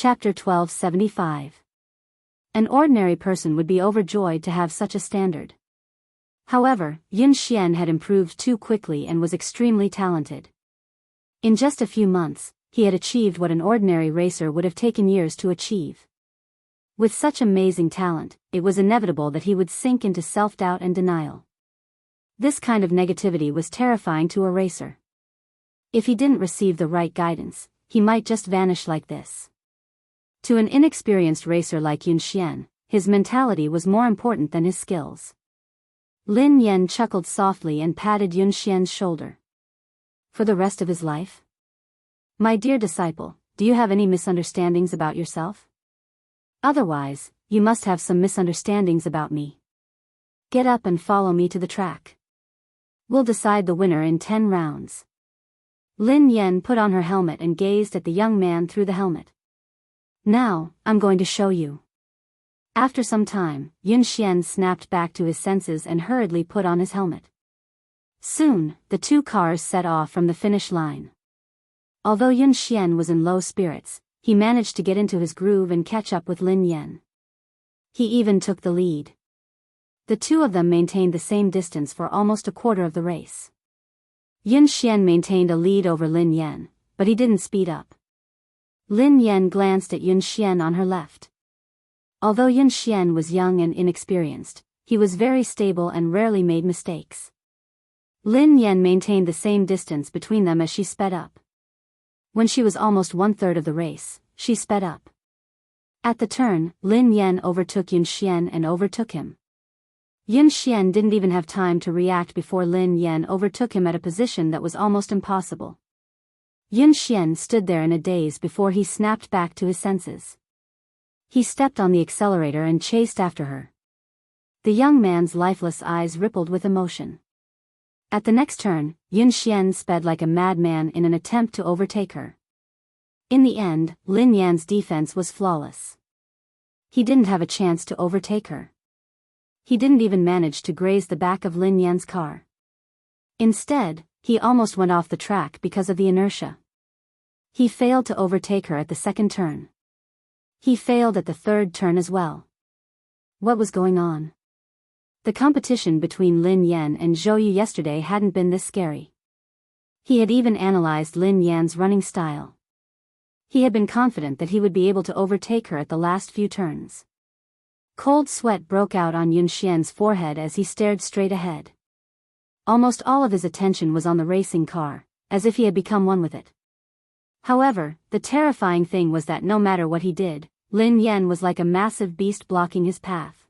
Chapter 1275. An ordinary person would be overjoyed to have such a standard. However, Yun Xian had improved too quickly and was extremely talented. In just a few months, he had achieved what an ordinary racer would have taken years to achieve. With such amazing talent, it was inevitable that he would sink into self-doubt and denial. This kind of negativity was terrifying to a racer. If he didn't receive the right guidance, he might just vanish like this. To an inexperienced racer like Yun Xian, his mentality was more important than his skills. Lin Yan chuckled softly and patted Yun Xian's shoulder. For the rest of his life? My dear disciple, do you have any misunderstandings about yourself? Otherwise, you must have some misunderstandings about me. Get up and follow me to the track. We'll decide the winner in 10 rounds. Lin Yan put on her helmet and gazed at the young man through the helmet. Now, I'm going to show you. After some time, Yun Xian snapped back to his senses and hurriedly put on his helmet. Soon, the two cars set off from the finish line. Although Yun Xian was in low spirits, he managed to get into his groove and catch up with Lin Yan. He even took the lead. The two of them maintained the same distance for almost a quarter of the race. Yun Xian maintained a lead over Lin Yan, but he didn't speed up. Lin Yan glanced at Yun Xian on her left. Although Yun Xian was young and inexperienced, he was very stable and rarely made mistakes. Lin Yan maintained the same distance between them as she sped up. When she was almost 1/3 of the race, she sped up. At the turn, Lin Yan overtook Yun Xian and overtook him. Yun Xian didn't even have time to react before Lin Yan overtook him at a position that was almost impossible. Yun Xian stood there in a daze before he snapped back to his senses. He stepped on the accelerator and chased after her. The young man's lifeless eyes rippled with emotion. At the next turn, Yun Xian sped like a madman in an attempt to overtake her. In the end, Lin Yan's defense was flawless. He didn't have a chance to overtake her. He didn't even manage to graze the back of Lin Yan's car. Instead, he almost went off the track because of the inertia. He failed to overtake her at the second turn. He failed at the third turn as well. What was going on? The competition between Lin Yan and Zhou Yu yesterday hadn't been this scary. He had even analyzed Lin Yan's running style. He had been confident that he would be able to overtake her at the last few turns. Cold sweat broke out on Yun Xian's forehead as he stared straight ahead. Almost all of his attention was on the racing car, as if he had become one with it. However, the terrifying thing was that no matter what he did, Lin Yan was like a massive beast blocking his path.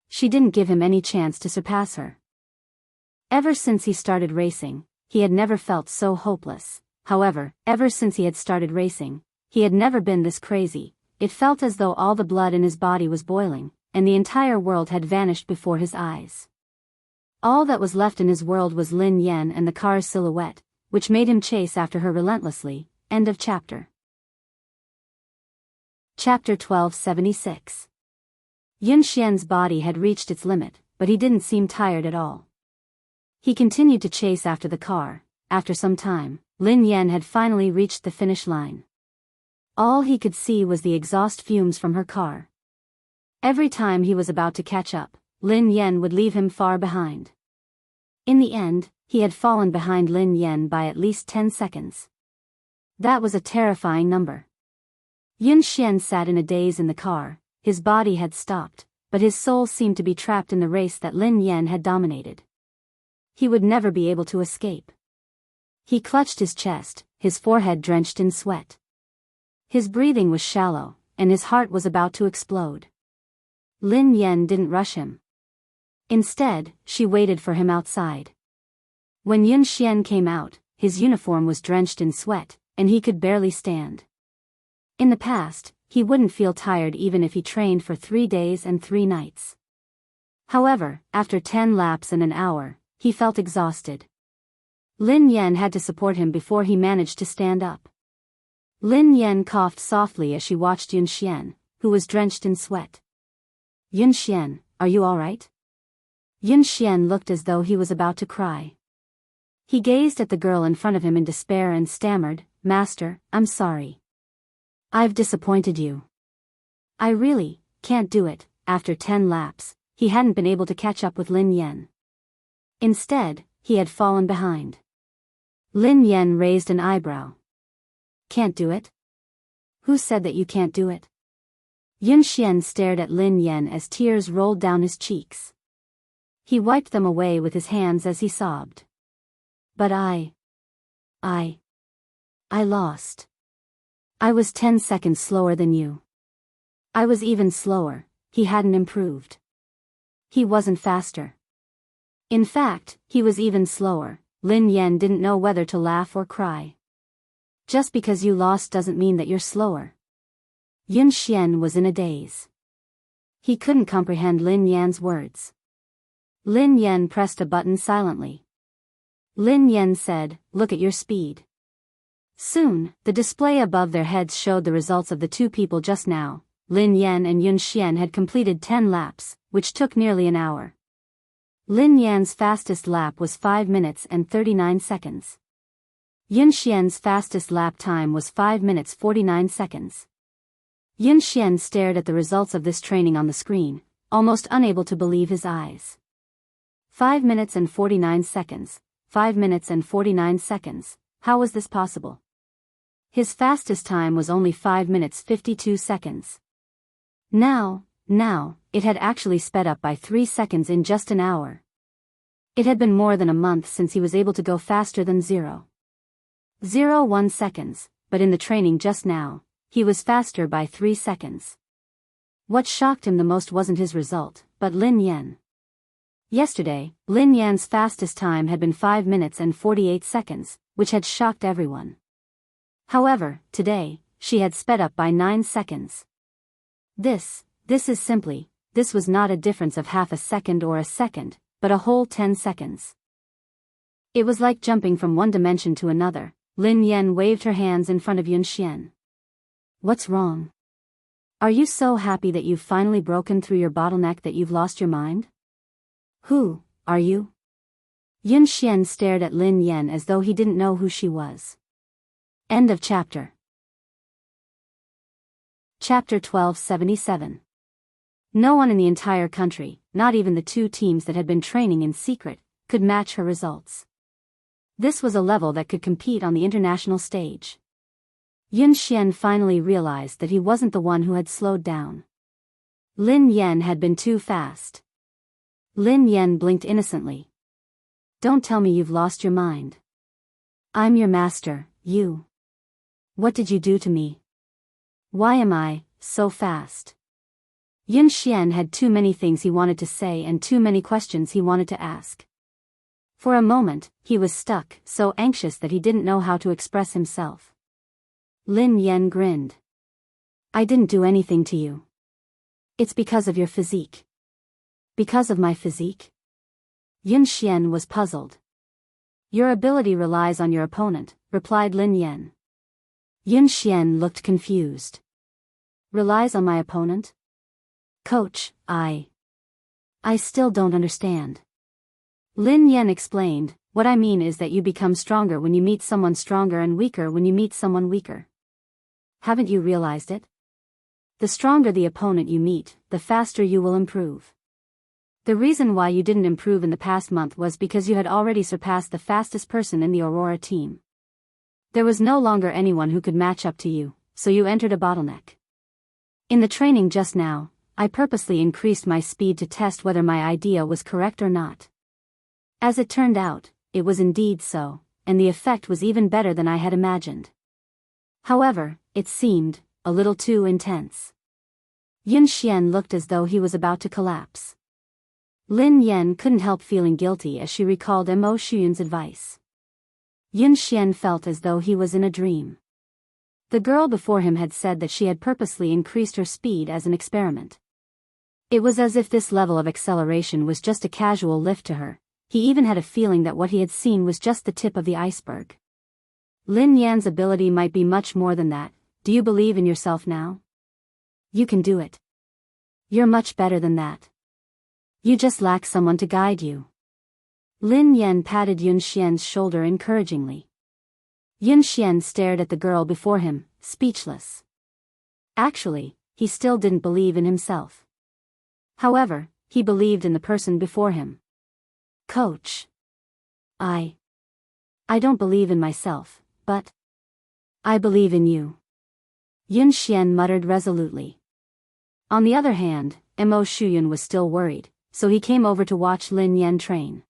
She didn't give him any chance to surpass her. Ever since he started racing, he had never felt so hopeless. However, ever since he had started racing, he had never been this crazy. It felt as though all the blood in his body was boiling, and the entire world had vanished before his eyes. All that was left in his world was Lin Yan and the car's silhouette, which made him chase after her relentlessly. End of chapter. Chapter 1276. Yun Xian's body had reached its limit, but he didn't seem tired at all. He continued to chase after the car. After some time, Lin Yan had finally reached the finish line. All he could see was the exhaust fumes from her car. Every time he was about to catch up, Lin Yan would leave him far behind. In the end, he had fallen behind Lin Yan by at least 10 seconds. That was a terrifying number. Yun Xian sat in a daze in the car. His body had stopped, but his soul seemed to be trapped in the race that Lin Yan had dominated. He would never be able to escape. He clutched his chest, his forehead drenched in sweat. His breathing was shallow, and his heart was about to explode. Lin Yan didn't rush him. Instead, she waited for him outside. When Yun Xian came out, his uniform was drenched in sweat, and he could barely stand. In the past, he wouldn't feel tired even if he trained for 3 days and 3 nights. However, after 10 laps and an hour, he felt exhausted. Lin Yan had to support him before he managed to stand up. Lin Yan coughed softly as she watched Yun Xian, who was drenched in sweat. Yun Xian, are you all right? Yun Xian looked as though he was about to cry. He gazed at the girl in front of him in despair and stammered, "Master, I'm sorry." I've disappointed you. I really can't do it. After 10 laps, he hadn't been able to catch up with Lin Yan. Instead, he had fallen behind. Lin Yan raised an eyebrow. Can't do it? Who said that you can't do it? Yun Xian stared at Lin Yan as tears rolled down his cheeks. He wiped them away with his hands as he sobbed. But I lost. I was 10 seconds slower than you. I was even slower. He hadn't improved. He wasn't faster. In fact, he was even slower. Lin Yan didn't know whether to laugh or cry. Just because you lost doesn't mean that you're slower. Yun Xian was in a daze. He couldn't comprehend Lin Yan's words. Lin Yan pressed a button silently. Lin Yan said, "Look at your speed." Soon, the display above their heads showed the results of the two people just now. Lin Yan and Yun Xian had completed 10 laps, which took nearly an hour. Lin Yan's fastest lap was 5 minutes and 39 seconds. Yun Xian's fastest lap time was 5 minutes 49 seconds. Yun Xian stared at the results of this training on the screen, almost unable to believe his eyes. 5 minutes and 49 seconds, 5 minutes and 49 seconds, how was this possible? His fastest time was only 5 minutes 52 seconds. Now, it had actually sped up by 3 seconds in just an hour. It had been more than a month since he was able to go faster than 0.01 seconds, but in the training just now, he was faster by 3 seconds. What shocked him the most wasn't his result, but Lin Yan. Yesterday, Lin Yan's fastest time had been 5 minutes and 48 seconds, which had shocked everyone. However, today, she had sped up by 9 seconds. This was not a difference of half a second or a second, but a whole 10 seconds. It was like jumping from one dimension to another. Lin Yan waved her hands in front of Yun Xian. What's wrong? Are you so happy that you've finally broken through your bottleneck that you've lost your mind? Who are you? Yun Xian stared at Lin Yan as though he didn't know who she was. End of chapter. Chapter 1277. No one in the entire country, not even the two teams that had been training in secret, could match her results. This was a level that could compete on the international stage. Yun Xian finally realized that he wasn't the one who had slowed down. Lin Yan had been too fast. Lin Yan blinked innocently. Don't tell me you've lost your mind. I'm your master, you. What did you do to me? Why am I so fast? Yun Xian had too many things he wanted to say and too many questions he wanted to ask. For a moment, he was stuck, so anxious that he didn't know how to express himself. Lin Yan grinned. I didn't do anything to you. It's because of your physique. Because of my physique? Yun Xian was puzzled. Your ability relies on your opponent, replied Lin Yan. Yun Xian looked confused. Relies on my opponent? Coach, I still don't understand. Lin Yan explained, what I mean is that you become stronger when you meet someone stronger and weaker when you meet someone weaker. Haven't you realized it? The stronger the opponent you meet, the faster you will improve. The reason why you didn't improve in the past month was because you had already surpassed the fastest person in the Aurora team. There was no longer anyone who could match up to you, so you entered a bottleneck. In the training just now, I purposely increased my speed to test whether my idea was correct or not. As it turned out, it was indeed so, and the effect was even better than I had imagined. However, it seemed a little too intense. Yun Xian looked as though he was about to collapse. Lin Yan couldn't help feeling guilty as she recalled Mo Shuyun's advice. Yun Xian felt as though he was in a dream. The girl before him had said that she had purposely increased her speed as an experiment. It was as if this level of acceleration was just a casual lift to her. He even had a feeling that what he had seen was just the tip of the iceberg. Lin Yan's ability might be much more than that. Do you believe in yourself now? You can do it. You're much better than that. You just lack someone to guide you. Lin Yan patted Yun Xian's shoulder encouragingly. Yun Xian stared at the girl before him, speechless. Actually, he still didn't believe in himself. However, he believed in the person before him. Coach. I don't believe in myself, but I believe in you. Yun Xian muttered resolutely. On the other hand, Mo Shuyun was still worried, so he came over to watch Lin Yan train.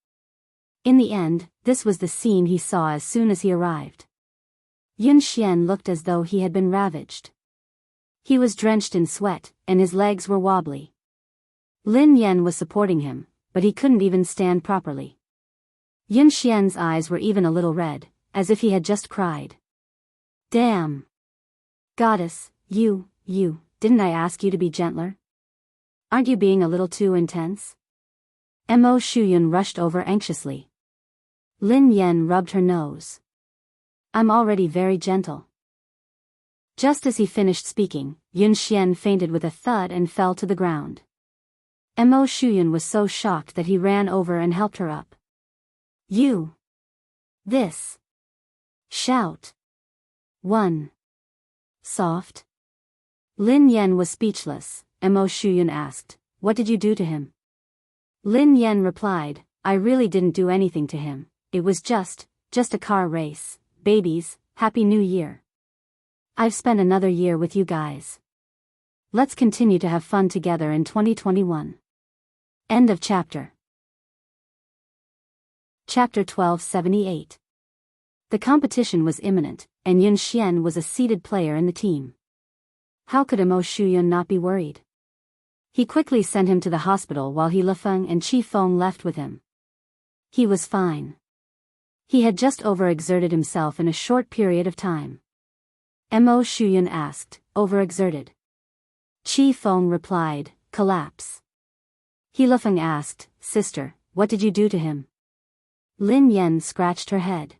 In the end, this was the scene he saw as soon as he arrived. Yun Xian looked as though he had been ravaged. He was drenched in sweat, and his legs were wobbly. Lin Yan was supporting him, but he couldn't even stand properly. Yun Xian's eyes were even a little red, as if he had just cried. Damn! Goddess, you, didn't I ask you to be gentler? Aren't you being a little too intense? Mo Shuyun rushed over anxiously. Lin Yan rubbed her nose. I'm already very gentle. Just as he finished speaking, Yun Xian fainted with a thud and fell to the ground. Mo Shuyun was so shocked that he ran over and helped her up. You! This! Shout! 1. Soft? Lin Yan was speechless. Mo Shuyun asked, what did you do to him? Lin Yan replied, I really didn't do anything to him. It was just a car race. Babies, Happy New Year. I've spent another year with you guys. Let's continue to have fun together in 2021. End of chapter. Chapter 1278. The competition was imminent, and Yun Xian was a seeded player in the team. How could Mo Shuyun not be worried? He quickly sent him to the hospital while He Lefeng and Qi Feng left with him. He was fine. He had just overexerted himself in a short period of time. Mo Shuyun asked, overexerted? Qi Feng replied, collapse. He Lefeng asked, sister, what did you do to him? Lin Yan scratched her head.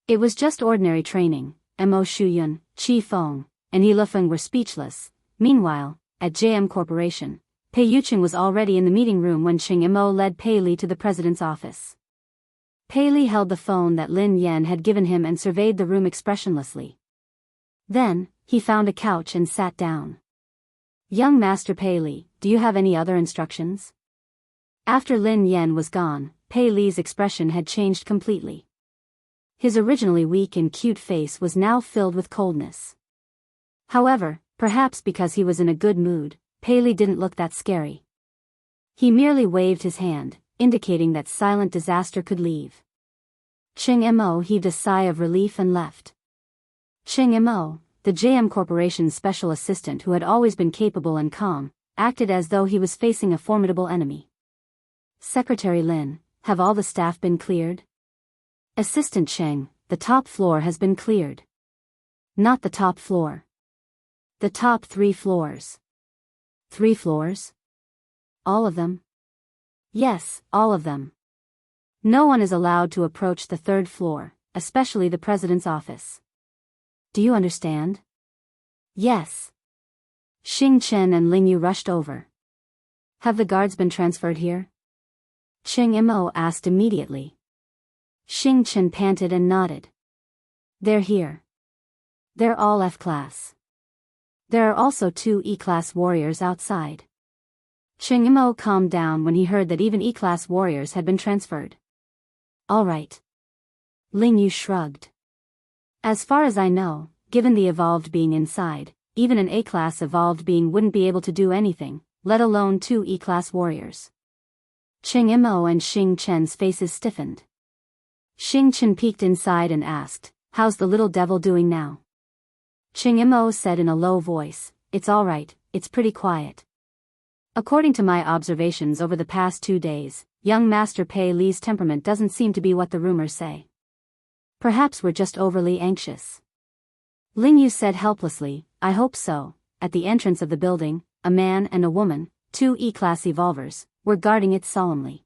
It was just ordinary training. Mo Shuyun, Qi Feng, and He Lefeng were speechless. Meanwhile, at JM Corporation, Pei Yuqing was already in the meeting room when Ching Mo led Pei Li to the president's office. Pei Li held the phone that Lin Yan had given him and surveyed the room expressionlessly. Then, he found a couch and sat down. Young Master Pei Li, do you have any other instructions? After Lin Yan was gone, Pei Li's expression had changed completely. His originally weak and cute face was now filled with coldness. However, perhaps because he was in a good mood, Pei Li didn't look that scary. He merely waved his hand, indicating that silent disaster could leave. Ching Mo heaved a sigh of relief and left. Ching Mo, the JM Corporation's special assistant who had always been capable and calm, acted as though he was facing a formidable enemy. Secretary Lin, have all the staff been cleared? Assistant Cheng, the top floor has been cleared. Not the top floor. The top 3 floors. 3 floors? All of them? Yes, all of them. No one is allowed to approach the 3rd floor, especially the president's office. Do you understand? Yes. Xing Chen and Ling Yu rushed over. Have the guards been transferred here? Ching Mo asked immediately. Xing Chen panted and nodded. They're here. They're all F-class. There are also 2 E-class warriors outside. Ching Mo calmed down when he heard that even E-class warriors had been transferred. All right. Ling Yu shrugged. As far as I know, given the evolved being inside, even an A-class evolved being wouldn't be able to do anything, let alone 2 E-class warriors. Ching Mo and Xing Chen's faces stiffened. Xing Chen peeked inside and asked, how's the little devil doing now? Ching Mo said in a low voice, it's all right, it's pretty quiet. According to my observations over the past 2 days, young Master Pei Li's temperament doesn't seem to be what the rumors say. Perhaps we're just overly anxious. Ling Yu said helplessly, I hope so. At the entrance of the building, a man and a woman, 2 E-class evolvers, were guarding it solemnly.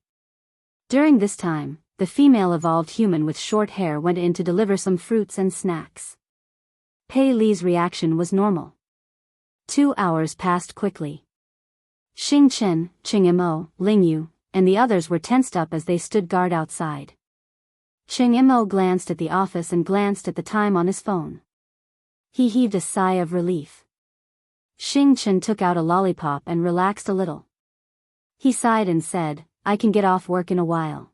During this time, the female evolved human with short hair went in to deliver some fruits and snacks. Pei Li's reaction was normal. 2 hours passed quickly. Xing Chen, Ching Mo, Ling Yu, and the others were tensed up as they stood guard outside. Ching Mo glanced at the office and glanced at the time on his phone. He heaved a sigh of relief. Xing Chen took out a lollipop and relaxed a little. He sighed and said, I can get off work in a while.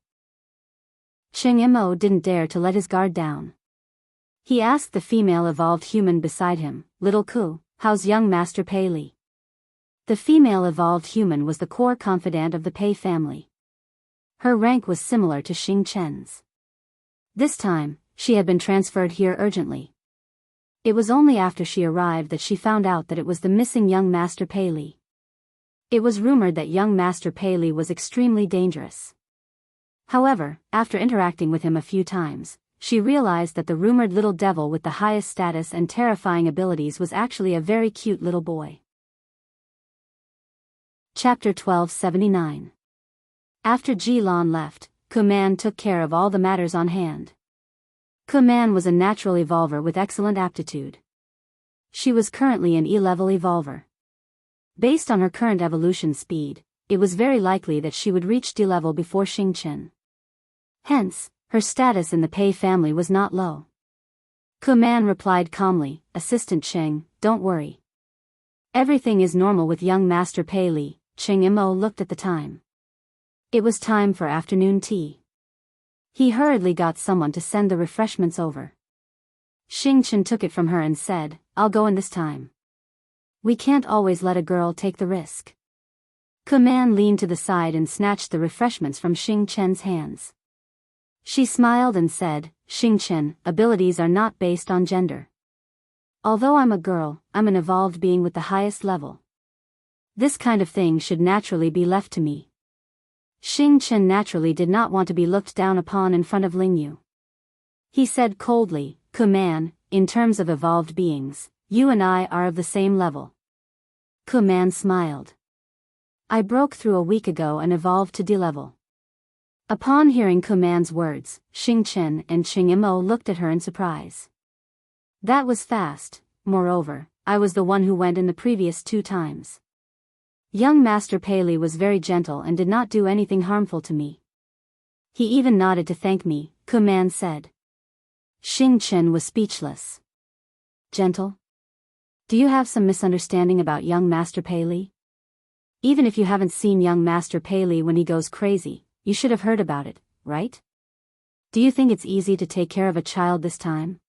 Cheng Mo didn't dare to let his guard down. He asked the female evolved human beside him, Little Ku, how's young Master Pei Li? The female evolved human was the core confidant of the Pei family. Her rank was similar to Xing Chen's. This time, she had been transferred here urgently. It was only after she arrived that she found out that it was the missing young Master Pei Li. It was rumored that young Master Pei Li was extremely dangerous. However, after interacting with him a few times, she realized that the rumored little devil with the highest status and terrifying abilities was actually a very cute little boy. Chapter 1279. After Ji Lan left, Kuman took care of all the matters on hand. Kuman was a natural evolver with excellent aptitude. She was currently an E-level evolver. Based on her current evolution speed, it was very likely that she would reach D-level before Xing Chen. Hence, her status in the Pei family was not low. Kuman replied calmly, Assistant Cheng, don't worry. Everything is normal with young Master Pei Li. Cheng Mo looked at the time. It was time for afternoon tea. He hurriedly got someone to send the refreshments over. Xing Chen took it from her and said, I'll go in this time. We can't always let a girl take the risk. Kuman leaned to the side and snatched the refreshments from Xing Chen's hands. She smiled and said, Xing Chen, abilities are not based on gender. Although I'm a girl, I'm an evolved being with the highest level. This kind of thing should naturally be left to me. Xing Chen naturally did not want to be looked down upon in front of Lingyu. He said coldly, Kuman, in terms of evolved beings, you and I are of the same level. Kuman smiled. I broke through a week ago and evolved to D-level. Upon hearing Kuman's words, Xing Chen and Cheng Mo looked at her in surprise. That was fast. Moreover, I was the one who went in the previous 2 times. Young Master Pei Li was very gentle and did not do anything harmful to me. He even nodded to thank me, Kuman said. Xing Chen was speechless. Gentle? Do you have some misunderstanding about young Master Pei Li? Even if you haven't seen young Master Pei Li when he goes crazy, you should have heard about it, right? Do you think it's easy to take care of a child this time?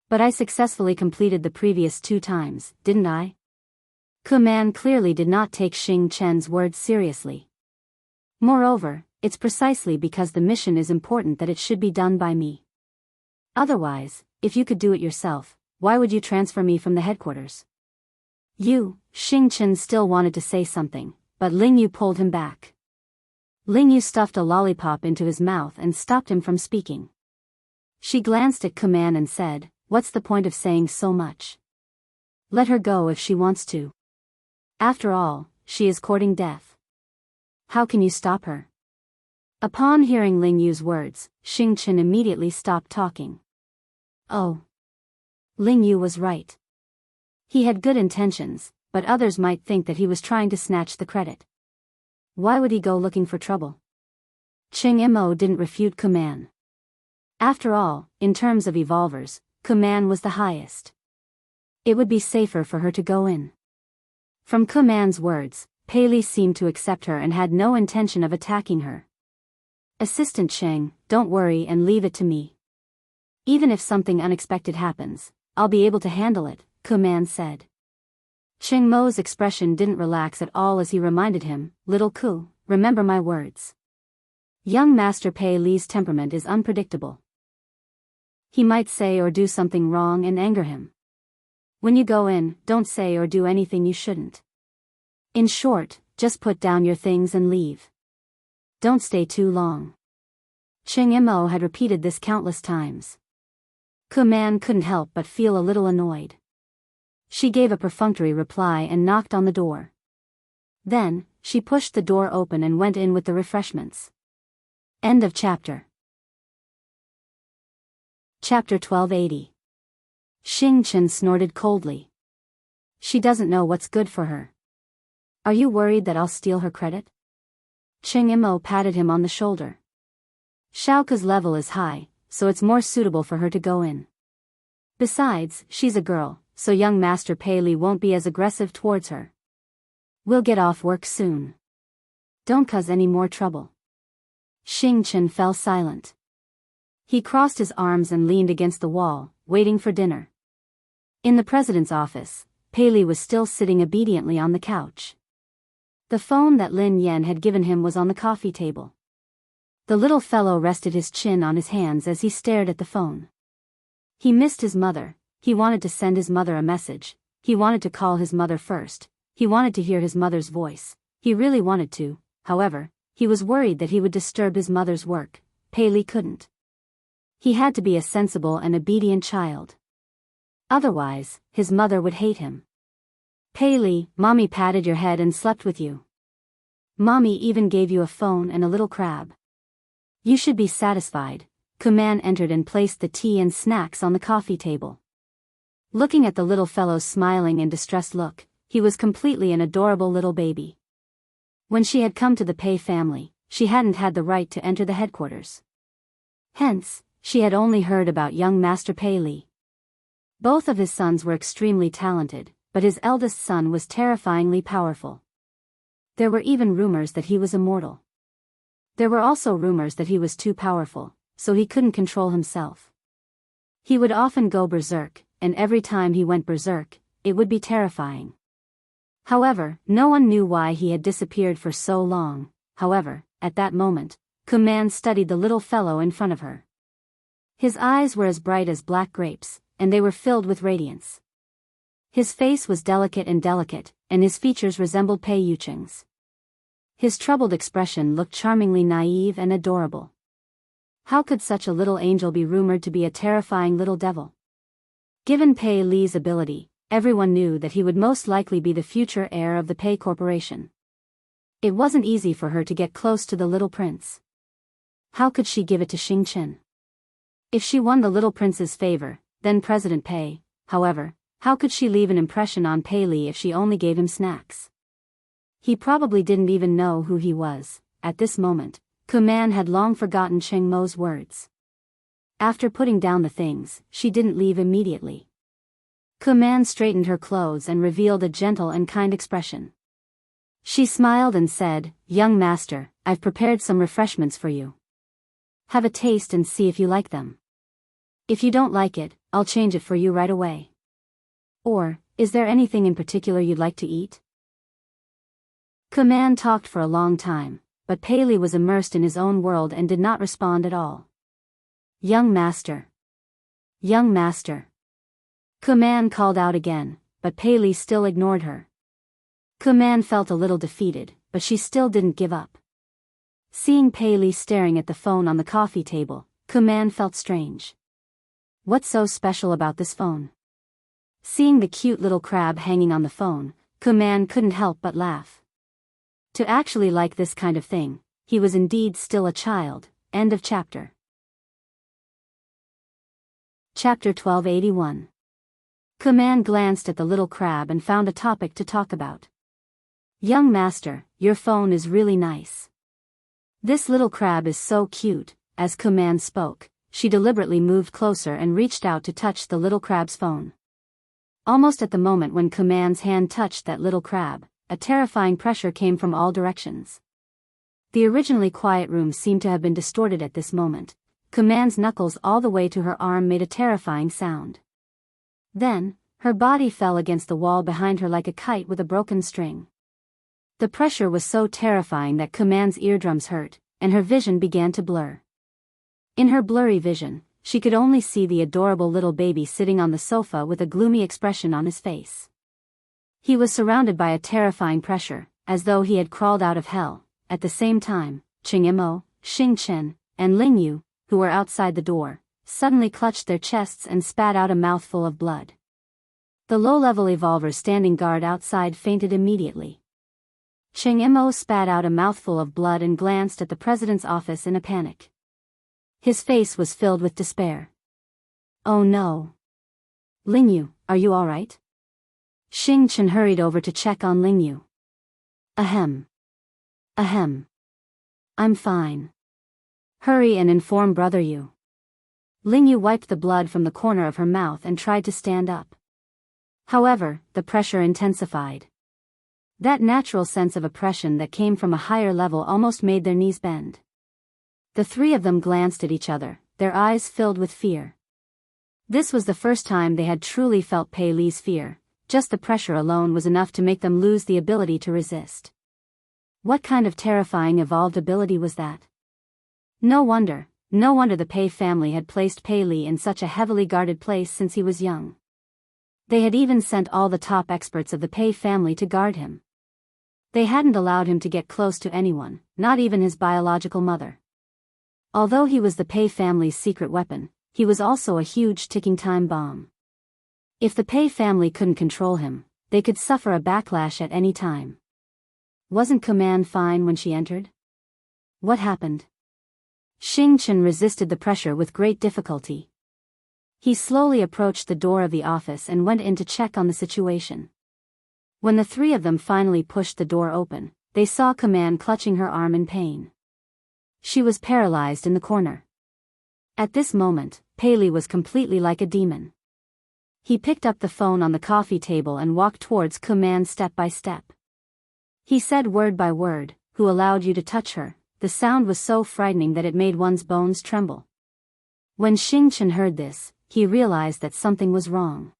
But I successfully completed the previous 2 times, didn't I? Kuman clearly did not take Xing Chen's words seriously. Moreover, it's precisely because the mission is important that it should be done by me. Otherwise, if you could do it yourself, why would you transfer me from the headquarters? Xing Chen still wanted to say something, but Lingyu pulled him back. Lingyu stuffed a lollipop into his mouth and stopped him from speaking. She glanced at Kuman and said, What's the point of saying so much? Let her go if she wants to. After all, she is courting death. How can you stop her? Upon hearing Lingyu's words, Xing Chen immediately stopped talking. Oh. Lingyu was right. He had good intentions, but others might think that he was trying to snatch the credit. Why would he go looking for trouble? Cheng Mo didn't refute Kuman. After all, in terms of evolvers, Kuman was the highest. It would be safer for her to go in. From Kuman's words, Pei Li seemed to accept her and had no intention of attacking her. Assistant Cheng, don't worry and leave it to me. Even if something unexpected happens, I'll be able to handle it, Kuman said. Cheng Mo's expression didn't relax at all as he reminded him, Little Ku, remember my words. Young Master Pei Li's temperament is unpredictable. He might say or do something wrong and anger him. When you go in, don't say or do anything you shouldn't. In short, just put down your things and leave. Don't stay too long. Cheng Mo had repeated this countless times. Kuman couldn't help but feel a little annoyed. She gave a perfunctory reply and knocked on the door. Then, she pushed the door open and went in with the refreshments. End of chapter. Chapter 1280. Xing Chen snorted coldly. She doesn't know what's good for her. Are you worried that I'll steal her credit? Cheng Mo patted him on the shoulder. Xiaoke's level is high, so it's more suitable for her to go in. Besides, she's a girl, so young Master Pei Li won't be as aggressive towards her. We'll get off work soon. Don't cause any more trouble. Xing Chen fell silent. He crossed his arms and leaned against the wall, waiting for dinner. In the president's office, Pei Li was still sitting obediently on the couch. The phone that Lin Yan had given him was on the coffee table. The little fellow rested his chin on his hands as he stared at the phone. He missed his mother, he wanted to send his mother a message, he wanted to call his mother first, he wanted to hear his mother's voice, he really wanted to, however, he was worried that he would disturb his mother's work. Pei Li couldn't. He had to be a sensible and obedient child. Otherwise, his mother would hate him. Pei Li, Mommy patted your head and slept with you. Mommy even gave you a phone and a little crab. You should be satisfied. Kuman entered and placed the tea and snacks on the coffee table. Looking at the little fellow's smiling and distressed look, he was completely an adorable little baby. When she had come to the Pei family, she hadn't had the right to enter the headquarters. Hence, she had only heard about young Master Pei Li. Both of his sons were extremely talented, but his eldest son was terrifyingly powerful. There were even rumors that he was immortal. There were also rumors that he was too powerful, so he couldn't control himself. He would often go berserk, and every time he went berserk, it would be terrifying. However, no one knew why he had disappeared for so long. However, at that moment, Kuman studied the little fellow in front of her. His eyes were as bright as black grapes, and they were filled with radiance. His face was delicate, and his features resembled Pei Yucheng's. His troubled expression looked charmingly naive and adorable. How could such a little angel be rumored to be a terrifying little devil? Given Pei Li's ability, everyone knew that he would most likely be the future heir of the Pei Corporation. It wasn't easy for her to get close to the little prince. How could she give it to Xing Chen? If she won the little prince's favor, then President Pei, however, how could she leave an impression on Pei Li if she only gave him snacks? He probably didn't even know who he was. At this moment, Kuman had long forgotten Cheng Mo's words. After putting down the things, she didn't leave immediately. Kuman straightened her clothes and revealed a gentle and kind expression. She smiled and said, "Young master, I've prepared some refreshments for you. Have a taste and see if you like them. If you don't like it, I'll change it for you right away. Or, is there anything in particular you'd like to eat?" Kuman talked for a long time, but Pei Li was immersed in his own world and did not respond at all. "Young master. Young master." Kuman called out again, but Pei Li still ignored her. Kuman felt a little defeated, but she still didn't give up. Seeing Pei Li staring at the phone on the coffee table, Kuman felt strange. What's so special about this phone? Seeing the cute little crab hanging on the phone, Kuman couldn't help but laugh. To actually like this kind of thing, he was indeed still a child. End of chapter. Chapter 1281. Kuman glanced at the little crab and found a topic to talk about. "Young master, your phone is really nice. This little crab is so cute." As Kuman spoke, she deliberately moved closer and reached out to touch the little crab's phone. Almost at the moment when Kuman's hand touched that little crab, a terrifying pressure came from all directions. The originally quiet room seemed to have been distorted at this moment. Kuman's knuckles all the way to her arm made a terrifying sound. Then, her body fell against the wall behind her like a kite with a broken string. The pressure was so terrifying that Kuman's eardrums hurt, and her vision began to blur. In her blurry vision, she could only see the adorable little baby sitting on the sofa with a gloomy expression on his face. He was surrounded by a terrifying pressure, as though he had crawled out of hell. At the same time, Cheng Mo, Xing Chen, and Ling Yu, who were outside the door, suddenly clutched their chests and spat out a mouthful of blood. The low-level evolvers standing guard outside fainted immediately. Cheng Mo spat out a mouthful of blood and glanced at the president's office in a panic. His face was filled with despair. "Oh no. Ling Yu, are you all right?" Xing Chen hurried over to check on Ling Yu. Ahem. Ahem. I'm fine. Hurry and inform Brother Yu." Ling Yu wiped the blood from the corner of her mouth and tried to stand up. However, the pressure intensified. That natural sense of oppression that came from a higher level almost made their knees bend. The three of them glanced at each other, their eyes filled with fear. This was the first time they had truly felt Pei Li's fear. Just the pressure alone was enough to make them lose the ability to resist. What kind of terrifying evolved ability was that? No wonder the Pei family had placed Pei Li in such a heavily guarded place since he was young. They had even sent all the top experts of the Pei family to guard him. They hadn't allowed him to get close to anyone, not even his biological mother. Although he was the Pei family's secret weapon, he was also a huge ticking time bomb. If the Pei family couldn't control him, they could suffer a backlash at any time. Wasn't Kuman fine when she entered? What happened? Xing Chen resisted the pressure with great difficulty. He slowly approached the door of the office and went in to check on the situation. When the three of them finally pushed the door open, they saw Kuman clutching her arm in pain. She was paralyzed in the corner. At this moment, Pei Li was completely like a demon. He picked up the phone on the coffee table and walked towards Kuman step by step. He said word by word, "Who allowed you to touch her?" The sound was so frightening that it made one's bones tremble. When Xing Chen heard this, he realized that something was wrong.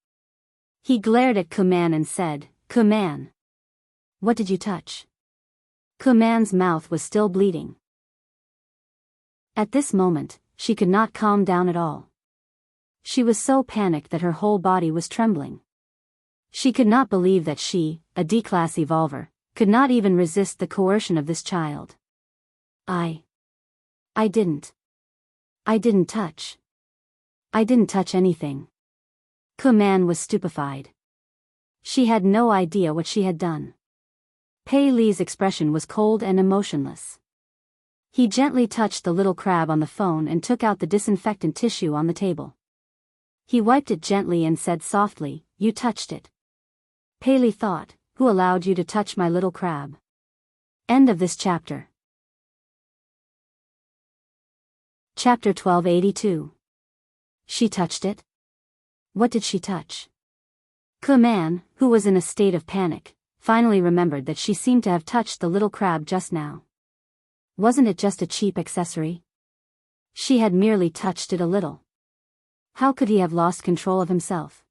He glared at Kuman and said, "Kuman, what did you touch?" Kuman's mouth was still bleeding. At this moment, she could not calm down at all. She was so panicked that her whole body was trembling. She could not believe that she, a D-class evolver, could not even resist the coercion of this child. I didn't touch. I didn't touch anything. Kuman was stupefied. She had no idea what she had done. Pei Li's expression was cold and emotionless. He gently touched the little crab on the phone and took out the disinfectant tissue on the table. He wiped it gently and said softly, "You touched it." Pei Li thought, "Who allowed you to touch my little crab?" End of this chapter. Chapter 1282. She touched it? What did she touch? Kuman, who was in a state of panic, finally remembered that she seemed to have touched the little crab just now. Wasn't it just a cheap accessory? She had merely touched it a little. How could he have lost control of himself?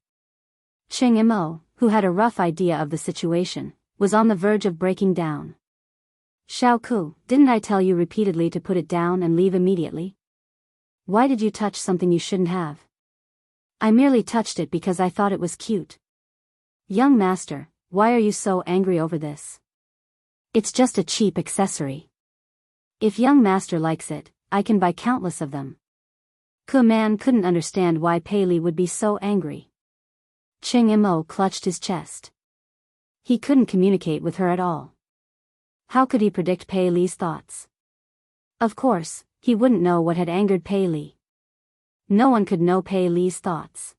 Cheng Imo, who had a rough idea of the situation, was on the verge of breaking down. "Xiaoku, didn't I tell you repeatedly to put it down and leave immediately? Why did you touch something you shouldn't have?" "I merely touched it because I thought it was cute." "Young master, why are you so angry over this? It's just a cheap accessory. If young master likes it, I can buy countless of them." Kuman couldn't understand why Pei Li would be so angry. Cheng Imo clutched his chest. He couldn't communicate with her at all. How could he predict Pei Li's thoughts? Of course, he wouldn't know what had angered Pei Li. No one could know Pei Li's thoughts.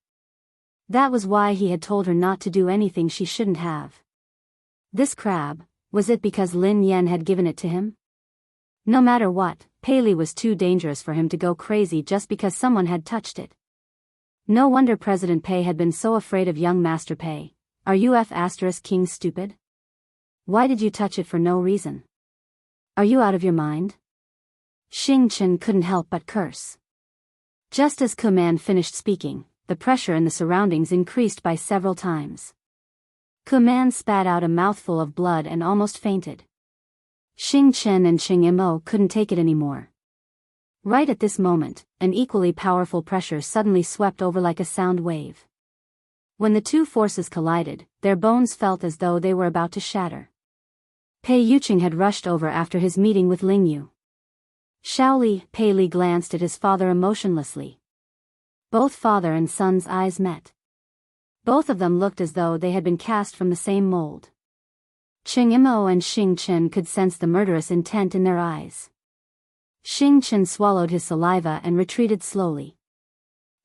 That was why he had told her not to do anything she shouldn't have. This crab, was it because Lin Yen had given it to him? No matter what, Pei Li was too dangerous for him to go crazy just because someone had touched it. No wonder President Pei had been so afraid of young Master Pei. Are you King stupid? Why did you touch it for no reason? Are you out of your mind? Xing Chen couldn't help but curse. Just as Kuman finished speaking, the pressure in the surroundings increased by several times. Kuman spat out a mouthful of blood and almost fainted. Xing Chen and Cheng Imo couldn't take it anymore. Right at this moment, an equally powerful pressure suddenly swept over like a sound wave. When the two forces collided, their bones felt as though they were about to shatter. Pei Yuqing had rushed over after his meeting with Ling Yu. Shaoli, Pei Li glanced at his father emotionlessly. Both father and son's eyes met. Both of them looked as though they had been cast from the same mold. Cheng Imo and Xing Chen could sense the murderous intent in their eyes. Xing Chen swallowed his saliva and retreated slowly.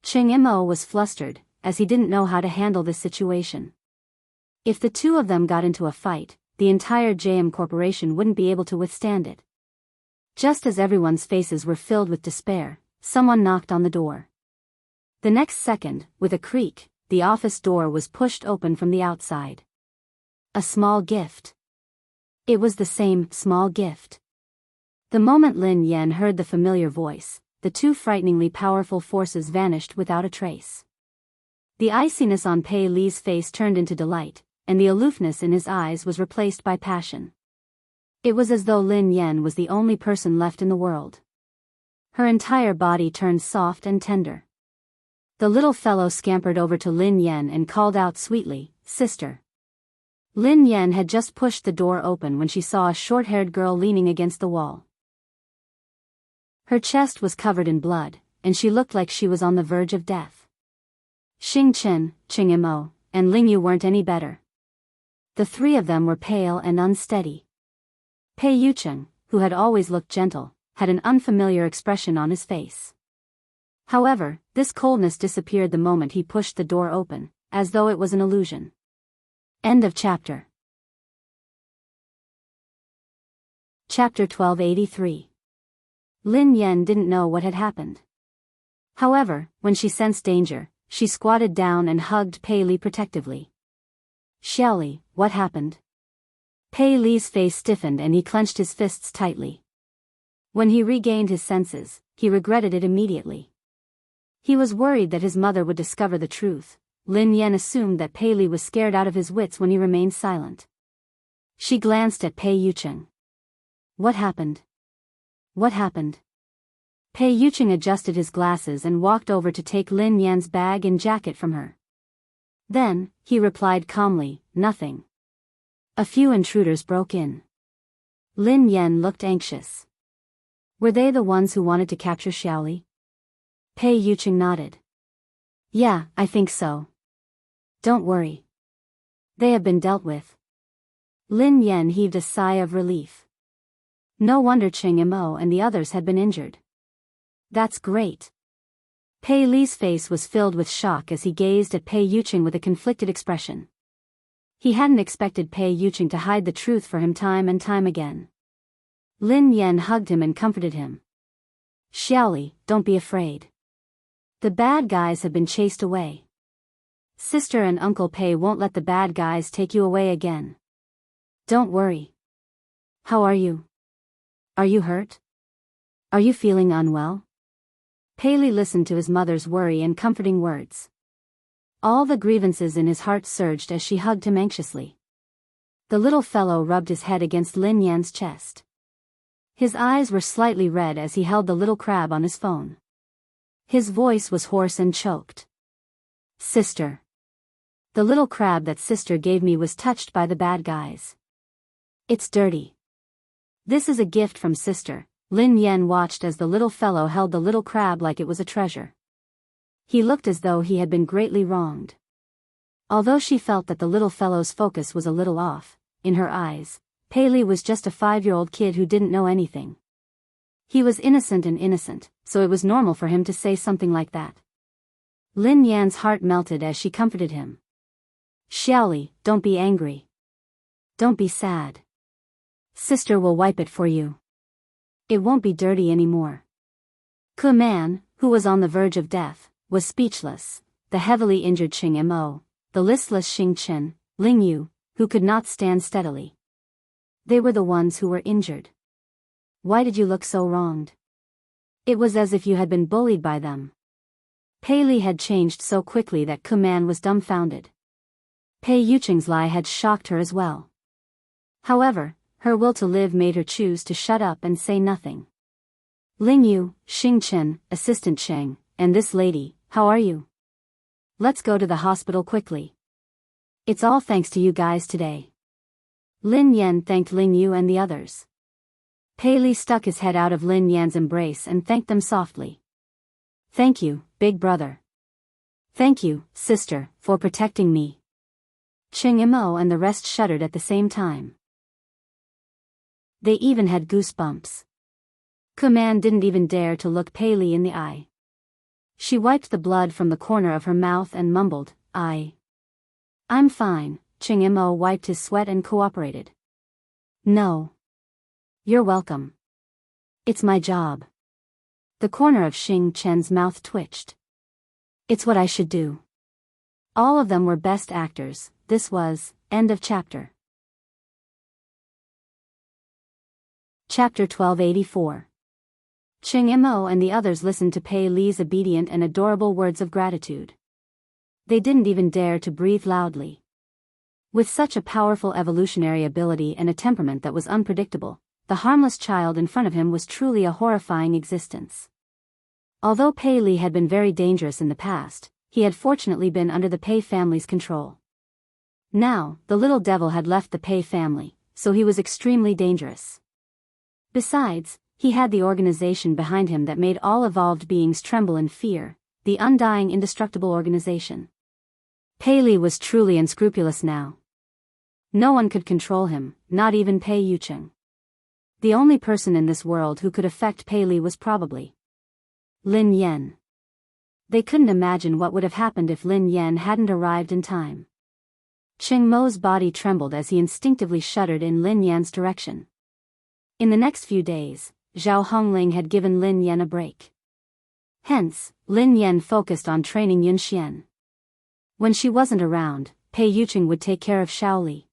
Cheng Imo was flustered, as he didn't know how to handle this situation. If the two of them got into a fight, the entire JM Corporation wouldn't be able to withstand it. Just as everyone's faces were filled with despair, someone knocked on the door. The next second, with a creak, the office door was pushed open from the outside. A small gift. It was the same small gift. The moment Lin Yan heard the familiar voice, the two frighteningly powerful forces vanished without a trace. The iciness on Pei Li's face turned into delight, and the aloofness in his eyes was replaced by passion. It was as though Lin Yan was the only person left in the world. Her entire body turned soft and tender. The little fellow scampered over to Lin Yan and called out sweetly, "Sister." Lin Yan had just pushed the door open when she saw a short-haired girl leaning against the wall. Her chest was covered in blood, and she looked like she was on the verge of death. Xing Chen, Ching Imo, and Ling Yu weren't any better. The three of them were pale and unsteady. Pei Yucheng, who had always looked gentle, had an unfamiliar expression on his face. However, this coldness disappeared the moment he pushed the door open, as though it was an illusion. End of chapter. Chapter 1283. Lin Yan didn't know what had happened. However, when she sensed danger, she squatted down and hugged Pei Li protectively. "Xiaoli, what happened?" Pei Li's face stiffened and he clenched his fists tightly. When he regained his senses, he regretted it immediately. He was worried that his mother would discover the truth. Lin Yan assumed that Pei Li was scared out of his wits when he remained silent. She glanced at Pei Yucheng. "What happened? What happened?" Pei Yucheng adjusted his glasses and walked over to take Lin Yan's bag and jacket from her. Then, he replied calmly, "Nothing. A few intruders broke in." Lin Yan looked anxious. "Were they the ones who wanted to capture Xiaoli?" Pei Yucheng nodded. "Yeah, I think so. Don't worry. They have been dealt with." Lin Yan heaved a sigh of relief. No wonder Ching Imo and the others had been injured. "That's great." Pei Li's face was filled with shock as he gazed at Pei Yucheng with a conflicted expression. He hadn't expected Pei Yucheng to hide the truth for him time and time again. Lin Yan hugged him and comforted him. "Xiaoli, don't be afraid. The bad guys have been chased away. Sister and Uncle Pei won't let the bad guys take you away again. Don't worry. How are you? Are you hurt? Are you feeling unwell?" Pei Li listened to his mother's worry and comforting words. All the grievances in his heart surged as she hugged him anxiously. The little fellow rubbed his head against Lin Yan's chest. His eyes were slightly red as he held the little crab on his phone. His voice was hoarse and choked. "Sister. The little crab that sister gave me was touched by the bad guys. It's dirty. This is a gift from sister." Lin Yan watched as the little fellow held the little crab like it was a treasure. He looked as though he had been greatly wronged. Although she felt that the little fellow's focus was a little off, in her eyes, Pei Li was just a 5-year-old kid who didn't know anything. He was innocent, so it was normal for him to say something like that. Lin Yan's heart melted as she comforted him. "Xiaoli, don't be angry. Don't be sad. Sister will wipe it for you. It won't be dirty anymore." Ku Man, who was on the verge of death, was speechless. The heavily injured Ching Imo, the listless Xing Chen, Ling Yu, who could not stand steadily. They were the ones who were injured. "Why did you look so wronged? It was as if you had been bullied by them." Pei Li had changed so quickly that Ku Man was dumbfounded. Pei Yucheng's lie had shocked her as well. However, her will to live made her choose to shut up and say nothing. "Ling Yu, Xing Chen, Assistant Cheng, and this lady, how are you? Let's go to the hospital quickly. It's all thanks to you guys today." Lin Yan thanked Ling Yu and the others. Pei Li stuck his head out of Lin Yan's embrace and thanked them softly. "Thank you, big brother. Thank you, sister, for protecting me." Ching Imo and the rest shuddered at the same time. They even had goosebumps. Ku Man didn't even dare to look Pei Li in the eye. She wiped the blood from the corner of her mouth and mumbled, I'm fine." Ching Imo wiped his sweat and cooperated. "No. You're welcome. It's my job." The corner of Xing Chen's mouth twitched. "It's what I should do." All of them were best actors. This was, end of chapter. Chapter 1284. Ching Mo and the others listened to Pei Li's obedient and adorable words of gratitude. They didn't even dare to breathe loudly. With such a powerful evolutionary ability and a temperament that was unpredictable, the harmless child in front of him was truly a horrifying existence. Although Pei Li had been very dangerous in the past, he had fortunately been under the Pei family's control. Now, the little devil had left the Pei family, so he was extremely dangerous. Besides, he had the organization behind him that made all evolved beings tremble in fear, the undying indestructible organization. Pei Li was truly unscrupulous now. No one could control him, not even Pei Yucheng. The only person in this world who could affect Pei Li was probably Lin Yan. They couldn't imagine what would have happened if Lin Yan hadn't arrived in time. Ching Mo's body trembled as he instinctively shuddered in Lin Yan's direction. In the next few days, Zhao Hongling had given Lin Yan a break. Hence, Lin Yan focused on training Yun Xian. When she wasn't around, Pei Yucheng would take care of Shaoli.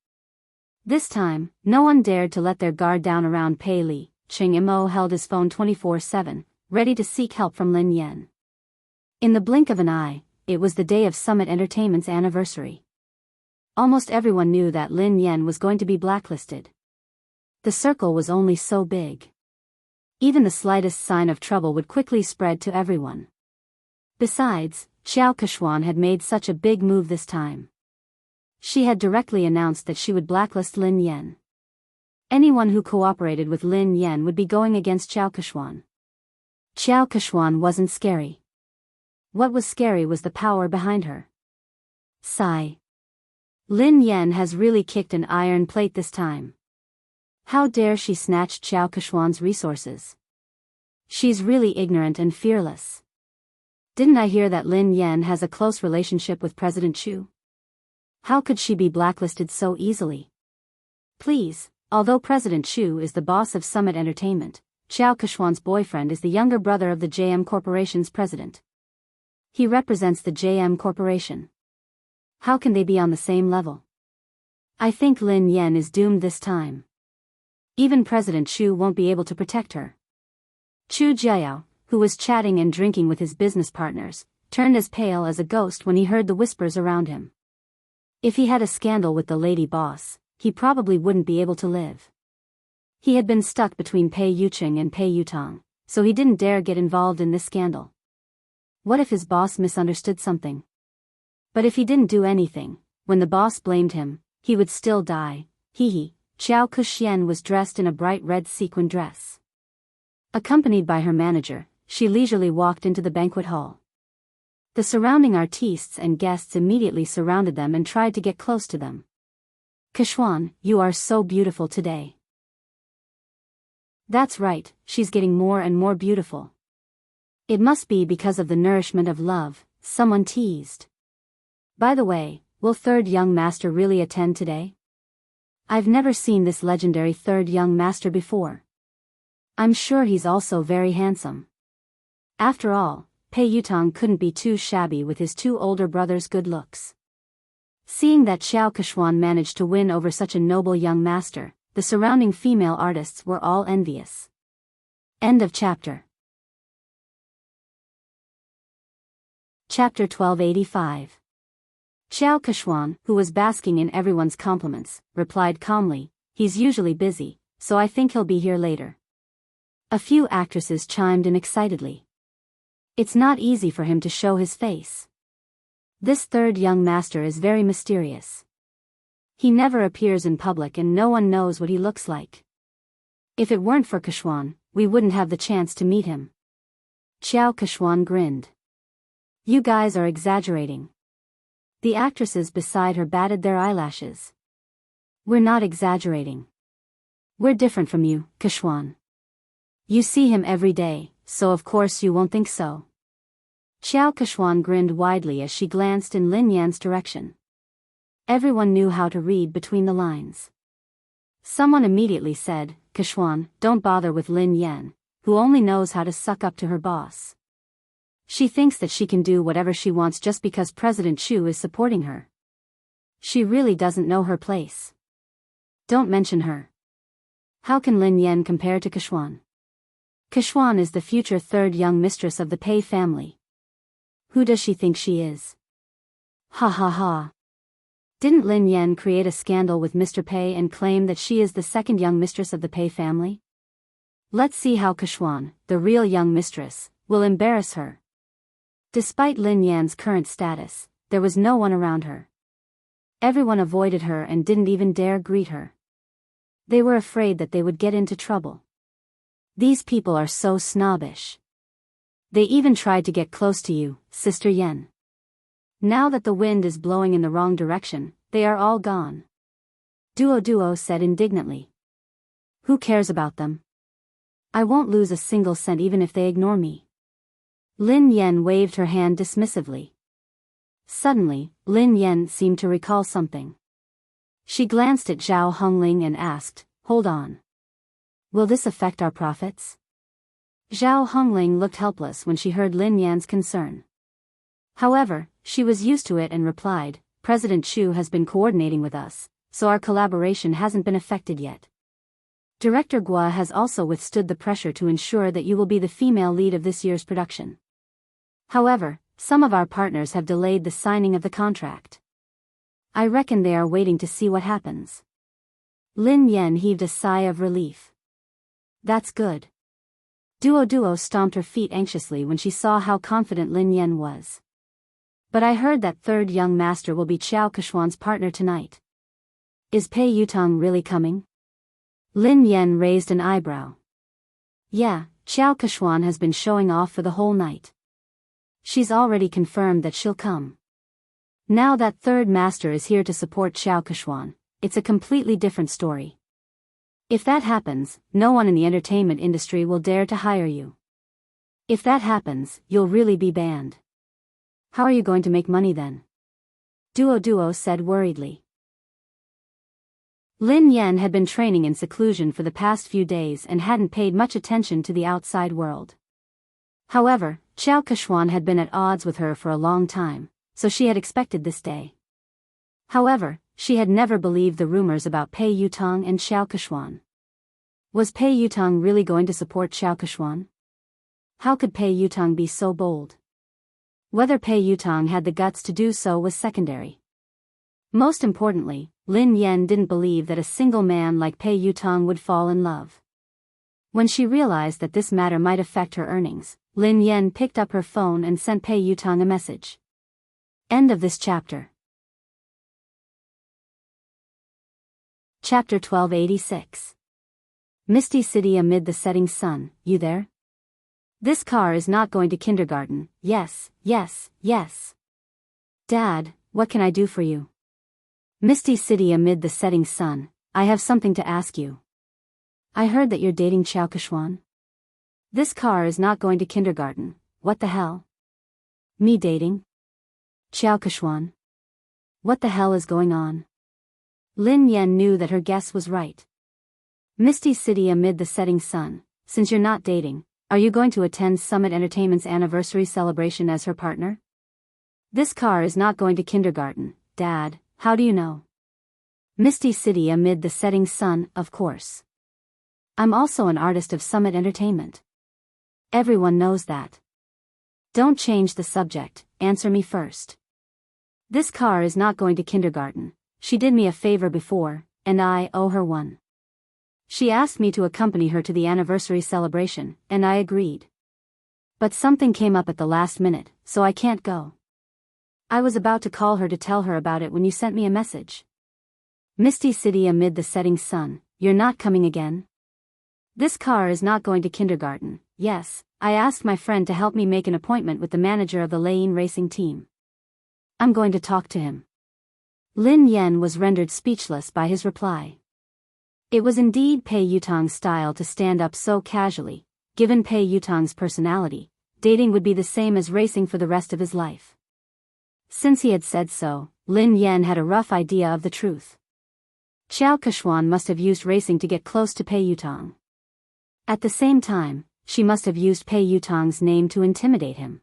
This time, no one dared to let their guard down around Pei Li. Ching Mo held his phone 24/7, ready to seek help from Lin Yan. In the blink of an eye, it was the day of Summit Entertainment's anniversary. Almost everyone knew that Lin Yan was going to be blacklisted. The circle was only so big. Even the slightest sign of trouble would quickly spread to everyone. Besides, Xiao Kechuan had made such a big move this time. She had directly announced that she would blacklist Lin Yan. Anyone who cooperated with Lin Yan would be going against Xiao Kechuan. Xiao Kechuan wasn't scary. What was scary was the power behind her. Sigh. Lin Yan has really kicked an iron plate this time. How dare she snatch Xiao Kechuan's resources? She's really ignorant and fearless. Didn't I hear that Lin Yan has a close relationship with President Chu? How could she be blacklisted so easily? Please, although President Chu is the boss of Summit Entertainment, Xiao Kechuan's boyfriend is the younger brother of the JM Corporation's president. He represents the JM Corporation. How can they be on the same level? I think Lin Yan is doomed this time. Even President Chu won't be able to protect her. Chu Jiao, who was chatting and drinking with his business partners, turned as pale as a ghost when he heard the whispers around him. If he had a scandal with the lady boss, he probably wouldn't be able to live. He had been stuck between Pei Yucheng and Pei Yutong, so he didn't dare get involved in this scandal. What if his boss misunderstood something? But if he didn't do anything, when the boss blamed him, he would still die. Hee. Xiao Kexian was dressed in a bright red sequin dress. Accompanied by her manager, she leisurely walked into the banquet hall. The surrounding artistes and guests immediately surrounded them and tried to get close to them. Kechuan, you are so beautiful today. That's right, she's getting more and more beautiful. It must be because of the nourishment of love, someone teased. By the way, will third young master really attend today? I've never seen this legendary third young master before. I'm sure he's also very handsome. After all, Pei Yutong couldn't be too shabby with his two older brothers' good looks. Seeing that Xiao Kechuan managed to win over such a noble young master, the surrounding female artists were all envious. End of chapter. Chapter 1285. Xiao Kechuan, who was basking in everyone's compliments, replied calmly, "He's usually busy, so I think he'll be here later." A few actresses chimed in excitedly. It's not easy for him to show his face. This third young master is very mysterious. He never appears in public and no one knows what he looks like. If it weren't for Kechuan, we wouldn't have the chance to meet him. Xiao Kechuan grinned. You guys are exaggerating. The actresses beside her batted their eyelashes. We're not exaggerating. We're different from you, Kechuan. You see him every day, so of course you won't think so. Xiao Kechuan grinned widely as she glanced in Lin Yan's direction. Everyone knew how to read between the lines. Someone immediately said, Kechuan, don't bother with Lin Yan, who only knows how to suck up to her boss. She thinks that she can do whatever she wants just because President Chu is supporting her. She really doesn't know her place. Don't mention her. How can Lin Yan compare to Keshuan? Keshuan is the future third young mistress of the Pei family. Who does she think she is? Ha ha ha. Didn't Lin Yan create a scandal with Mr. Pei and claim that she is the second young mistress of the Pei family? Let's see how Keshuan, the real young mistress, will embarrass her. Despite Lin Yan's current status, there was no one around her. Everyone avoided her and didn't even dare greet her. They were afraid that they would get into trouble. These people are so snobbish. They even tried to get close to you, Sister Yen. Now that the wind is blowing in the wrong direction, they are all gone. Duo said indignantly. Who cares about them? I won't lose a single cent even if they ignore me. Lin Yan waved her hand dismissively. Suddenly, Lin Yan seemed to recall something. She glanced at Zhao Hongling and asked, "Hold on. Will this affect our profits?" Zhao Hongling looked helpless when she heard Lin Yan's concern. However, she was used to it and replied, "President Chu has been coordinating with us, so our collaboration hasn't been affected yet. Director Gua has also withstood the pressure to ensure that you will be the female lead of this year's production. However, some of our partners have delayed the signing of the contract. I reckon they are waiting to see what happens." Lin Yan heaved a sigh of relief. That's good. Duo stomped her feet anxiously when she saw how confident Lin Yan was. But I heard that third young master will be Qiao Keshuan's partner tonight. Is Pei Yutong really coming? Lin Yan raised an eyebrow. Yeah, Qiao Keshuan has been showing off for the whole night. She's already confirmed that she'll come. Now that third master is here to support Qiao Keshuan, it's a completely different story. If that happens, no one in the entertainment industry will dare to hire you. If that happens, you'll really be banned. How are you going to make money then? Duo said worriedly. Lin Yan had been training in seclusion for the past few days and hadn't paid much attention to the outside world. However, Qiao Keshuan had been at odds with her for a long time, so she had expected this day. However, she had never believed the rumors about Pei Yutong and Qiao Keshuan. Was Pei Yutong really going to support Qiao Keshuan? How could Pei Yutong be so bold? Whether Pei Yutong had the guts to do so was secondary. Most importantly, Lin Yan didn't believe that a single man like Pei Yutong would fall in love. When she realized that this matter might affect her earnings, Lin Yan picked up her phone and sent Pei Yutong a message. End of this chapter. Chapter 1286. Misty City amid the setting sun, you there? This car is not going to kindergarten, yes. Dad, what can I do for you? Misty City amid the setting sun, I have something to ask you. I heard that you're dating Qiao Keshuan. This car is not going to kindergarten, what the hell? Me dating? Qiao Keshuan? What the hell is going on? Lin Yan knew that her guess was right. Misty City amid the setting sun, since you're not dating, are you going to attend Summit Entertainment's anniversary celebration as her partner? This car is not going to kindergarten, Dad, how do you know? Misty City amid the setting sun, of course. I'm also an artist of Summit Entertainment. Everyone knows that. Don't change the subject, answer me first. This car is not going to kindergarten. She did me a favor before, and I owe her one. She asked me to accompany her to the anniversary celebration, and I agreed. But something came up at the last minute, so I can't go. I was about to call her to tell her about it when you sent me a message. Misty City amid the setting sun, you're not coming again? This car is not going to kindergarten, yes, I asked my friend to help me make an appointment with the manager of the Lane racing team. I'm going to talk to him. Lin Yan was rendered speechless by his reply. It was indeed Pei Yutong's style to stand up so casually. Given Pei Yutong's personality, dating would be the same as racing for the rest of his life. Since he had said so, Lin Yan had a rough idea of the truth. Qiao Keshuan must have used racing to get close to Pei Yutong. At the same time, she must have used Pei Yutong's name to intimidate him.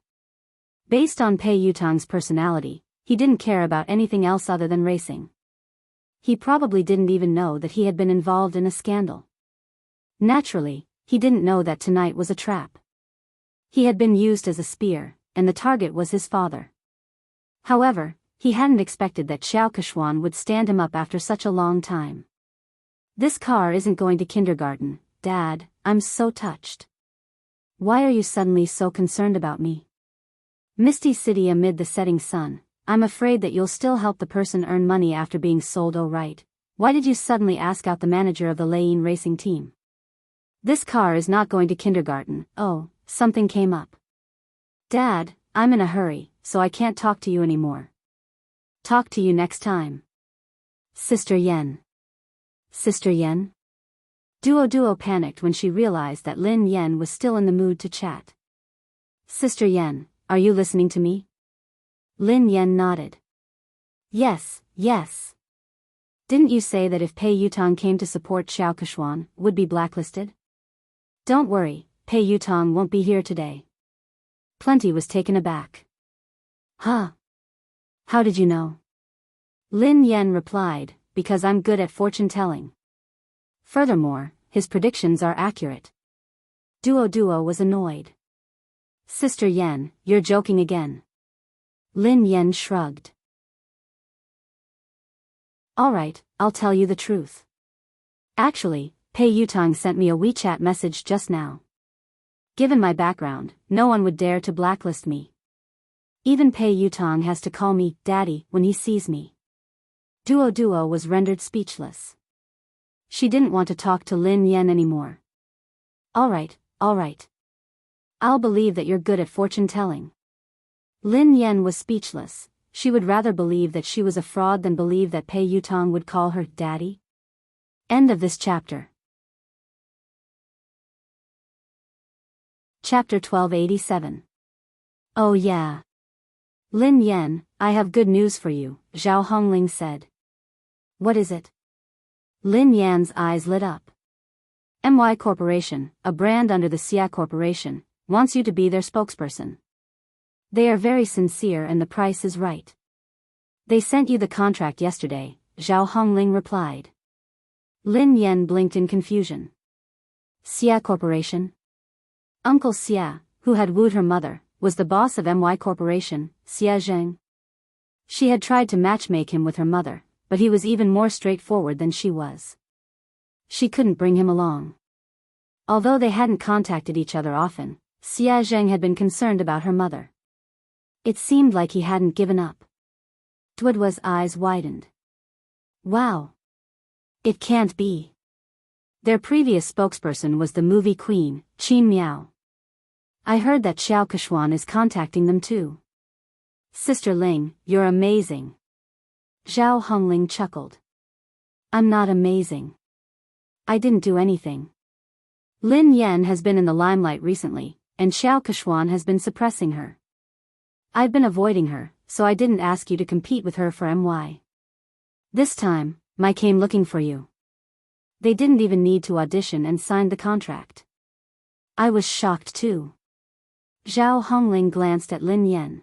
Based on Pei Yutang's personality, he didn't care about anything else other than racing. He probably didn't even know that he had been involved in a scandal. Naturally, he didn't know that tonight was a trap. He had been used as a spear, and the target was his father. However, he hadn't expected that Xiao Keshuan would stand him up after such a long time. This car isn't going to kindergarten, Dad, I'm so touched. Why are you suddenly so concerned about me? Misty City amid the setting sun, I'm afraid that you'll still help the person earn money after being sold. Oh right, why did you suddenly ask out the manager of the Lane racing team? This car is not going to kindergarten. Oh, something came up. Dad, I'm in a hurry, so I can't talk to you anymore. Talk to you next time. Sister Yen. Sister Yen? Duo panicked when she realized that Lin Yen was still in the mood to chat. Sister Yen, are you listening to me? Lin Yen nodded. Yes. Didn't you say that if Pei Yutang came to support Xiao Keshuan, would be blacklisted? Don't worry, Pei Yutang won't be here today. Plenty was taken aback. Huh? How did you know? Lin Yen replied, because I'm good at fortune-telling. Furthermore, his predictions are accurate. Duo was annoyed. Sister Yen, you're joking again. Lin Yen shrugged. Alright, I'll tell you the truth. Actually, Pei Yutang sent me a WeChat message just now. Given my background, no one would dare to blacklist me. Even Pei Yutang has to call me Daddy when he sees me. Duo was rendered speechless. She didn't want to talk to Lin Yen anymore. Alright. I'll believe that you're good at fortune-telling. Lin Yen was speechless. She would rather believe that she was a fraud than believe that Pei Yutang would call her Daddy. End of this chapter. Chapter 1287. Oh yeah. Lin Yen, I have good news for you, Zhao Hongling said. What is it? Lin Yan's eyes lit up. MY Corporation, a brand under the Xia Corporation, wants you to be their spokesperson. They are very sincere and the price is right. They sent you the contract yesterday, Zhao Hongling replied. Lin Yen blinked in confusion. Xia Corporation? Uncle Xia, who had wooed her mother, was the boss of MY Corporation, Xia Zheng. She had tried to matchmake him with her mother, but he was even more straightforward than she was. She couldn't bring him along. Although they hadn't contacted each other often, Xia Zheng had been concerned about her mother. It seemed like he hadn't given up. Duoduo's eyes widened. Wow. It can't be. Their previous spokesperson was the movie queen, Qin Miao. I heard that Xiao Keshuan is contacting them too. Sister Ling, you're amazing. Zhao Hongling chuckled. I'm not amazing. I didn't do anything. Lin Yen has been in the limelight recently, and Xiao Keshuan has been suppressing her. I've been avoiding her, so I didn't ask you to compete with her for MY. This time, I came looking for you. They didn't even need to audition and signed the contract. I was shocked too. Zhao Hongling glanced at Lin Yen.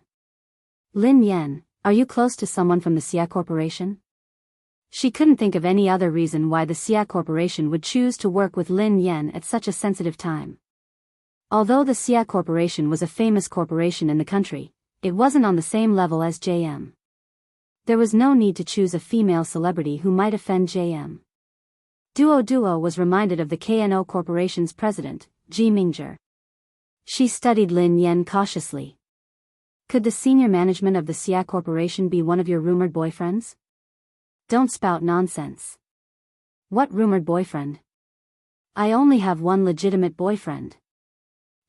Lin Yen, are you close to someone from the Xia Corporation? She couldn't think of any other reason why the Xia Corporation would choose to work with Lin Yen at such a sensitive time. Although the Xia Corporation was a famous corporation in the country, it wasn't on the same level as JM. There was no need to choose a female celebrity who might offend JM. Duo was reminded of the KNO Corporation's president, Ji Mingzhi. She studied Lin Yen cautiously. Could the senior management of the Xia Corporation be one of your rumored boyfriends? Don't spout nonsense. What rumored boyfriend? I only have one legitimate boyfriend.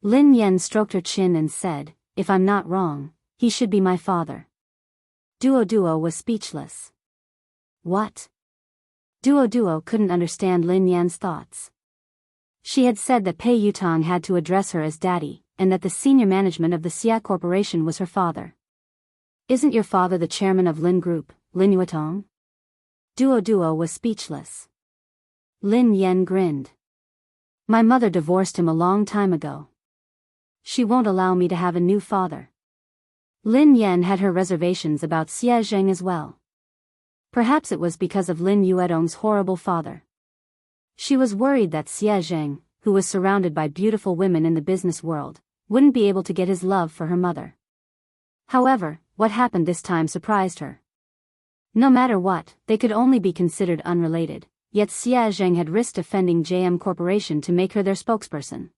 Lin Yen stroked her chin and said, if I'm not wrong, he should be my father. Duo was speechless. What? Duo couldn't understand Lin Yan's thoughts. She had said that Pei Yutang had to address her as daddy, and that the senior management of the Xia Corporation was her father. Isn't your father the chairman of Lin Group, Lin Yuetong? Duo was speechless. Lin Yen grinned. My mother divorced him a long time ago. She won't allow me to have a new father. Lin Yan had her reservations about Xie Zheng as well. Perhaps it was because of Lin Yuedong's horrible father. She was worried that Xie Zheng, who was surrounded by beautiful women in the business world, wouldn't be able to get his love for her mother. However, what happened this time surprised her. No matter what, they could only be considered unrelated, yet Xie Zheng had risked offending JM Corporation to make her their spokesperson.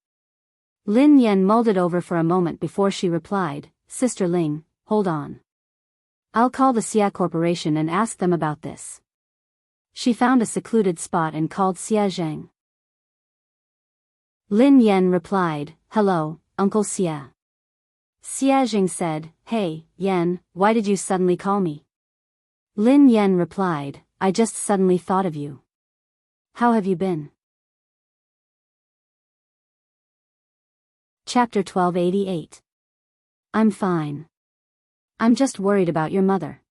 Lin Yan mulled it over for a moment before she replied, "Sister Ling, hold on. I'll call the Xia Corporation and ask them about this." She found a secluded spot and called Xie Zheng. Lin Yan replied, "Hello, Uncle Xie." Xie Zheng said, "Hey, Yan, why did you suddenly call me?" Lin Yan replied, "I just suddenly thought of you. How have you been?" Chapter 1288. I'm fine. I'm just worried about your mother.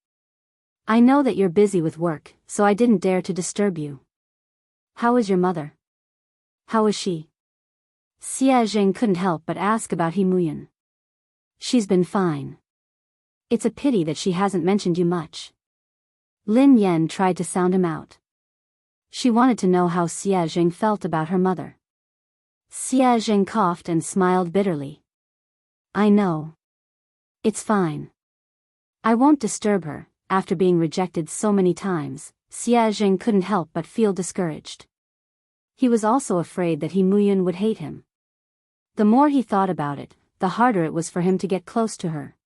I know that you're busy with work, so I didn't dare to disturb you. How is your mother? How is she? Xie Zheng couldn't help but ask about He Muyan. She's been fine. It's a pity that she hasn't mentioned you much. Lin Yan tried to sound him out. She wanted to know how Xie Zheng felt about her mother. Xie Zheng coughed and smiled bitterly. I know. It's fine. I won't disturb her. After being rejected so many times, Xie Zheng couldn't help but feel discouraged. He was also afraid that He Muyan would hate him. The more he thought about it, the harder it was for him to get close to her.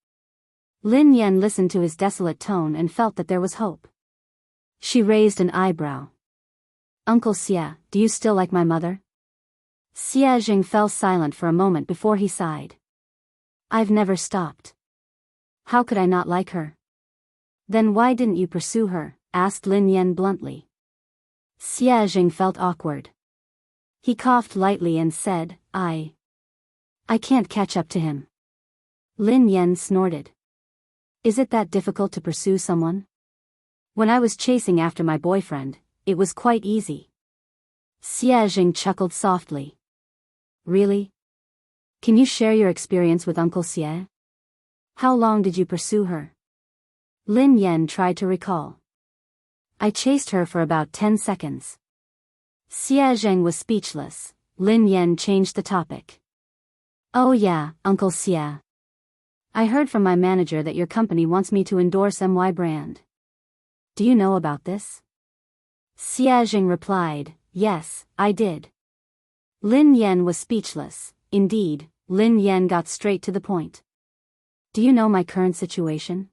Lin Yan listened to his desolate tone and felt that there was hope. She raised an eyebrow. Uncle Xie, do you still like my mother? Xie Zheng fell silent for a moment before he sighed. I've never stopped. How could I not like her? Then why didn't you pursue her? Asked Lin Yan bluntly. Xie Zheng felt awkward. He coughed lightly and said, I can't catch up to him. Lin Yan snorted. Is it that difficult to pursue someone? When I was chasing after my boyfriend, it was quite easy. Xie Zheng chuckled softly. Really? Can you share your experience with Uncle Xie? How long did you pursue her? Lin Yan tried to recall. I chased her for about 10 seconds. Xie Zheng was speechless. Lin Yan changed the topic. Oh yeah, Uncle Xie. I heard from my manager that your company wants me to endorse MY brand. Do you know about this? Xie Zheng replied, yes, I did. Lin Yan was speechless. Indeed, Lin Yan got straight to the point. Do you know my current situation?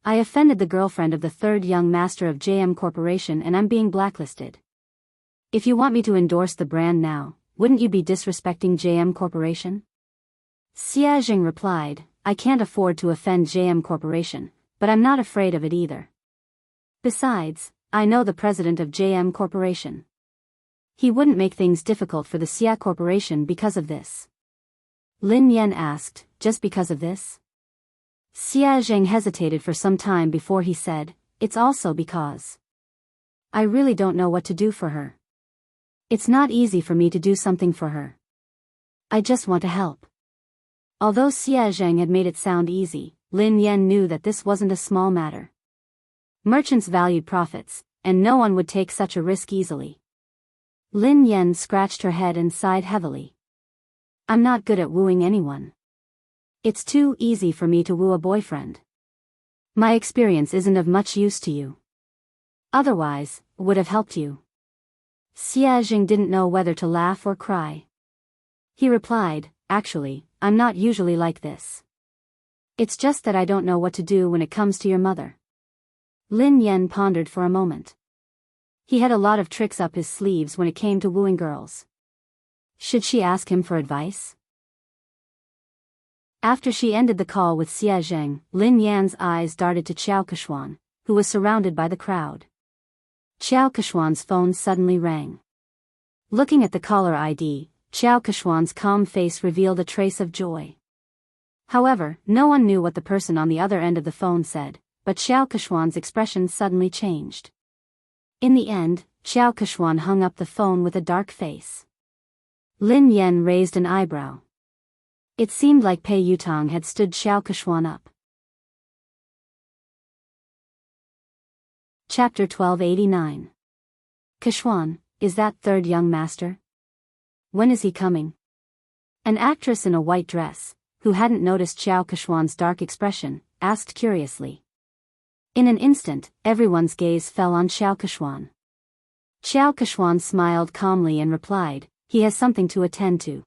I offended the girlfriend of the third young master of JM Corporation and I'm being blacklisted. If you want me to endorse the brand now, wouldn't you be disrespecting JM Corporation? Xie Zheng replied, I can't afford to offend JM Corporation, but I'm not afraid of it either. Besides, I know the president of JM Corporation. He wouldn't make things difficult for the Xia Corporation because of this. Lin Yan asked, just because of this? Xie Zheng hesitated for some time before he said, it's also because I really don't know what to do for her. It's not easy for me to do something for her. I just want to help. Although Xie Zheng had made it sound easy, Lin Yan knew that this wasn't a small matter. Merchants valued profits, and no one would take such a risk easily. Lin Yan scratched her head and sighed heavily. I'm not good at wooing anyone. It's too easy for me to woo a boyfriend. My experience isn't of much use to you. Otherwise, would have helped you. Xie Zheng didn't know whether to laugh or cry. He replied, actually, I'm not usually like this. It's just that I don't know what to do when it comes to your mother. Lin Yan pondered for a moment. He had a lot of tricks up his sleeves when it came to wooing girls. Should she ask him for advice? After she ended the call with Xie Zheng, Lin Yan's eyes darted to Qiao Keshuan, who was surrounded by the crowd. Qiao Keshuan's phone suddenly rang. Looking at the caller ID, Qiao Keshuan's calm face revealed a trace of joy. However, no one knew what the person on the other end of the phone said, but Qiao Keshuan's expression suddenly changed. In the end, Qiao Keshuan hung up the phone with a dark face. Lin Yan raised an eyebrow. It seemed like Pei Yutang had stood Qiao Keshuan up. Chapter 1289. Kishwan, is that third young master? When is he coming? An actress in a white dress, who hadn't noticed Xiao Kishwan's dark expression, asked curiously. In an instant, everyone's gaze fell on Xiao Kishwan. Xiao Kishwan smiled calmly and replied, he has something to attend to.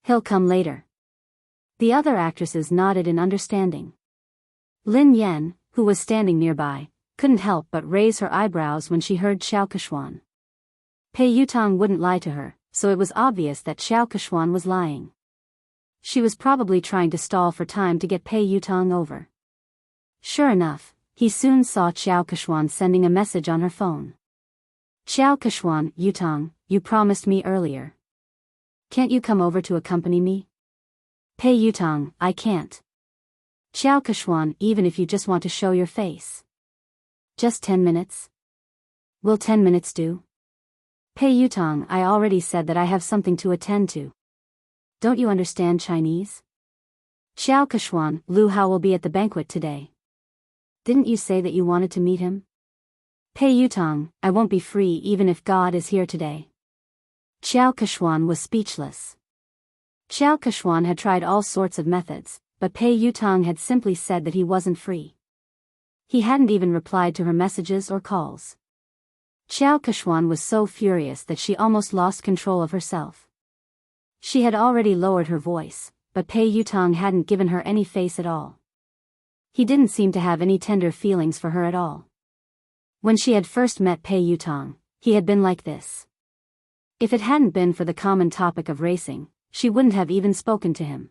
He'll come later. The other actresses nodded in understanding. Lin Yan, who was standing nearby, couldn't help but raise her eyebrows when she heard Xiao Kishwan. Pei Yutong wouldn't lie to her, so it was obvious that Xiao Kishwan was lying. She was probably trying to stall for time to get Pei Yutong over. Sure enough, he soon saw Xiao Kishwan sending a message on her phone. Xiao Kishwan, Yutong, you promised me earlier. Can't you come over to accompany me? Pei Yutong, I can't. Xiao Kishwan, even if you just want to show your face. Just 10 minutes? Will 10 minutes do? Pei Yutong, I already said that I have something to attend to. Don't you understand Chinese? Xiao Kishwan, Lu Hao will be at the banquet today. Didn't you say that you wanted to meet him? Pei Yutong, I won't be free even if God is here today. Xiao Kishwan was speechless. Xiao Kishwan had tried all sorts of methods, but Pei Yutong had simply said that he wasn't free. He hadn't even replied to her messages or calls. Xiao Kishwan was so furious that she almost lost control of herself. She had already lowered her voice, but Pei Yutong hadn't given her any face at all. He didn't seem to have any tender feelings for her at all. When she had first met Pei Yutong, he had been like this. If it hadn't been for the common topic of racing, she wouldn't have even spoken to him.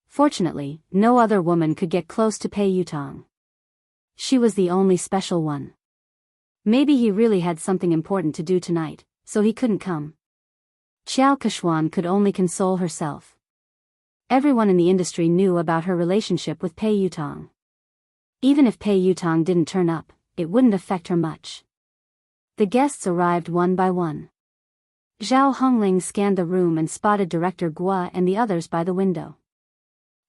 Fortunately, no other woman could get close to Pei Yutong. She was the only special one. Maybe he really had something important to do tonight, so he couldn't come. Xiao Kishwan could only console herself. Everyone in the industry knew about her relationship with Pei Yutong. Even if Pei Yutong didn't turn up, it wouldn't affect her much. The guests arrived one by one. Zhao Hongling scanned the room and spotted director Guo and the others by the window.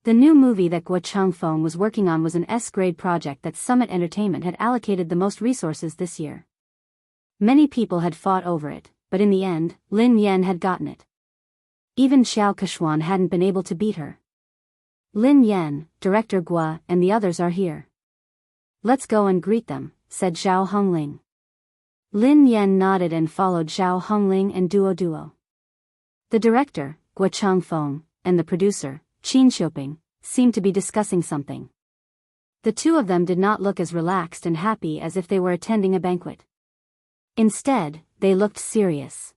The new movie that Guo Changfeng was working on was an S-grade project that Summit Entertainment had allocated the most resources this year. Many people had fought over it, but in the end, Lin Yan had gotten it. Even Xiao Kishwan hadn't been able to beat her. Lin Yan, director Guo, and the others are here. Let's go and greet them, said Zhao Hongling. Lin Yan nodded and followed Zhao Hongling and Duo. The director, Guo Changfeng, and the producer, Qin Xiuping, seemed to be discussing something. The two of them did not look as relaxed and happy as if they were attending a banquet. Instead, they looked serious.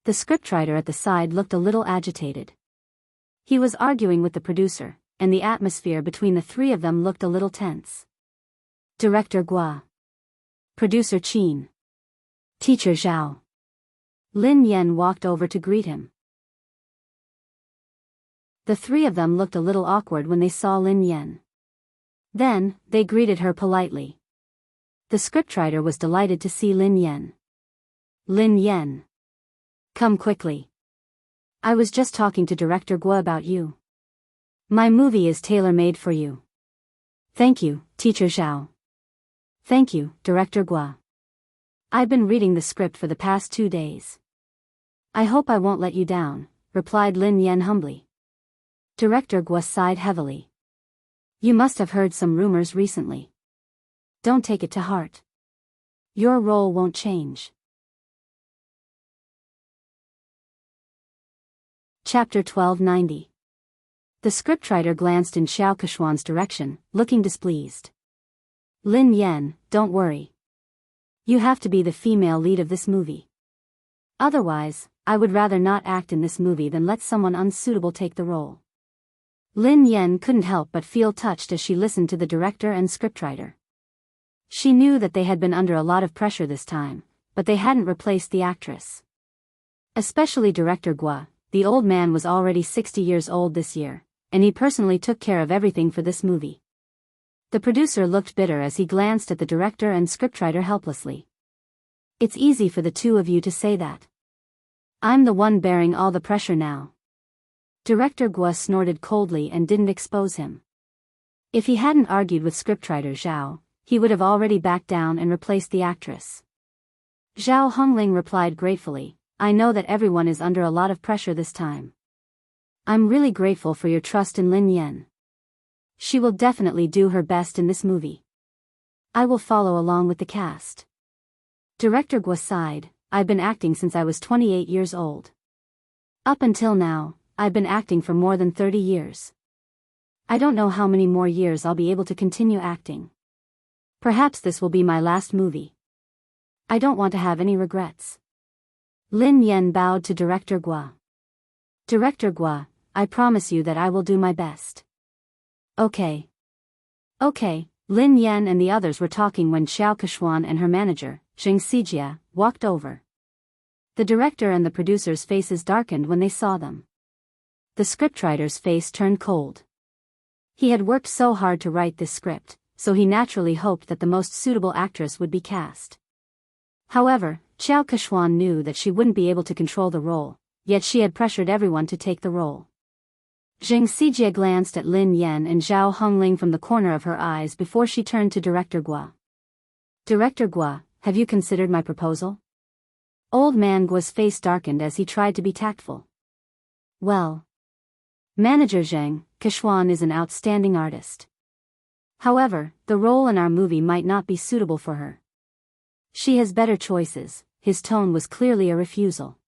The scriptwriter at the side looked a little agitated. He was arguing with the producer, and the atmosphere between the three of them looked a little tense. Director Guo. Producer Qin. Teacher Zhao. Lin Yan walked over to greet him. The three of them looked a little awkward when they saw Lin Yan. Then, they greeted her politely. The scriptwriter was delighted to see Lin Yan. Lin Yan. Come quickly. I was just talking to Director Guo about you. My movie is tailor-made for you. Thank you, Teacher Zhao. Thank you, Director Guo. I've been reading the script for the past 2 days. I hope I won't let you down, replied Lin Yan humbly. Director Guo sighed heavily. You must have heard some rumors recently. Don't take it to heart. Your role won't change. Chapter 1290. The scriptwriter glanced in Xiao Kishwan's direction, looking displeased. Lin Yan, don't worry. You have to be the female lead of this movie. Otherwise, I would rather not act in this movie than let someone unsuitable take the role. Lin Yan couldn't help but feel touched as she listened to the director and scriptwriter. She knew that they had been under a lot of pressure this time, but they hadn't replaced the actress. Especially Director Guo, the old man was already 60 years old this year, and he personally took care of everything for this movie. The producer looked bitter as he glanced at the director and scriptwriter helplessly. It's easy for the two of you to say that. I'm the one bearing all the pressure now. Director Guo snorted coldly and didn't expose him. If he hadn't argued with scriptwriter Zhao, he would have already backed down and replaced the actress. Zhao Hongling replied gratefully, I know that everyone is under a lot of pressure this time. I'm really grateful for your trust in Lin Yan. She will definitely do her best in this movie. I will follow along with the cast. Director Guo sighed, I've been acting since I was 28 years old. Up until now, I've been acting for more than 30 years. I don't know how many more years I'll be able to continue acting. Perhaps this will be my last movie. I don't want to have any regrets. Lin Yan bowed to Director Guo. Director Guo, I promise you that I will do my best. Okay. Okay, Lin Yan and the others were talking when Xiao Kechuan and her manager, Zheng Xijia, walked over. The director and the producer's faces darkened when they saw them. The scriptwriter's face turned cold. He had worked so hard to write this script, so he naturally hoped that the most suitable actress would be cast. However, Xiao Kechuan knew that she wouldn't be able to control the role, yet she had pressured everyone to take the role. Zheng Xijie glanced at Lin Yan and Zhao Hongling from the corner of her eyes before she turned to Director Guo. Director Guo, have you considered my proposal? Old man Guo's face darkened as he tried to be tactful. Well. Manager Zheng, Kechuan is an outstanding artist. However, the role in our movie might not be suitable for her. She has better choices. His tone was clearly a refusal.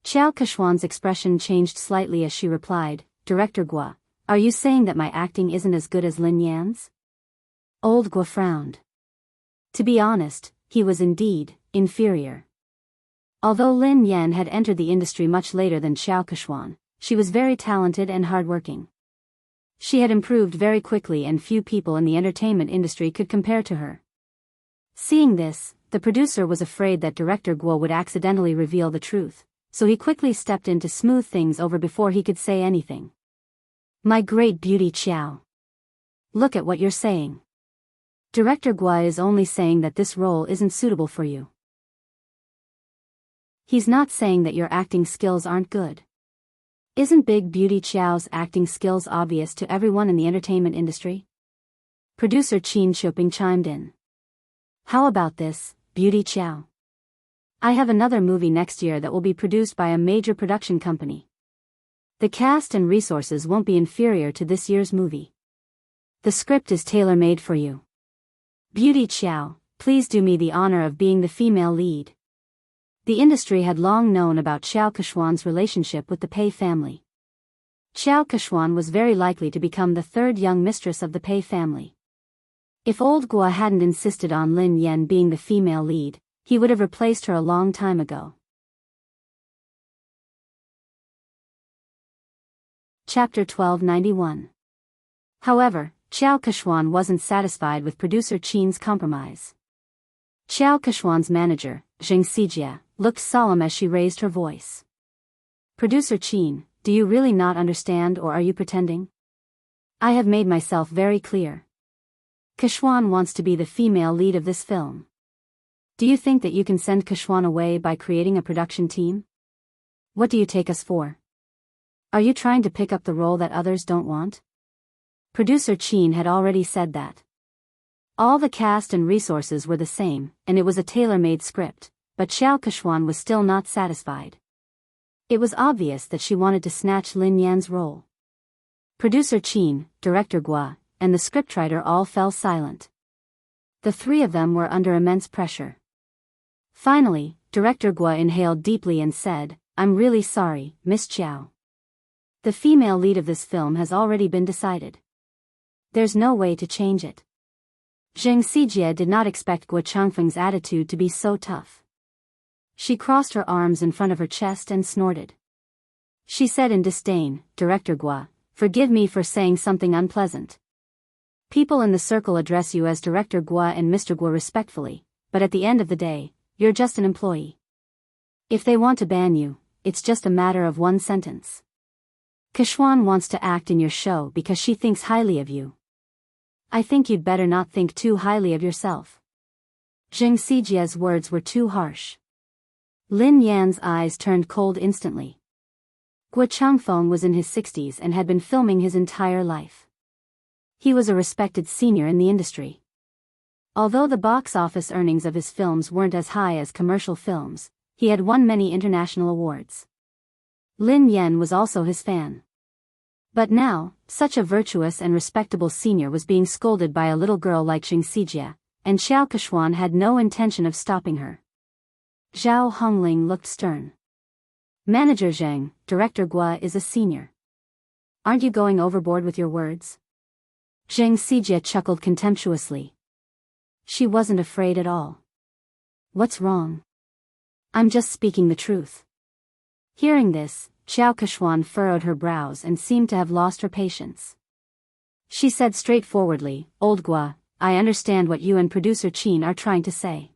Xiao Kechuan's expression changed slightly as she replied, Director Guo, are you saying that my acting isn't as good as Lin Yan's? Old Guo frowned. To be honest, he was indeed inferior. Although Lin Yan had entered the industry much later than Xiao Kechuan, she was very talented and hardworking. She had improved very quickly and few people in the entertainment industry could compare to her. Seeing this, the producer was afraid that Director Guo would accidentally reveal the truth, so he quickly stepped in to smooth things over before he could say anything. My great beauty Xiao. Look at what you're saying. Director Guo is only saying that this role isn't suitable for you. He's not saying that your acting skills aren't good. Isn't Big Beauty Xiao's acting skills obvious to everyone in the entertainment industry? Producer Qin Shoping chimed in. How about this, Beauty Xiao? I have another movie next year that will be produced by a major production company. The cast and resources won't be inferior to this year's movie. The script is tailor-made for you. Beauty Xiao, please do me the honor of being the female lead. The industry had long known about Xiao Kechuan's relationship with the Pei family. Xiao Kechuan was very likely to become the third young mistress of the Pei family. If old Guo hadn't insisted on Lin Yan being the female lead, he would have replaced her a long time ago. Chapter 1291. However, Xiao Kechuan wasn't satisfied with producer Qin's compromise. Xiao Kechuan's manager, Zheng Xijia, looked solemn as she raised her voice. Producer Qin, do you really not understand or are you pretending? I have made myself very clear. Kechuan wants to be the female lead of this film. Do you think that you can send Kechuan away by creating a production team? What do you take us for? Are you trying to pick up the role that others don't want? Producer Qin had already said that. All the cast and resources were the same, and it was a tailor-made script, but Xiao Kechuan was still not satisfied. It was obvious that she wanted to snatch Lin Yan's role. Producer Qin, Director Guo, and the scriptwriter all fell silent. The three of them were under immense pressure. Finally, Director Guo inhaled deeply and said, I'm really sorry, Miss Xiao. The female lead of this film has already been decided. There's no way to change it. Zheng Xijie did not expect Guo Changfeng's attitude to be so tough. She crossed her arms in front of her chest and snorted. She said in disdain, Director Guo, forgive me for saying something unpleasant. People in the circle address you as Director Guo and Mr. Guo respectfully, but at the end of the day, you're just an employee. If they want to ban you, it's just a matter of one sentence. Kechuan wants to act in your show because she thinks highly of you. I think you'd better not think too highly of yourself. Zheng Xijie's words were too harsh. Lin Yan's eyes turned cold instantly. Guo Changfeng was in his 60s and had been filming his entire life. He was a respected senior in the industry. Although the box office earnings of his films weren't as high as commercial films, he had won many international awards. Lin Yan was also his fan. But now, such a virtuous and respectable senior was being scolded by a little girl like Xing Xijie, and Xiao Kechuan had no intention of stopping her. Zhao Hongling looked stern. Manager Zheng, Director Gua is a senior. Aren't you going overboard with your words? Xing Xijie chuckled contemptuously. She wasn't afraid at all. What's wrong? I'm just speaking the truth. Hearing this, Xiao Kechuan furrowed her brows and seemed to have lost her patience. She said straightforwardly, Old Gua, I understand what you and producer Qin are trying to say.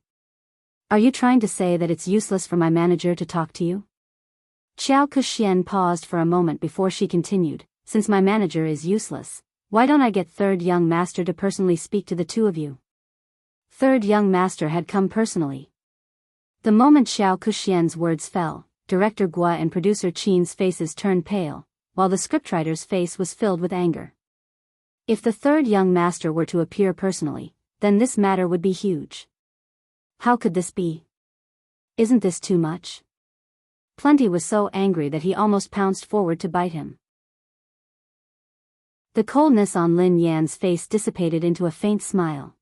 Are you trying to say that it's useless for my manager to talk to you? Xiao Kexian paused for a moment before she continued, since my manager is useless, why don't I get Third Young Master to personally speak to the two of you? Third Young Master had come personally. The moment Xiao Kexian's words fell, Director Gua and producer Qin's faces turned pale, while the scriptwriter's face was filled with anger. If the Third Young Master were to appear personally, then this matter would be huge. How could this be? Isn't this too much? Plenty was so angry that he almost pounced forward to bite him. The coldness on Lin Yan's face dissipated into a faint smile.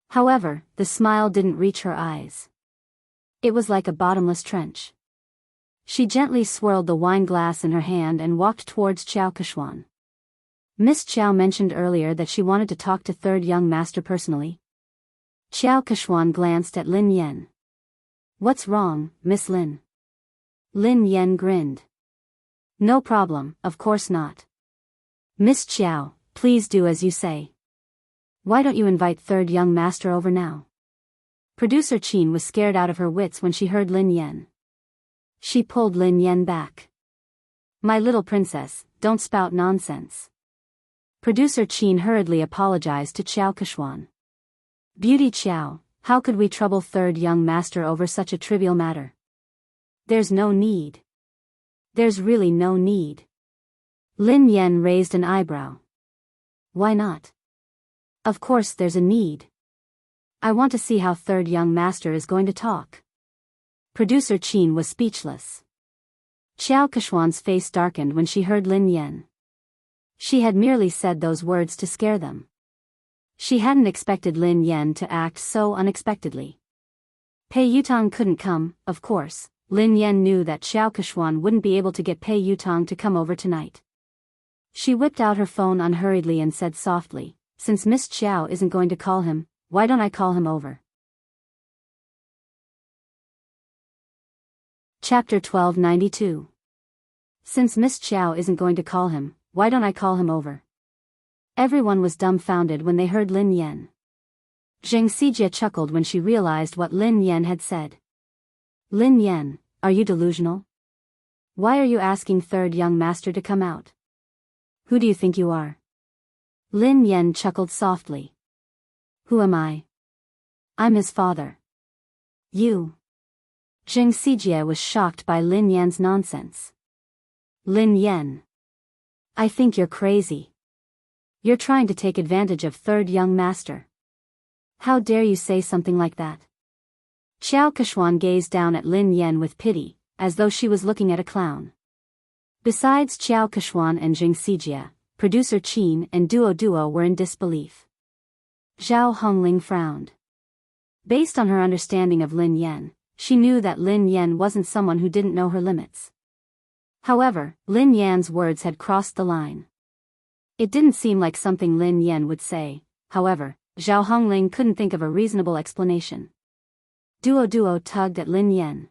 However, the smile didn't reach her eyes. It was like a bottomless trench. She gently swirled the wine glass in her hand and walked towards Xiao Kechuan. Miss Xiao mentioned earlier that she wanted to talk to Third Young Master personally. Xiao Kechuan glanced at Lin Yan. What's wrong, Miss Lin? Lin Yan grinned. No problem, of course not. Miss Xiao, please do as you say. Why don't you invite Third Young Master over now? Producer Qin was scared out of her wits when she heard Lin Yan. She pulled Lin Yan back. My little princess, don't spout nonsense. Producer Qin hurriedly apologized to Xiao Kechuan. Beauty Xiao, how could we trouble Third Young Master over such a trivial matter? There's no need. There's really no need. Lin Yan raised an eyebrow. Why not? Of course there's a need. I want to see how Third Young Master is going to talk. Producer Qin was speechless. Xiao Kechuan's face darkened when she heard Lin Yan. She had merely said those words to scare them. She hadn't expected Lin Yan to act so unexpectedly. Pei Yutong couldn't come, of course. Lin Yan knew that Xiao Kechuan wouldn't be able to get Pei Yutong to come over tonight. She whipped out her phone unhurriedly and said softly, since Miss Xiao isn't going to call him, why don't I call him over? Chapter 1292. Since Miss Xiao isn't going to call him, why don't I call him over? Everyone was dumbfounded when they heard Lin Yan. Xing Xijie chuckled when she realized what Lin Yan had said. Lin Yan, are you delusional? Why are you asking Third Young Master to come out? Who do you think you are? Lin Yan chuckled softly. Who am I? I'm his father. You. Xing Xijie was shocked by Lin Yan's nonsense. Lin Yan. I think you're crazy. You're trying to take advantage of Third Young Master. How dare you say something like that? Xiao Kechuan gazed down at Lin Yan with pity, as though she was looking at a clown. Besides Xiao Kechuan and Xing Xijie, producer Qin and Duo were in disbelief. Zhao Hongling frowned. Based on her understanding of Lin Yan, she knew that Lin Yan wasn't someone who didn't know her limits. However, Lin Yan's words had crossed the line. It didn't seem like something Lin Yan would say. However, Zhao Hongling couldn't think of a reasonable explanation. Duo tugged at Lin Yan.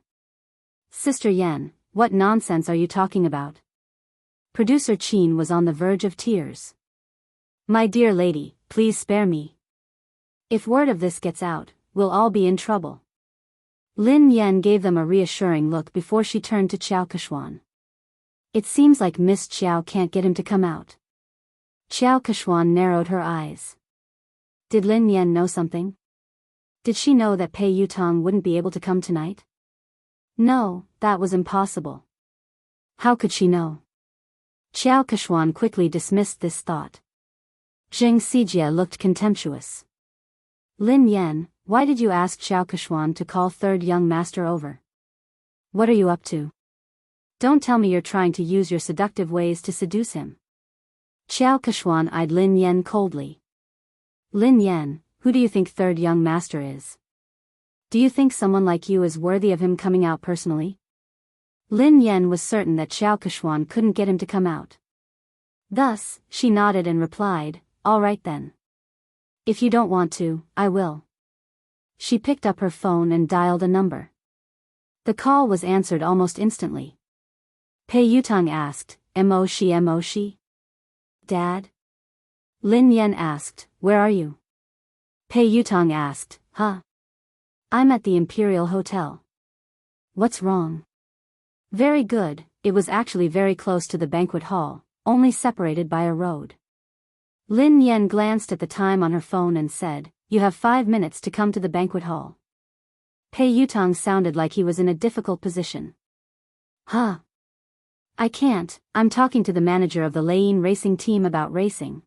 Sister Yan, what nonsense are you talking about? Producer Qin was on the verge of tears. My dear lady, please spare me. If word of this gets out, we'll all be in trouble. Lin Yan gave them a reassuring look before she turned to Xiao Kechuan. It seems like Miss Xiao can't get him to come out. Xiao Kechuan narrowed her eyes. Did Lin Yan know something? Did she know that Pei Yutong wouldn't be able to come tonight? No, that was impossible. How could she know? Xiao Kechuan quickly dismissed this thought. Xing Xijie looked contemptuous. Lin Yan, why did you ask Xiao Keshuan to call third young master over? What are you up to? Don't tell me you're trying to use your seductive ways to seduce him. Xiao Keshuan eyed Lin Yan coldly. Lin Yan, who do you think third young master is? Do you think someone like you is worthy of him coming out personally? Lin Yan was certain that Xiao Keshuan couldn't get him to come out. Thus, she nodded and replied, all right then. If you don't want to, I will. She picked up her phone and dialed a number. The call was answered almost instantly. Pei Yutang asked, Mo shi? Dad? Lin Yan asked, where are you? Pei Yutang asked, huh? I'm at the Imperial Hotel. What's wrong? Very good, it was actually very close to the banquet hall, only separated by a road. Lin Yan glanced at the time on her phone and said, you have 5 minutes to come to the banquet hall. Pei Yutang sounded like he was in a difficult position. Huh? I can't, I'm talking to the manager of the Lane racing team about racing.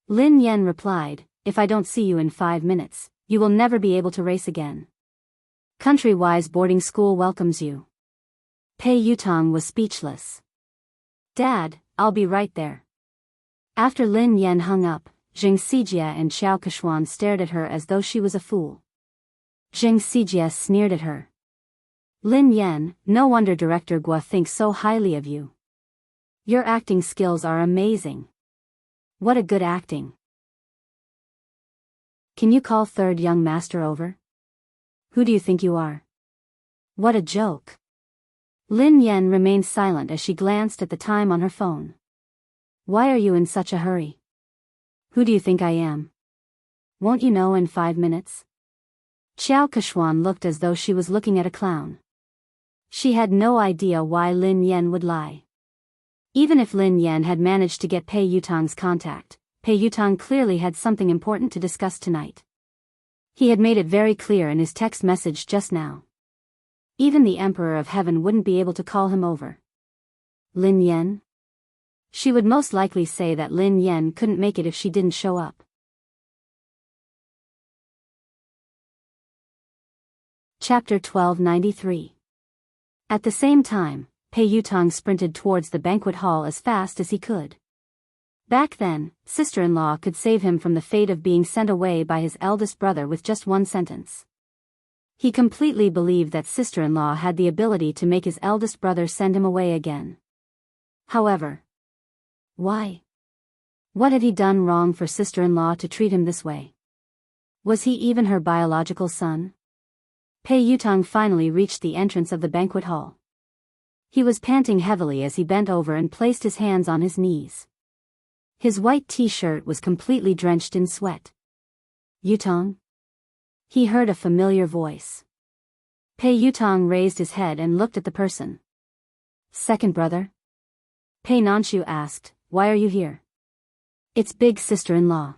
Lin Yan replied, if I don't see you in 5 minutes, you will never be able to race again. Country-wise boarding school welcomes you. Pei Yutang was speechless. Dad, I'll be right there. After Lin Yan hung up, Zheng Xijie and Xiao Keshuan stared at her as though she was a fool. Zheng Xijie sneered at her. Lin Yan, no wonder Director Guo thinks so highly of you. Your acting skills are amazing. What a good acting. Can you call third young master over? Who do you think you are? What a joke. Lin Yan remained silent as she glanced at the time on her phone. Why are you in such a hurry? Who do you think I am? Won't you know in 5 minutes? Xiao Keshuan looked as though she was looking at a clown. She had no idea why Lin Yan would lie. Even if Lin Yan had managed to get Pei Yutang's contact, Pei Yutang clearly had something important to discuss tonight. He had made it very clear in his text message just now. Even the Emperor of Heaven wouldn't be able to call him over. Lin Yan? She would most likely say that Lin Yan couldn't make it if she didn't show up. Chapter 1293. At the same time, Pei Yutang sprinted towards the banquet hall as fast as he could. Back then, sister-in-law could save him from the fate of being sent away by his eldest brother with just one sentence. He completely believed that sister-in-law had the ability to make his eldest brother send him away again. However, why? What had he done wrong for sister-in-law to treat him this way? Was he even her biological son? Pei Yutang finally reached the entrance of the banquet hall. He was panting heavily as he bent over and placed his hands on his knees. His white t-shirt was completely drenched in sweat. Yutang? He heard a familiar voice. Pei Yutang raised his head and looked at the person. Second brother? Pei Nanshu asked, why are you here? It's big sister-in-law.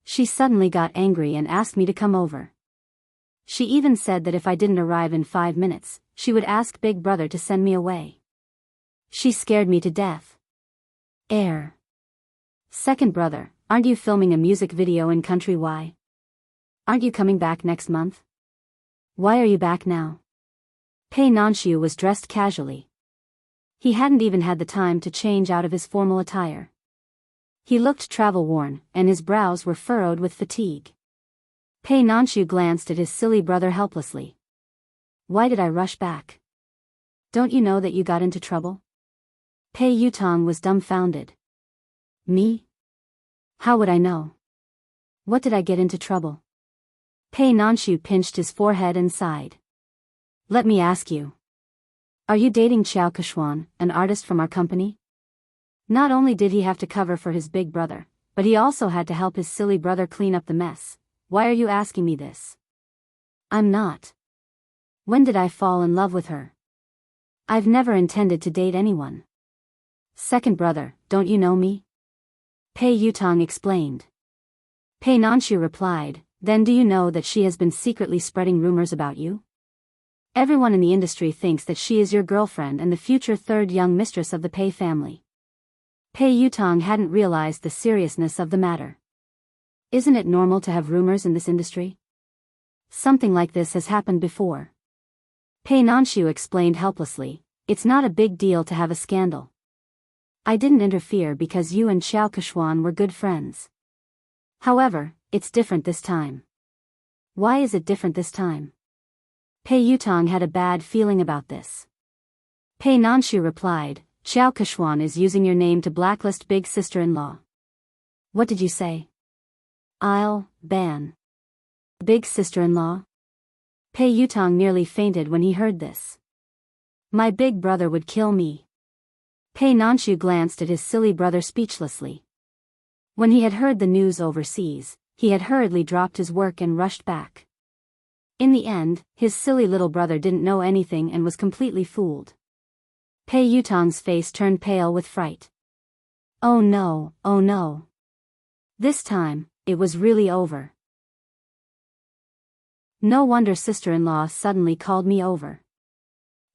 She suddenly got angry and asked me to come over. She even said that if I didn't arrive in 5 minutes, she would ask big brother to send me away. She scared me to death. Second brother, aren't you filming a music video in Country Y? Aren't you coming back next month? Why are you back now? Pei Nanshu was dressed casually. He hadn't even had the time to change out of his formal attire. He looked travel-worn, and his brows were furrowed with fatigue. Pei Nanshu glanced at his silly brother helplessly. Why did I rush back? Don't you know that you got into trouble? Pei Yutang was dumbfounded. Me? How would I know? What did I get into trouble? Pei Nanshu pinched his forehead and sighed. Let me ask you. Are you dating Xiao Keshuan, an artist from our company? Not only did he have to cover for his big brother, but he also had to help his silly brother clean up the mess. Why are you asking me this? I'm not. When did I fall in love with her? I've never intended to date anyone. Second brother, don't you know me? Pei Yutang explained. Pei Nanshu replied, then do you know that she has been secretly spreading rumors about you? Everyone in the industry thinks that she is your girlfriend and the future third young mistress of the Pei family. Pei Yutang hadn't realized the seriousness of the matter. Isn't it normal to have rumors in this industry? Something like this has happened before. Pei Nanshu explained helplessly, it's not a big deal to have a scandal. I didn't interfere because you and Xiao Keshuan were good friends. However, it's different this time. Why is it different this time? Pei Yutong had a bad feeling about this. Pei Nanshu replied, Xiao Keshuan is using your name to blacklist big sister-in-law. What did you say? I'll ban big sister-in-law? Pei Yutong nearly fainted when he heard this. My big brother would kill me. Pei Nanshu glanced at his silly brother speechlessly. When he had heard the news overseas, he had hurriedly dropped his work and rushed back. In the end, his silly little brother didn't know anything and was completely fooled. Pei Yutong's face turned pale with fright. Oh no, oh no. This time, it was really over. No wonder sister-in-law suddenly called me over.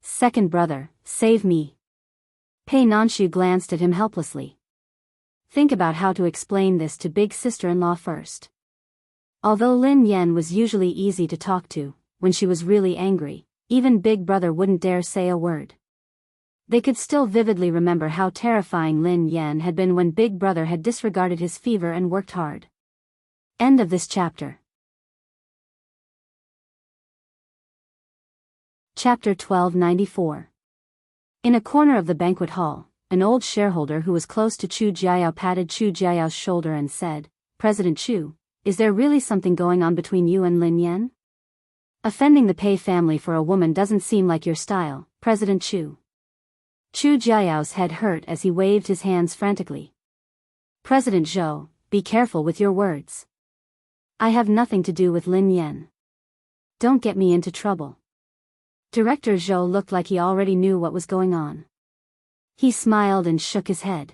Second brother, save me. Pei Nanshu glanced at him helplessly. Think about how to explain this to big sister-in-law first. Although Lin Yan was usually easy to talk to, when she was really angry, even big brother wouldn't dare say a word. They could still vividly remember how terrifying Lin Yan had been when big brother had disregarded his fever and worked hard. End of this chapter. Chapter 1294. In a corner of the banquet hall, an old shareholder who was close to Chu Jiayao patted Chu Jiayao's shoulder and said, President Chu, is there really something going on between you and Lin Yan? Offending the Pei family for a woman doesn't seem like your style, President Chu. Chu Jiayao's head hurt as he waved his hands frantically. President Zhou, be careful with your words. I have nothing to do with Lin Yan. Don't get me into trouble. Director Zhou looked like he already knew what was going on. He smiled and shook his head.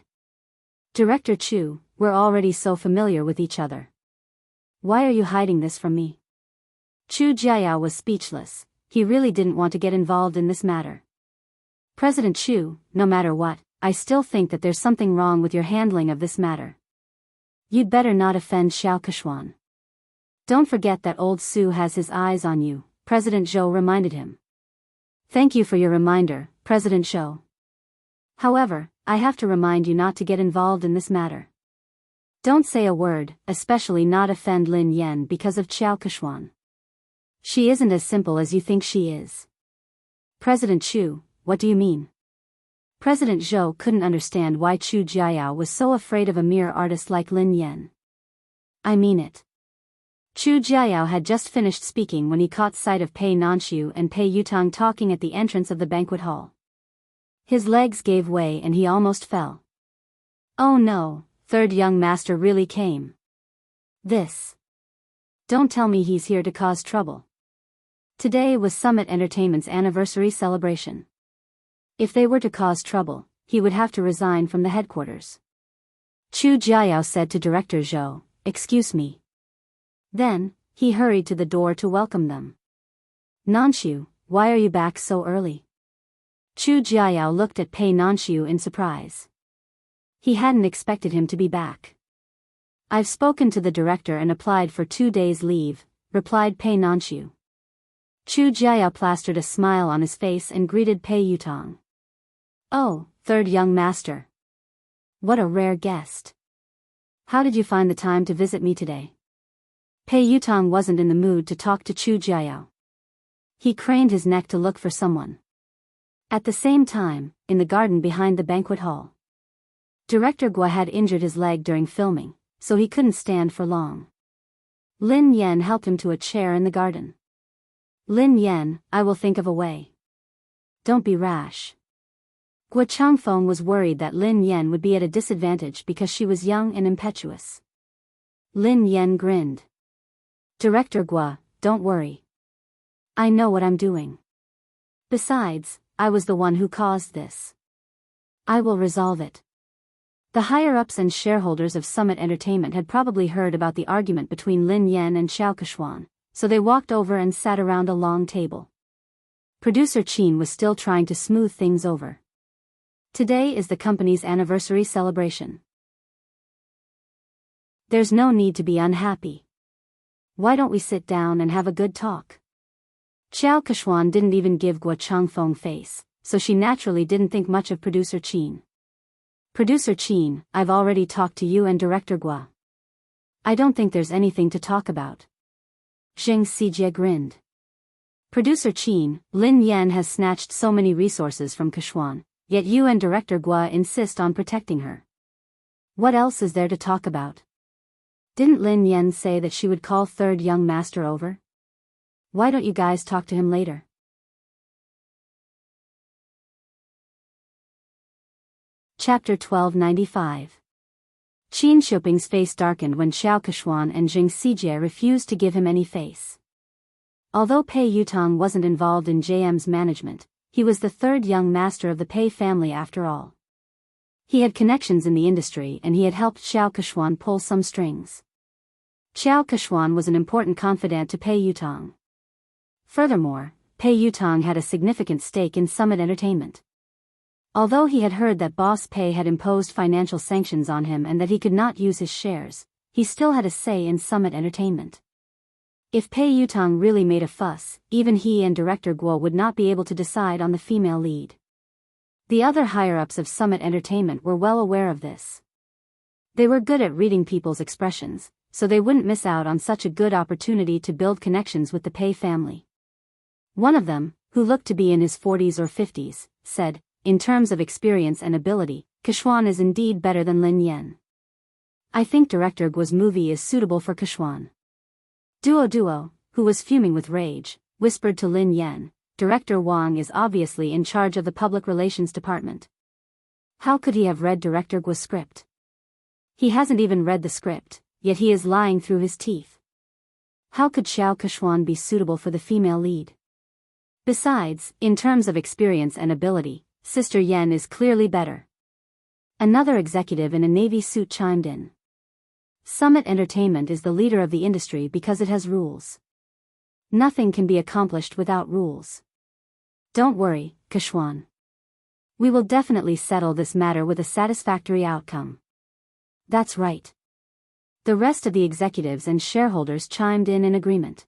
Director Chu, we're already so familiar with each other. Why are you hiding this from me? Chu Jiayao was speechless. He really didn't want to get involved in this matter. President Chu, no matter what, I still think that there's something wrong with your handling of this matter. You'd better not offend Xiao Keshuan. Don't forget that old Su has his eyes on you, President Zhou reminded him. Thank you for your reminder, President Zhou. However, I have to remind you not to get involved in this matter. Don't say a word, especially not offend Lin Yan because of Xiao Keshuan. She isn't as simple as you think she is. President Chu, what do you mean? President Zhou couldn't understand why Chu Jiayao was so afraid of a mere artist like Lin Yan. I mean it. Chu Jiayao had just finished speaking when he caught sight of Pei Nanshu and Pei Yutong talking at the entrance of the banquet hall. His legs gave way and he almost fell. Oh no, third young master really came. This. Don't tell me he's here to cause trouble. Today was Summit Entertainment's anniversary celebration. If they were to cause trouble, he would have to resign from the headquarters. Chu Jiayao said to Director Zhou, excuse me. Then, he hurried to the door to welcome them. Nanshu, why are you back so early? Chu Jiayao looked at Pei Nanshu in surprise. He hadn't expected him to be back. I've spoken to the director and applied for 2 days' leave, replied Pei Nanshu. Chu Jiayao plastered a smile on his face and greeted Pei Yutong. Oh, third young master. What a rare guest. How did you find the time to visit me today? Pei Yutong wasn't in the mood to talk to Chu Jiayao. He craned his neck to look for someone. At the same time, in the garden behind the banquet hall, Director Gua had injured his leg during filming, so he couldn't stand for long. Lin Yan helped him to a chair in the garden. Lin Yan, I will think of a way. Don't be rash. Gua Changfeng was worried that Lin Yan would be at a disadvantage because she was young and impetuous. Lin Yan grinned. Director Gua, don't worry. I know what I'm doing. Besides, I was the one who caused this. I will resolve it. The higher-ups and shareholders of Summit Entertainment had probably heard about the argument between Lin Yan and Xiao Keshuan, so they walked over and sat around a long table. Producer Qin was still trying to smooth things over. Today is the company's anniversary celebration. There's no need to be unhappy. Why don't we sit down and have a good talk? Xiao Keshuan didn't even give Guo Changfeng face, so she naturally didn't think much of Producer Qin. Producer Qin, I've already talked to you and Director Guo. I don't think there's anything to talk about. Zheng Xijie grinned. Producer Qin, Lin Yan has snatched so many resources from Keshuan, yet you and Director Guo insist on protecting her. What else is there to talk about? Didn't Lin Yan say that she would call third young master over? Why don't you guys talk to him later? Chapter 1295. Qin Shuping's face darkened when Xiao Keshuan and Zheng Xijie refused to give him any face. Although Pei Yutong wasn't involved in JM's management, he was the third young master of the Pei family after all. He had connections in the industry and he had helped Xiao Keshuan pull some strings. Xiao Keshuan was an important confidant to Pei Yutong. Furthermore, Pei Yutong had a significant stake in Summit Entertainment. Although he had heard that Boss Pei had imposed financial sanctions on him and that he could not use his shares, he still had a say in Summit Entertainment. If Pei Yutong really made a fuss, even he and Director Guo would not be able to decide on the female lead. The other higher-ups of Summit Entertainment were well aware of this. They were good at reading people's expressions, so they wouldn't miss out on such a good opportunity to build connections with the Pei family. One of them, who looked to be in his 40s or 50s, said, in terms of experience and ability, Keshuan is indeed better than Lin Yan. I think Director Guo's movie is suitable for Keshuan. Duo, who was fuming with rage, whispered to Lin Yan, Director Wang is obviously in charge of the public relations department. How could he have read Director Guo's script? He hasn't even read the script, yet he is lying through his teeth. How could Xiao Keshuan be suitable for the female lead? Besides, in terms of experience and ability, Sister Yen is clearly better. Another executive in a navy suit chimed in. Summit Entertainment is the leader of the industry because it has rules. Nothing can be accomplished without rules. Don't worry, Keshuan. We will definitely settle this matter with a satisfactory outcome. That's right. The rest of the executives and shareholders chimed in agreement.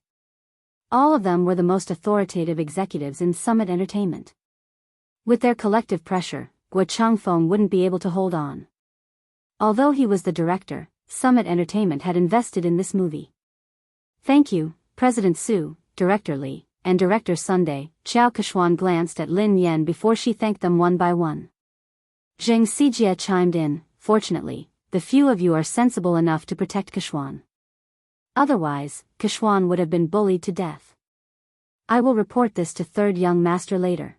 All of them were the most authoritative executives in Summit Entertainment. With their collective pressure, Guo Changfeng wouldn't be able to hold on. Although he was the director, Summit Entertainment had invested in this movie. Thank you, President Su, Director Li, and Director Sunday. Xiao Keshuan glanced at Lin Yan before she thanked them one by one. Zheng Xijie chimed in, fortunately, the few of you are sensible enough to protect Keshuan. Otherwise, Keshuan would have been bullied to death. I will report this to third young master later.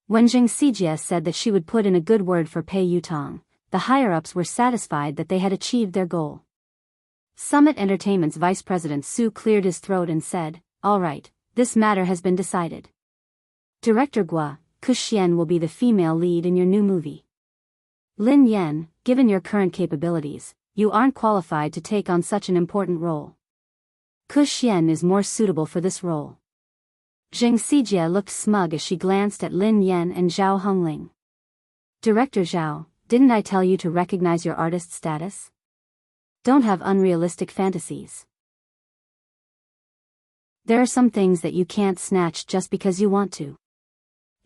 When Zheng Xijie said that she would put in a good word for Pei Yutong, the higher-ups were satisfied that they had achieved their goal. Summit Entertainment's Vice President Su cleared his throat and said, all right, this matter has been decided. Director Guo, Kuxian will be the female lead in your new movie. Lin Yan, given your current capabilities, you aren't qualified to take on such an important role. Kuxian is more suitable for this role. Zheng Xijie looked smug as she glanced at Lin Yan and Zhao Hongling. Director Zhao, didn't I tell you to recognize your artist status? Don't have unrealistic fantasies. There are some things that you can't snatch just because you want to.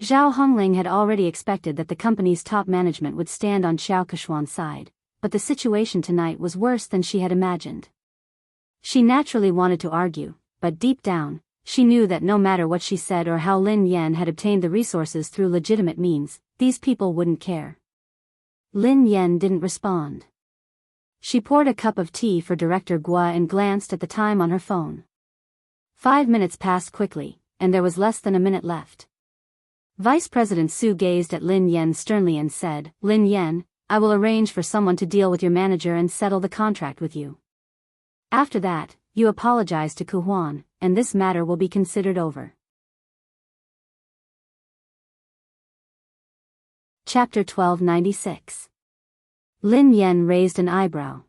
Zhao Hongling had already expected that the company's top management would stand on Xiao Keshuan's side, but the situation tonight was worse than she had imagined. She naturally wanted to argue, but deep down, she knew that no matter what she said or how Lin Yan had obtained the resources through legitimate means, these people wouldn't care. Lin Yan didn't respond. She poured a cup of tea for Director Guo and glanced at the time on her phone. 5 minutes passed quickly, and there was less than a minute left. Vice President Su gazed at Lin Yan sternly and said, Lin Yan, I will arrange for someone to deal with your manager and settle the contract with you. After that, you apologize to Kuhuan, and this matter will be considered over. Chapter 1296. Lin Yan raised an eyebrow.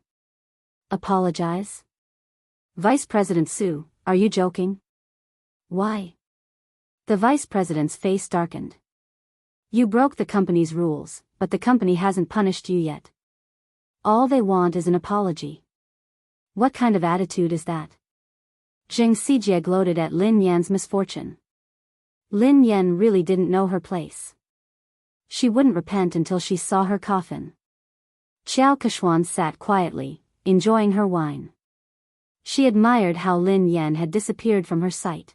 Apologize? Vice President Su, are you joking? Why? The vice president's face darkened. You broke the company's rules, but the company hasn't punished you yet. All they want is an apology. What kind of attitude is that? Zheng Xijie gloated at Lin Yan's misfortune. Lin Yan really didn't know her place. She wouldn't repent until she saw her coffin. Xiao Keshuan sat quietly, enjoying her wine. She admired how Lin Yan had disappeared from her sight.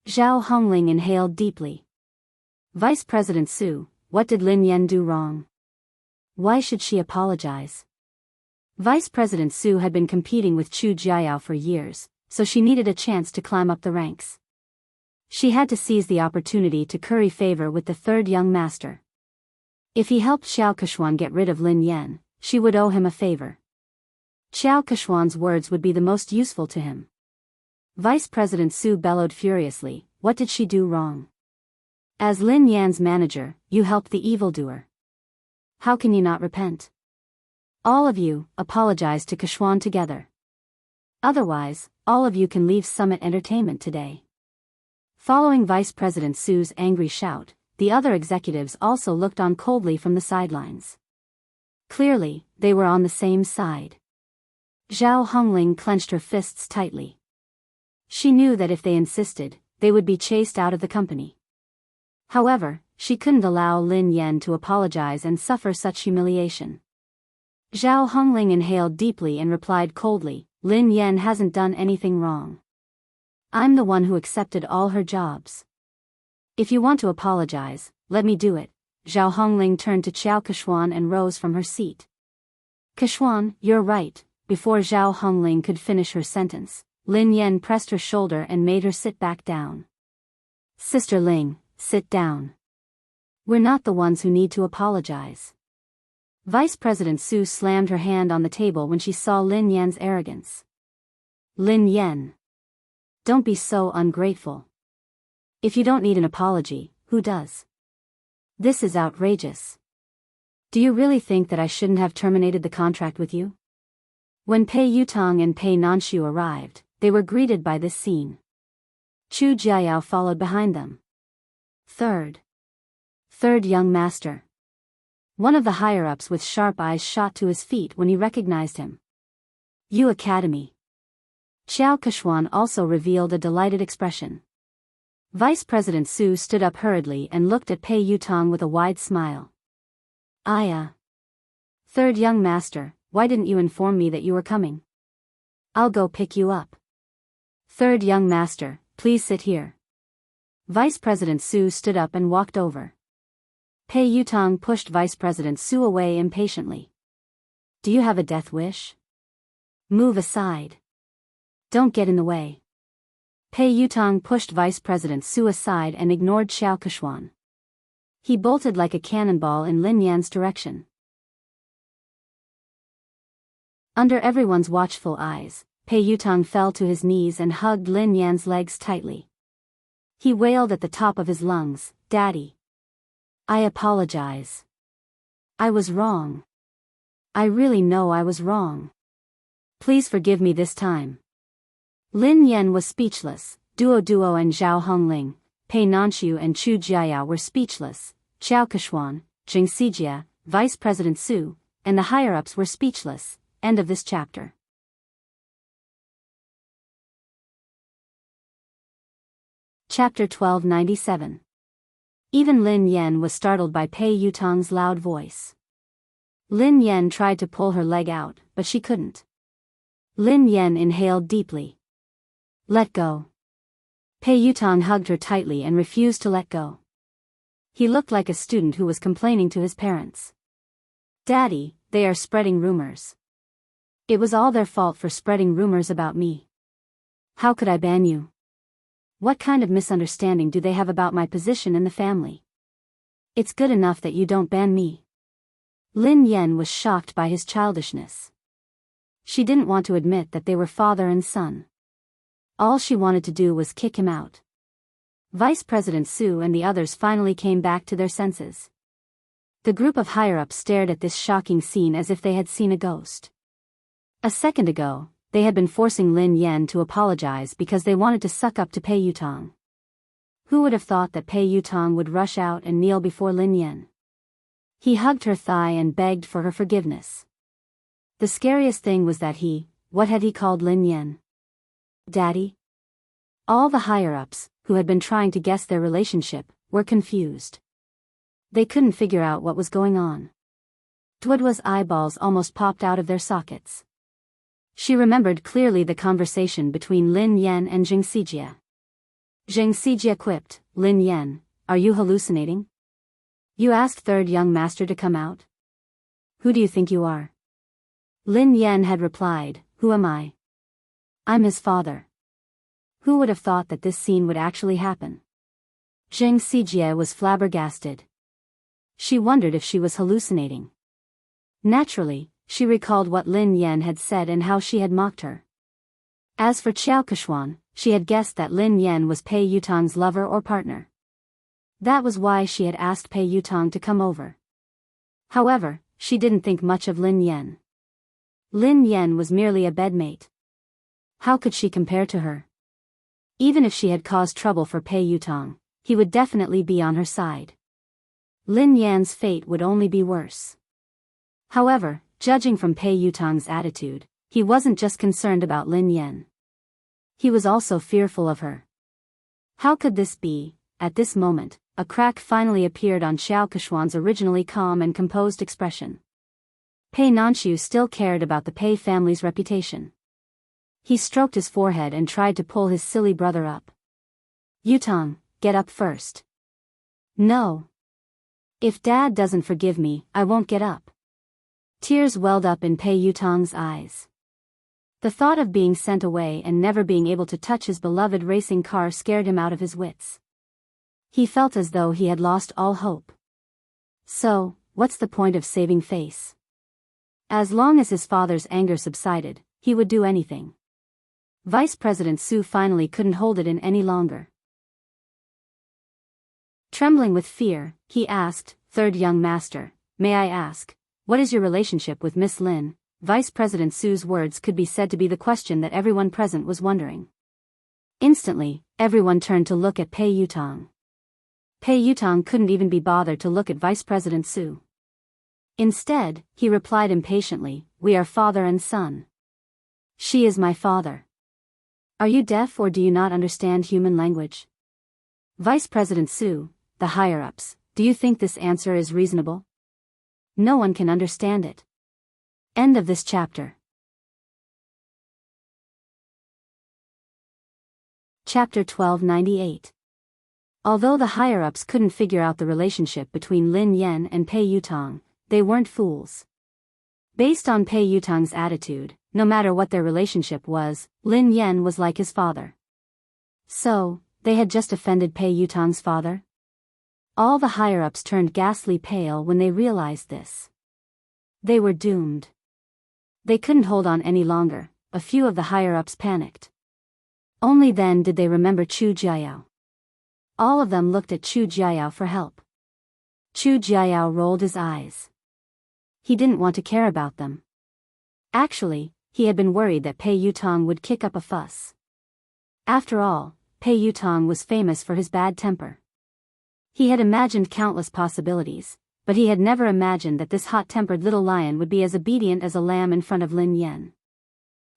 Zhao Hongling inhaled deeply. Vice President Su, what did Lin Yan do wrong? Why should she apologize? Vice President Su had been competing with Chu Jiayao for years, so she needed a chance to climb up the ranks. She had to seize the opportunity to curry favor with the third young master. If he helped Xiao Keshuan get rid of Lin Yan, she would owe him a favor. Xiao Keshuan's words would be the most useful to him. Vice President Su bellowed furiously, what did she do wrong? As Lin Yan's manager, you helped the evildoer. How can you not repent? All of you, apologize to Keshuan together. Otherwise, all of you can leave Summit Entertainment today. Following Vice President Su's angry shout, the other executives also looked on coldly from the sidelines. Clearly, they were on the same side. Zhao Hongling clenched her fists tightly. She knew that if they insisted, they would be chased out of the company. However, she couldn't allow Lin Yan to apologize and suffer such humiliation. Zhao Hongling inhaled deeply and replied coldly, Lin Yan hasn't done anything wrong. I'm the one who accepted all her jobs. If you want to apologize, let me do it. Zhao Hongling turned to Xiao Keshuan and rose from her seat. Keshuan, you're right. Before Zhao Hongling could finish her sentence, Lin Yan pressed her shoulder and made her sit back down. Sister Ling, sit down. We're not the ones who need to apologize. Vice President Su slammed her hand on the table when she saw Lin Yan's arrogance. Lin Yan. Don't be so ungrateful. If you don't need an apology, who does? This is outrageous. Do you really think that I shouldn't have terminated the contract with you? When Pei Yutong and Pei Nanshu arrived, they were greeted by this scene. Chu Jiayao followed behind them. Third young master. One of the higher-ups with sharp eyes shot to his feet when he recognized him. Yu Academy. Xiao Keshuan also revealed a delighted expression. Vice President Su stood up hurriedly and looked at Pei Yutong with a wide smile. Third young master, why didn't you inform me that you were coming? I'll go pick you up. Third young master, please sit here. Vice President Su stood up and walked over. Pei Yutong pushed Vice President Su away impatiently. Do you have a death wish? Move aside. Don't get in the way. Pei Yutong pushed Vice President Su aside and ignored Xiao Keshuan. He bolted like a cannonball in Lin Yan's direction. Under everyone's watchful eyes, Pei Yutong fell to his knees and hugged Lin Yan's legs tightly. He wailed at the top of his lungs, Daddy. I apologize. I was wrong. I really know I was wrong. Please forgive me this time. Lin Yan was speechless, Duo and Zhao Hongling, Pei Nanshu and Chu Jiayao were speechless, Xiao Keshuan, Zheng Xijie, Vice President Su, and the higher-ups were speechless. End of this chapter. Chapter 1297. Even Lin Yan was startled by Pei Yutong's loud voice. Lin Yan tried to pull her leg out, but she couldn't. Lin Yan inhaled deeply. Let go. Pei Yutong hugged her tightly and refused to let go. He looked like a student who was complaining to his parents. Daddy, they are spreading rumors. It was all their fault for spreading rumors about me. How could I ban you? What kind of misunderstanding do they have about my position in the family? It's good enough that you don't ban me. Lin Yan was shocked by his childishness. She didn't want to admit that they were father and son. All she wanted to do was kick him out. Vice President Su and the others finally came back to their senses. The group of higher-ups stared at this shocking scene as if they had seen a ghost. A second ago, they had been forcing Lin Yan to apologize because they wanted to suck up to Pei Yutong. Who would have thought that Pei Yutong would rush out and kneel before Lin Yan? He hugged her thigh and begged for her forgiveness. The scariest thing was that he, What had he called Lin Yan? Daddy? All the higher-ups, who had been trying to guess their relationship, were confused. They couldn't figure out what was going on. Duodwa's eyeballs almost popped out of their sockets. She remembered clearly the conversation between Lin Yan and Zheng Xijie. Zheng Xijie quipped, "Lin Yan, are you hallucinating? You asked third young master to come out? Who do you think you are?" Lin Yan had replied, "Who am I? I'm his father." Who would have thought that this scene would actually happen? Zheng Xijie was flabbergasted. She wondered if she was hallucinating. Naturally, she recalled what Lin Yan had said and how she had mocked her. As for Qiao Keshuan, she had guessed that Lin Yan was Pei Yutong's lover or partner. That was why she had asked Pei Yutong to come over. However, she didn't think much of Lin Yan. Lin Yan was merely a bedmate. How could she compare to her? Even if she had caused trouble for Pei Yutong, he would definitely be on her side. Lin Yan's fate would only be worse. However, judging from Pei Yutong's attitude, he wasn't just concerned about Lin Yan. He was also fearful of her. How could this be? At this moment, a crack finally appeared on Xiao Keshuan's originally calm and composed expression. Pei Nanxiu still cared about the Pei family's reputation. He stroked his forehead and tried to pull his silly brother up. "Yutong, get up first." "No. If Dad doesn't forgive me, I won't get up." Tears welled up in Pei Yutong's eyes. The thought of being sent away and never being able to touch his beloved racing car scared him out of his wits. He felt as though he had lost all hope. So, what's the point of saving face? As long as his father's anger subsided, he would do anything. Vice President Su finally couldn't hold it in any longer. Trembling with fear, he asked, "Third young master, may I ask, what is your relationship with Miss Lin?" Vice President Su's words could be said to be the question that everyone present was wondering. Instantly, everyone turned to look at Pei Yutong. Pei Yutong couldn't even be bothered to look at Vice President Su. Instead, he replied impatiently, "We are father and son. She is my father. Are you deaf or do you not understand human language?" Vice President Su, the higher-ups, do you think this answer is reasonable? No one can understand it. End of this chapter. Chapter 1298. Although the higher-ups couldn't figure out the relationship between Lin Yan and Pei Yutong, they weren't fools. Based on Pei Yutong's attitude, no matter what their relationship was, Lin Yan was like his father. So, they had just offended Pei Yutong's father? All the higher-ups turned ghastly pale when they realized this. They were doomed. They couldn't hold on any longer. A few of the higher-ups panicked. Only then did they remember Chu Jiayao. All of them looked at Chu Jiayao for help. Chu Jiayao rolled his eyes. He didn't want to care about them. Actually, he had been worried that Pei Yutong would kick up a fuss. After all, Pei Yutong was famous for his bad temper. He had imagined countless possibilities, but he had never imagined that this hot-tempered little lion would be as obedient as a lamb in front of Lin Yan.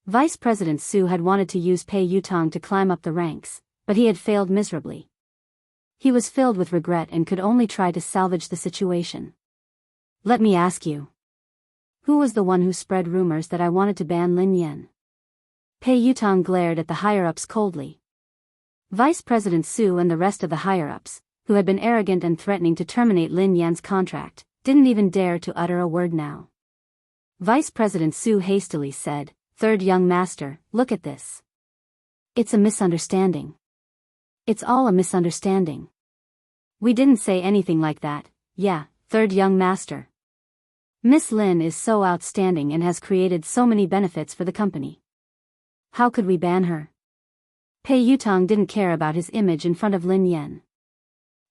Vice President Su had wanted to use Pei Yutong to climb up the ranks, but he had failed miserably. He was filled with regret and could only try to salvage the situation. "Let me ask you. Who was the one who spread rumors that I wanted to ban Lin Yan?" Pei Yutong glared at the higher-ups coldly. Vice President Su and the rest of the higher-ups, who had been arrogant and threatening to terminate Lin Yan's contract, didn't even dare to utter a word now. Vice President Su hastily said, "Third young master, look at this. It's a misunderstanding. It's all a misunderstanding. We didn't say anything like that, yeah, third young master. Miss Lin is so outstanding and has created so many benefits for the company. How could we ban her?" Pei Yutong didn't care about his image in front of Lin Yan.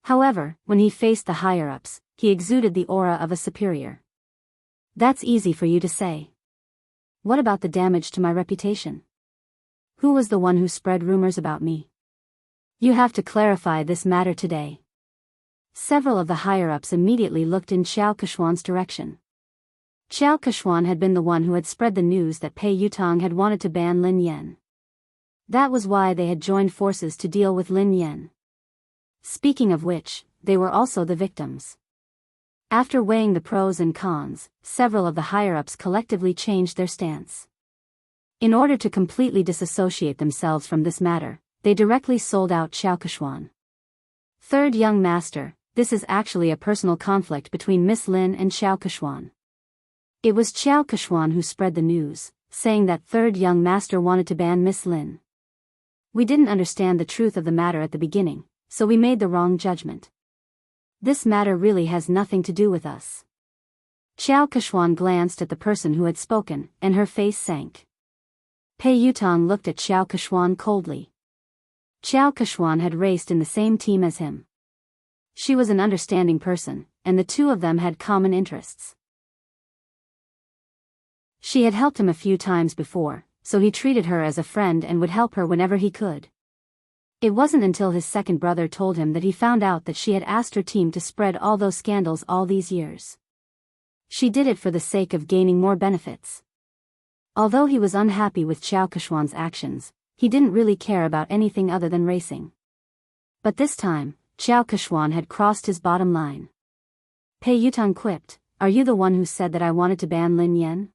However, when he faced the higher-ups, he exuded the aura of a superior. "That's easy for you to say. What about the damage to my reputation? Who was the one who spread rumors about me? You have to clarify this matter today." Several of the higher-ups immediately looked in Xiao Keshuan's direction. Qiao Kechuan had been the one who had spread the news that Pei Yutong had wanted to ban Lin Yan. That was why they had joined forces to deal with Lin Yan. Speaking of which, they were also the victims. After weighing the pros and cons, several of the higher-ups collectively changed their stance. In order to completely disassociate themselves from this matter, they directly sold out Qiao Kechuan. Third young master, this is actually a personal conflict between Miss Lin and Qiao Kechuan. It was Qiao Kechuan who spread the news, saying that third young master wanted to ban Miss Lin. We didn't understand the truth of the matter at the beginning, so we made the wrong judgment. This matter really has nothing to do with us. Qiao Kechuan glanced at the person who had spoken, and her face sank. Pei Yutong looked at Qiao Kechuan coldly. Qiao Kechuan had raced in the same team as him. She was an understanding person, and the two of them had common interests. She had helped him a few times before, so he treated her as a friend and would help her whenever he could. It wasn't until his second brother told him that he found out that she had asked her team to spread all those scandals all these years. She did it for the sake of gaining more benefits. Although he was unhappy with Qiao Kechuan's actions, he didn't really care about anything other than racing. But this time, Qiao Kechuan had crossed his bottom line. Pei Yutong quipped, "Are you the one who said that I wanted to ban Lin Yan?"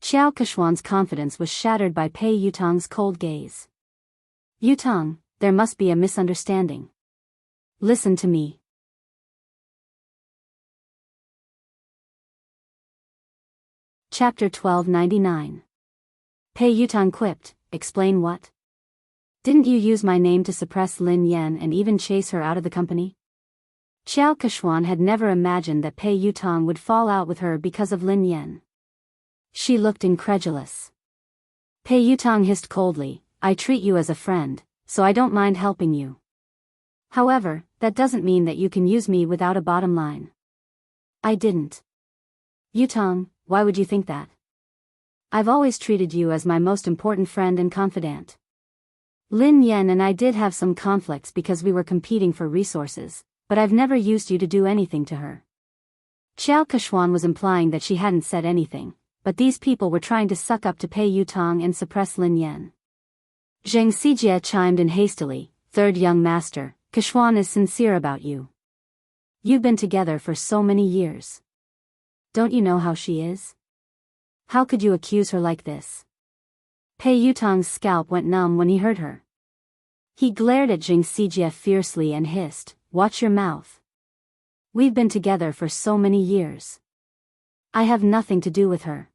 Qiao Kechuan's confidence was shattered by Pei Yutong's cold gaze. "Yutong, there must be a misunderstanding. Listen to me." Chapter 1299. Pei Yutong quipped, "Explain what? Didn't you use my name to suppress Lin Yan and even chase her out of the company?" Qiao Kechuan had never imagined that Pei Yutong would fall out with her because of Lin Yan. She looked incredulous. Pei Yutong hissed coldly, "I treat you as a friend, so I don't mind helping you. However, that doesn't mean that you can use me without a bottom line." "I didn't." "Yutong, why would you think that? I've always treated you as my most important friend and confidant. Lin Yan and I did have some conflicts because we were competing for resources, but I've never used you to do anything to her." Qiao Kechuan was implying that she hadn't said anything, but these people were trying to suck up to Pei Yutong and suppress Lin Yan. Zheng Xijie chimed in hastily, "Third young master, Kechuan is sincere about you. You've been together for so many years. Don't you know how she is? How could you accuse her like this?" Pei Yutong's scalp went numb when he heard her. He glared at Zheng Xijie fiercely and hissed, "Watch your mouth. We've been together for so many years. I have nothing to do with her.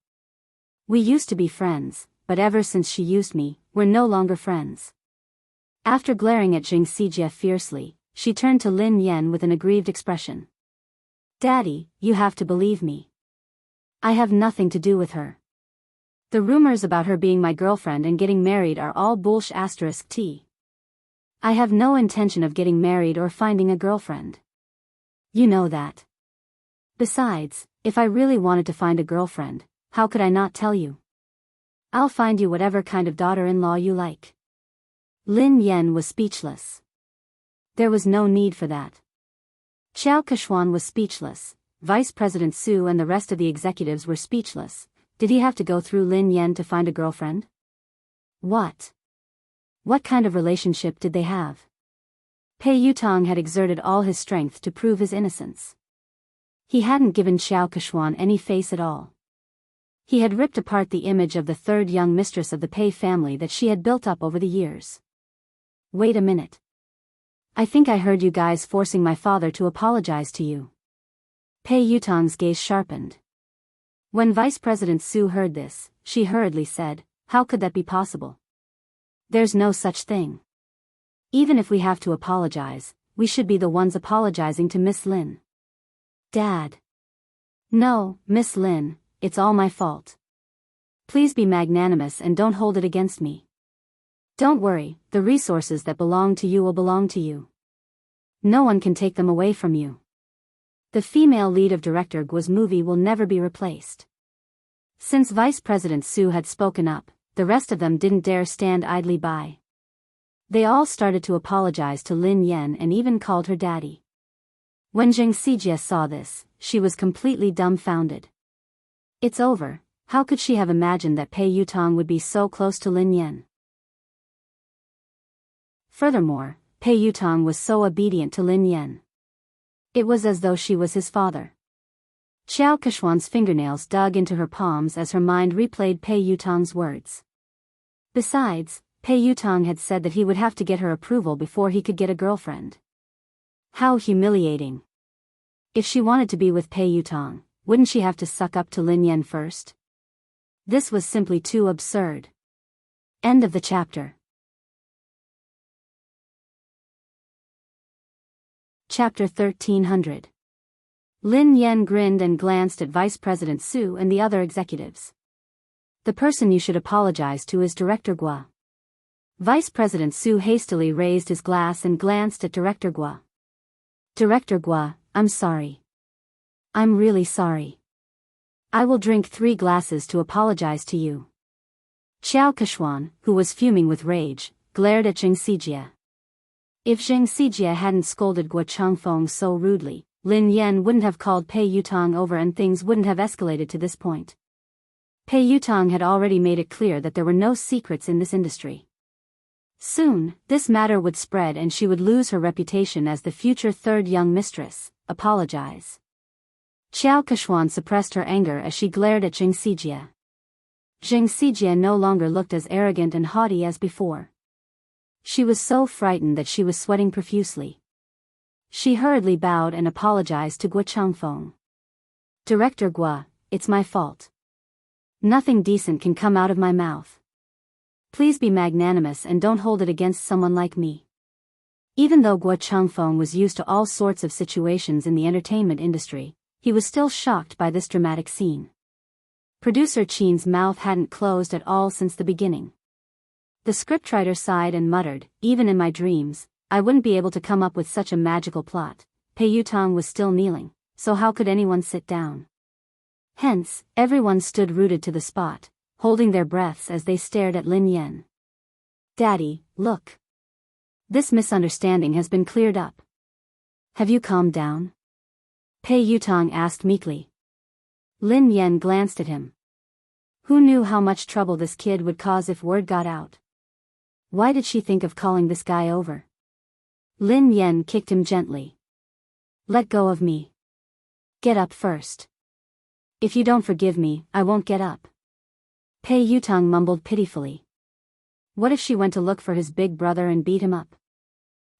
We used to be friends, but ever since she used me, we're no longer friends." After glaring at Zheng Xijie fiercely, she turned to Lin Yan with an aggrieved expression. "Daddy, you have to believe me. I have nothing to do with her. The rumors about her being my girlfriend and getting married are all bullsh*t. I have no intention of getting married or finding a girlfriend. You know that. Besides, if I really wanted to find a girlfriend, how could I not tell you? I'll find you whatever kind of daughter-in-law you like." Lin Yan was speechless. There was no need for that. Qiao Kechuan was speechless, Vice President Su and the rest of the executives were speechless. Did he have to go through Lin Yan to find a girlfriend? What? What kind of relationship did they have? Pei Yutong had exerted all his strength to prove his innocence. He hadn't given Qiao Kechuan any face at all. He had ripped apart the image of the third young mistress of the Pei family that she had built up over the years. "Wait a minute. I think I heard you guys forcing my father to apologize to you." Pei Yutong's gaze sharpened. When Vice President Su heard this, she hurriedly said, "How could that be possible? There's no such thing. Even if we have to apologize, we should be the ones apologizing to Miss Lin." "Dad." "No, Miss Lin, it's all my fault. Please be magnanimous and don't hold it against me. Don't worry, the resources that belong to you will belong to you. No one can take them away from you. The female lead of Director Guo's movie will never be replaced." Since Vice President Su had spoken up, the rest of them didn't dare stand idly by. They all started to apologize to Lin Yan and even called her daddy. When Zheng Xijie saw this, she was completely dumbfounded. It's over. How could she have imagined that Pei Yutong would be so close to Lin Yan? Furthermore, Pei Yutong was so obedient to Lin Yan. It was as though she was his father. Xiao Keshuan's fingernails dug into her palms as her mind replayed Pei Yutong's words. Besides, Pei Yutong had said that he would have to get her approval before he could get a girlfriend. How humiliating. If she wanted to be with Pei Yutong, wouldn't she have to suck up to Lin Yan first? This was simply too absurd. End of the chapter. Chapter 1300. Lin Yan grinned and glanced at Vice President Su and the other executives. The person you should apologize to is Director Gua. Vice President Su hastily raised his glass and glanced at Director Gua. Director Gua, I'm sorry. I'm really sorry. I will drink 3 glasses to apologize to you. Xiao Keshuan, who was fuming with rage, glared at Zheng Xijie. If Zheng Xijie hadn't scolded Guo Changfeng so rudely, Lin Yan wouldn't have called Pei Yutong over and things wouldn't have escalated to this point. Pei Yutong had already made it clear that there were no secrets in this industry. Soon, this matter would spread and she would lose her reputation as the future third young mistress. Apologize. Xiao Keshuan suppressed her anger as she glared at Zheng Xijie. Zheng Xijie no longer looked as arrogant and haughty as before. She was so frightened that she was sweating profusely. She hurriedly bowed and apologized to Guo Changfeng. Director Gua, it's my fault. Nothing decent can come out of my mouth. Please be magnanimous and don't hold it against someone like me. Even though Guo Changfeng was used to all sorts of situations in the entertainment industry, he was still shocked by this dramatic scene. Producer Qin's mouth hadn't closed at all since the beginning. The scriptwriter sighed and muttered, even in my dreams, I wouldn't be able to come up with such a magical plot. Pei Yutong was still kneeling, so how could anyone sit down? Hence, everyone stood rooted to the spot, holding their breaths as they stared at Lin Yan. Daddy, look. This misunderstanding has been cleared up. Have you calmed down? Pei Yutong asked meekly. Lin Yan glanced at him. Who knew how much trouble this kid would cause if word got out? Why did she think of calling this guy over? Lin Yan kicked him gently. Let go of me. Get up first. If you don't forgive me, I won't get up. Pei Yutong mumbled pitifully. What if she went to look for his big brother and beat him up?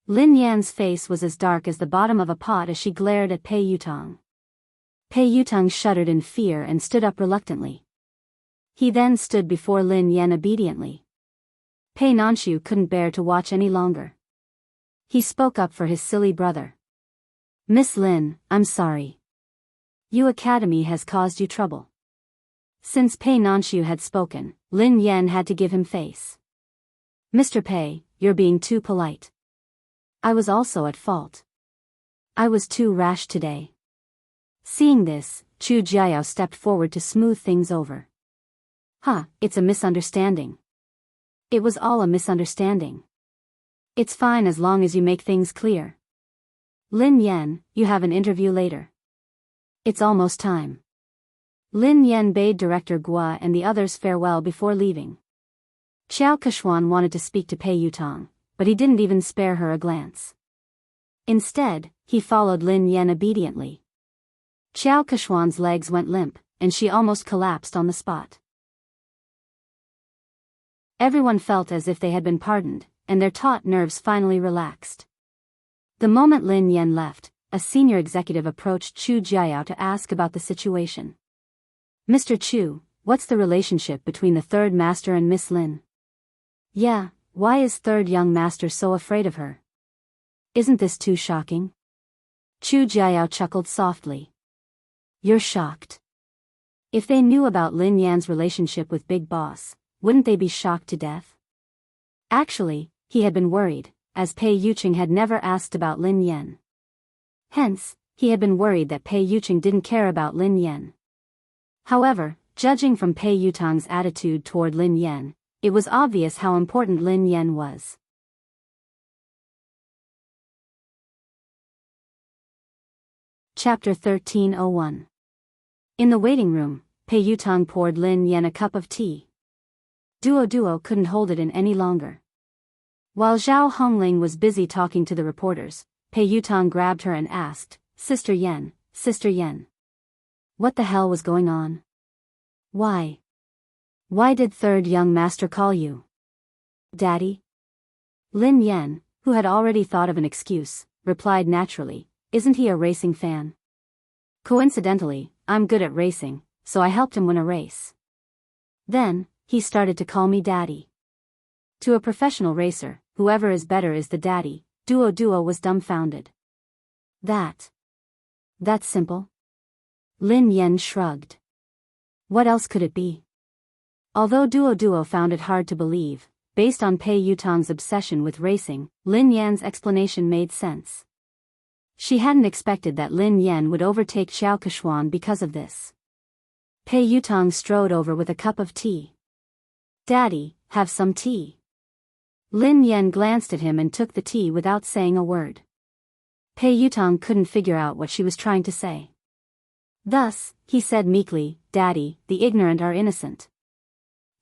Lin Yan's face was as dark as the bottom of a pot as she glared at Pei Yutong. Pei Yutong shuddered in fear and stood up reluctantly. He then stood before Lin Yan obediently. Pei Nanshu couldn't bear to watch any longer. He spoke up for his silly brother. Miss Lin, I'm sorry. Yu Academy has caused you trouble. Since Pei Nanshu had spoken, Lin Yan had to give him face. Mr. Pei, you're being too polite. I was also at fault. I was too rash today. Seeing this, Chu Jiao stepped forward to smooth things over. It's a misunderstanding. It was all a misunderstanding. It's fine as long as you make things clear. Lin Yan, you have an interview later. It's almost time. Lin Yan bade Director Gua and the others farewell before leaving. Xiao Keshuan wanted to speak to Pei Yutong, but he didn't even spare her a glance. Instead, he followed Lin Yan obediently. Xiao Keshuan's legs went limp, and she almost collapsed on the spot. Everyone felt as if they had been pardoned, and their taut nerves finally relaxed. The moment Lin Yan left, a senior executive approached Chu Jiao to ask about the situation. Mr. Chu, what's the relationship between the third master and Miss Lin? Yeah, why is third young master so afraid of her? Isn't this too shocking? Chu Jiao chuckled softly. You're shocked. If they knew about Lin Yan's relationship with Big Boss, wouldn't they be shocked to death? Actually, he had been worried, as Pei Yuqing had never asked about Lin Yan. Hence, he had been worried that Pei Yuqing didn't care about Lin Yan. However, judging from Pei Yutong's attitude toward Lin Yan, it was obvious how important Lin Yan was. Chapter 1301. In the waiting room, Pei Yutong poured Lin Yan a cup of tea. Duo couldn't hold it in any longer. While Zhao Hongling was busy talking to the reporters, Pei Yutong grabbed her and asked, Sister Yen, what the hell was going on? Why did third young master call you? Daddy? Lin Yan, who had already thought of an excuse, replied naturally, isn't he a racing fan? Coincidentally, I'm good at racing, so I helped him win a race. Then, he started to call me daddy. To a professional racer, whoever is better is the daddy. Duo was dumbfounded. That's simple? Lin Yan shrugged. What else could it be? Although Duo found it hard to believe, based on Pei Yutong's obsession with racing, Lin Yan's explanation made sense. She hadn't expected that Lin Yan would overtake Xiao Keshuan because of this. Pei Yutong strode over with a cup of tea. Daddy, have some tea. Lin Yan glanced at him and took the tea without saying a word. Pei Yutong couldn't figure out what she was trying to say. Thus, he said meekly, Daddy, the ignorant are innocent.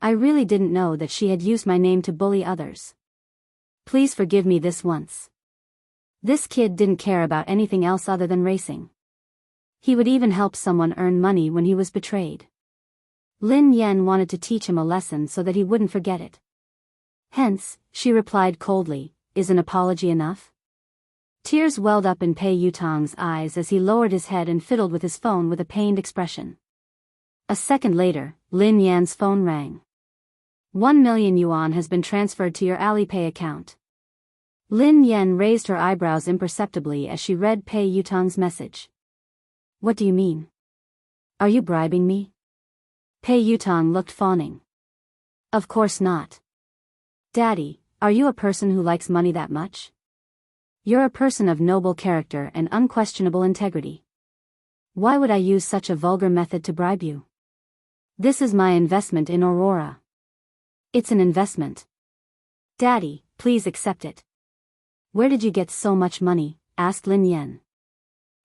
I really didn't know that she had used my name to bully others. Please forgive me this once. This kid didn't care about anything else other than racing. He would even help someone earn money when he was betrayed. Lin Yan wanted to teach him a lesson so that he wouldn't forget it. Hence, she replied coldly, is an apology enough? Tears welled up in Pei Yutong's eyes as he lowered his head and fiddled with his phone with a pained expression. A second later, Lin Yan's phone rang. 1 million yuan has been transferred to your Alipay account. Lin Yan raised her eyebrows imperceptibly as she read Pei Yutong's message. What do you mean? Are you bribing me? Pei Yutong looked fawning. Of course not. Daddy, are you a person who likes money that much? You're a person of noble character and unquestionable integrity. Why would I use such a vulgar method to bribe you? This is my investment in Aurora. It's an investment. Daddy, please accept it. Where did you get so much money? Asked Lin Yan.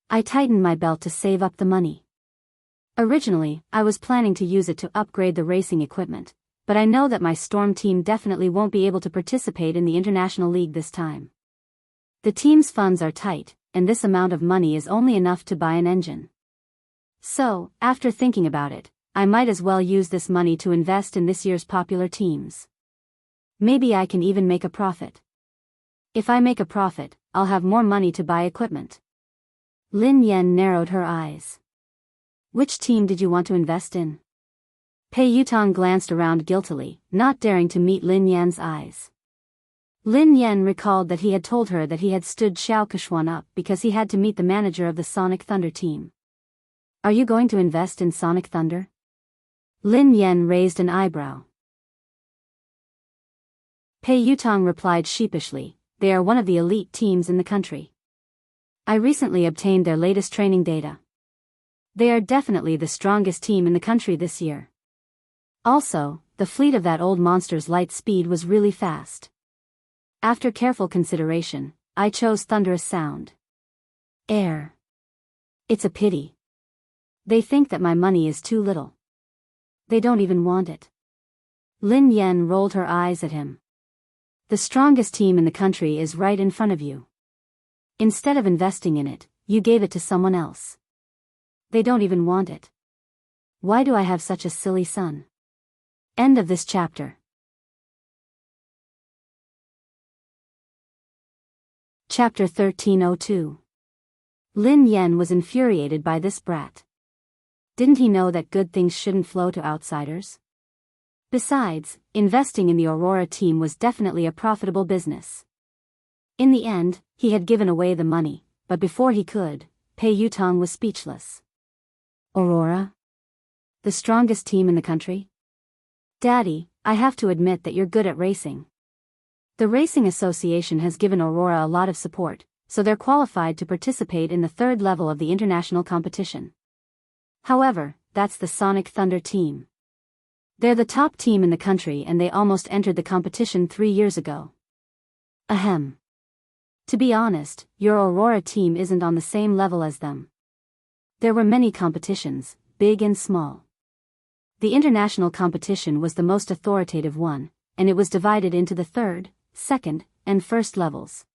I tightened my belt to save up the money. Originally, I was planning to use it to upgrade the racing equipment, but I know that my Storm team definitely won't be able to participate in the International League this time. The team's funds are tight, and this amount of money is only enough to buy an engine. So, after thinking about it, I might as well use this money to invest in this year's popular teams. Maybe I can even make a profit. If I make a profit, I'll have more money to buy equipment. Lin Yan narrowed her eyes. Which team did you want to invest in? Pei Yutong glanced around guiltily, not daring to meet Lin Yan's eyes. Lin Yan recalled that he had told her that he had stood Xiao Keshuan up because he had to meet the manager of the Sonic Thunder team. Are you going to invest in Sonic Thunder? Lin Yan raised an eyebrow. Pei Yutong replied sheepishly, they are one of the elite teams in the country. I recently obtained their latest training data. They are definitely the strongest team in the country this year. Also, the fleet of that old monster's light speed was really fast. After careful consideration, I chose thunderous sound. Air. It's a pity. They think that my money is too little. They don't even want it. Lin Yan rolled her eyes at him. The strongest team in the country is right in front of you. Instead of investing in it, you gave it to someone else. They don't even want it. Why do I have such a silly son? End of this chapter. Chapter 1302. Lin Yan was infuriated by this brat. Didn't he know that good things shouldn't flow to outsiders? Besides, investing in the Aurora team was definitely a profitable business. In the end, he had given away the money, but before he could, Pei Yutong was speechless. Aurora? The strongest team in the country? Daddy, I have to admit that you're good at racing. The Racing Association has given Aurora a lot of support, so they're qualified to participate in the third level of the international competition. However, that's the Sonic Thunder team. They're the top team in the country and they almost entered the competition 3 years ago. Ahem. To be honest, your Aurora team isn't on the same level as them. There were many competitions, big and small. The international competition was the most authoritative one, and it was divided into the third, second, and first levels.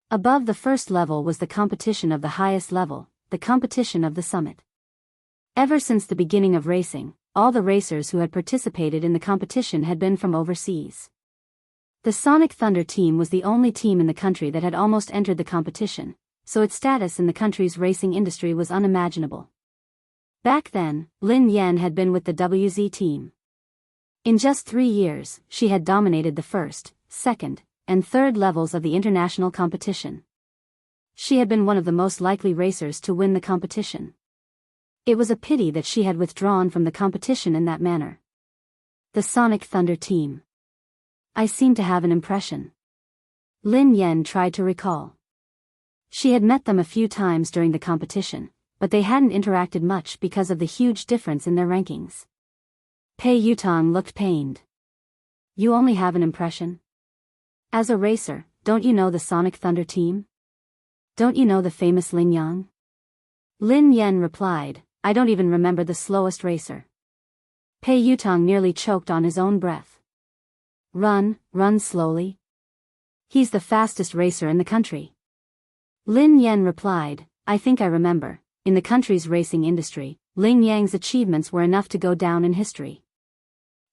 Above the first level was the competition of the highest level, the competition of the summit. Ever since the beginning of racing, all the racers who had participated in the competition had been from overseas. The Sonic Thunder team was the only team in the country that had almost entered the competition, so its status in the country's racing industry was unimaginable. Back then, Lin Yan had been with the WZ team. In just 3 years, she had dominated the first, second, and third levels of the international competition. She had been one of the most likely racers to win the competition. It was a pity that she had withdrawn from the competition in that manner. The Sonic Thunder team. I seem to have an impression. Lin Yan tried to recall. She had met them a few times during the competition, but they hadn't interacted much because of the huge difference in their rankings. Pei Yutong looked pained. You only have an impression? As a racer, don't you know the Sonic Thunder team? Don't you know the famous Lin Yang? Lin Yan replied, I don't even remember the slowest racer. Pei Yutong nearly choked on his own breath. Run slowly. He's the fastest racer in the country. Lin Yan replied, I think I remember. In the country's racing industry, Lin Yang's achievements were enough to go down in history.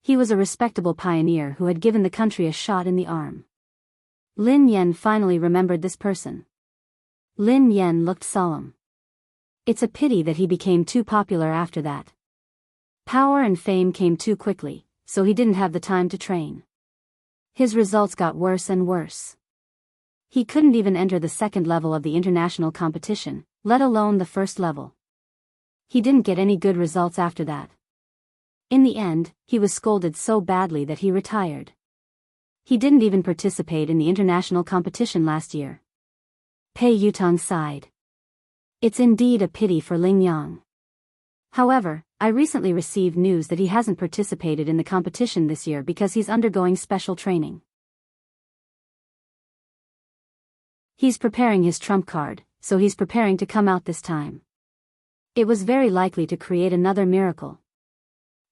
He was a respectable pioneer who had given the country a shot in the arm. Lin Yan finally remembered this person. Lin Yan looked solemn. It's a pity that he became too popular after that. Power and fame came too quickly, so he didn't have the time to train. His results got worse and worse. He couldn't even enter the second level of the international competition, let alone the first level. He didn't get any good results after that. In the end, he was scolded so badly that he retired. He didn't even participate in the international competition last year. Pei Yutong sighed. It's indeed a pity for Lin Yang. However, I recently received news that he hasn't participated in the competition this year because he's undergoing special training. He's preparing his trump card, so he's preparing to come out this time. It was very likely to create another miracle.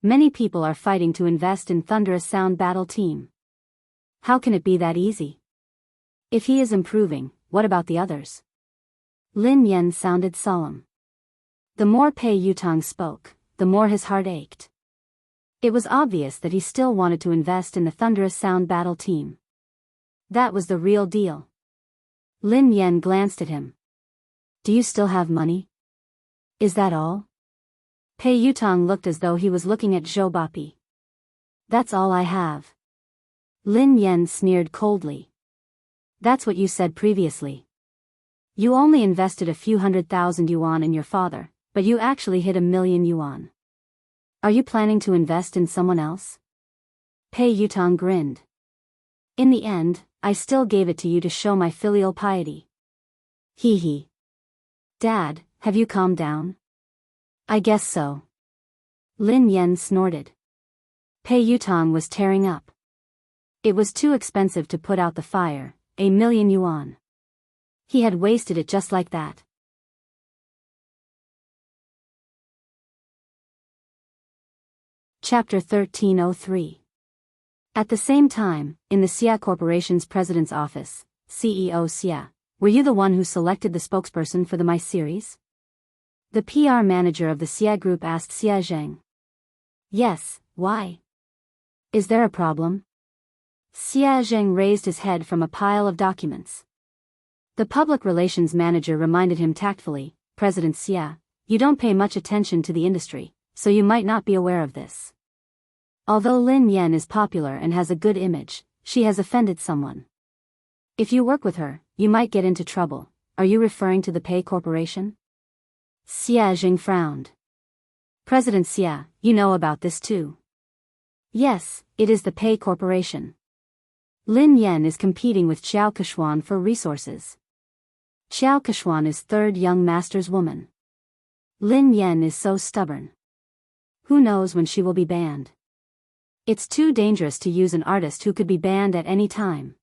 Many people are fighting to invest in Thunderous Sound Battle Team. How can it be that easy? If he is improving, what about the others? Lin Yan sounded solemn. The more Pei Yutong spoke, the more his heart ached. It was obvious that he still wanted to invest in the Thunderous Sound Battle Team. That was the real deal. Lin Yan glanced at him. Do you still have money? Is that all? Pei Yutong looked as though he was looking at Zhou Bapi. That's all I have. Lin Yan sneered coldly. That's what you said previously. You only invested a few 100,000 yuan in your father, but you actually hit 1,000,000 yuan. Are you planning to invest in someone else? Pei Yutong grinned. In the end, I still gave it to you to show my filial piety. Hee hee. Dad, have you calmed down? I guess so. Lin Yan snorted. Pei Yutong was tearing up. It was too expensive to put out the fire, 1,000,000 yuan. He had wasted it just like that. Chapter 1303. At the same time, in the Xia Corporation's president's office, CEO Xia, were you the one who selected the spokesperson for the My series? The PR manager of the Xia Group asked Xia Zheng. Yes, why? Is there a problem? Xia Zheng raised his head from a pile of documents. The public relations manager reminded him tactfully, President Xia, you don't pay much attention to the industry, so you might not be aware of this. Although Lin Yan is popular and has a good image, she has offended someone. If you work with her, you might get into trouble. Are you referring to the Pei Corporation? Xia Jing frowned. President Xia, you know about this too. Yes, it is the Pei Corporation. Lin Yan is competing with Qiao Keshuan for resources. Qiao Keshuan is third young master's woman. Lin Yan is so stubborn. Who knows when she will be banned? It's too dangerous to use an artist who could be banned at any time.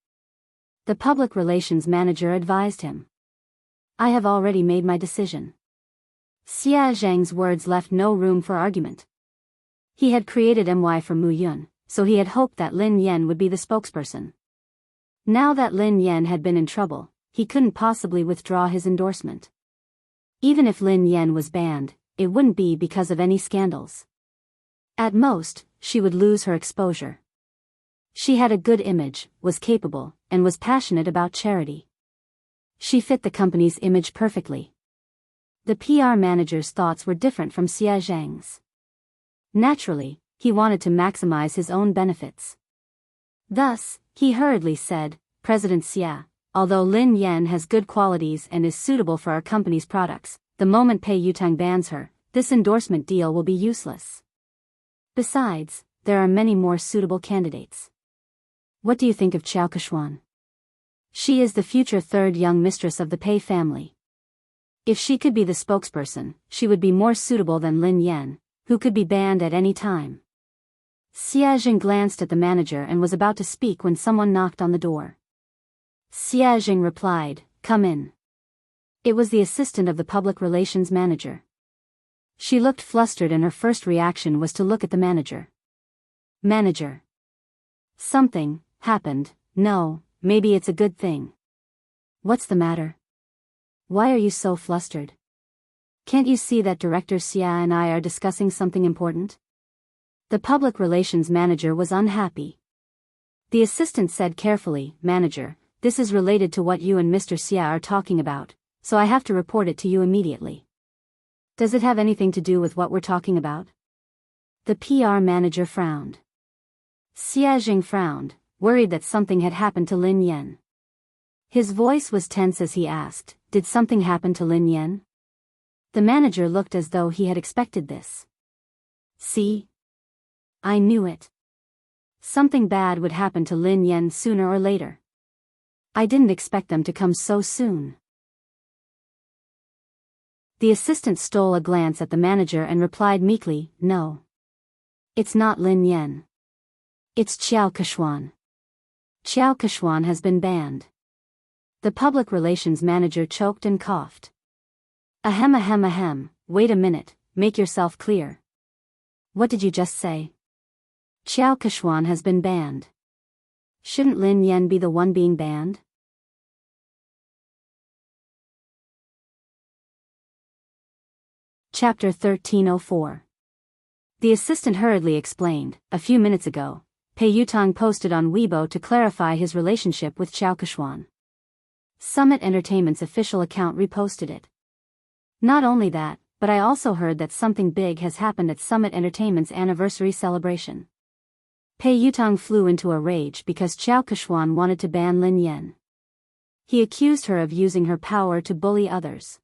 The public relations manager advised him. I have already made my decision. Xia Zheng's words left no room for argument. He had created MY for Mu Yun, so he had hoped that Lin Yen would be the spokesperson. Now that Lin Yen had been in trouble, he couldn't possibly withdraw his endorsement. Even if Lin Yen was banned, it wouldn't be because of any scandals. At most, she would lose her exposure. She had a good image, was capable, and was passionate about charity. She fit the company's image perfectly. The PR manager's thoughts were different from Xia Zhang's. Naturally, he wanted to maximize his own benefits. Thus, he hurriedly said, "President Xia, although Lin Yen has good qualities and is suitable for our company's products, the moment Pei Yutang bans her, this endorsement deal will be useless. Besides, there are many more suitable candidates. What do you think of Qiao Keshuan? She is the future third young mistress of the Pei family. If she could be the spokesperson, she would be more suitable than Lin Yen, who could be banned at any time." Xia Jing glanced at the manager and was about to speak when someone knocked on the door. Xia Jing replied, "Come in." It was the assistant of the public relations manager. She looked flustered and her first reaction was to look at the manager. "Manager. Something happened. No, maybe it's a good thing. What's the matter? Why are you so flustered? Can't you see that Director Xia and I are discussing something important?" The public relations manager was unhappy. The assistant said carefully, "Manager, this is related to what you and Mr. Xia are talking about, so I have to report it to you immediately." "Does it have anything to do with what we're talking about?" The PR manager frowned. Xia Jing frowned, worried that something had happened to Lin Yen. His voice was tense as he asked, "Did something happen to Lin Yen?" The manager looked as though he had expected this. "See? I knew it. Something bad would happen to Lin Yen sooner or later. I didn't expect them to come so soon." The assistant stole a glance at the manager and replied meekly, "No. It's not Lin Yen. It's Qiao Keshuan. Qiao Keshuan has been banned." The public relations manager choked and coughed. Ahem ahem ahem, wait a minute, make yourself clear. What did you just say?" "Qiao Keshuan has been banned. Shouldn't Lin Yen be the one being banned?" Chapter 1304. The assistant hurriedly explained, "A few minutes ago, Pei Yutang posted on Weibo to clarify his relationship with Qiao Keshuan. Summit Entertainment's official account reposted it. Not only that, but I also heard that something big has happened at Summit Entertainment's anniversary celebration." Pei Yutang flew into a rage because Qiao Keshuan wanted to ban Lin Yen. He accused her of using her power to bully others.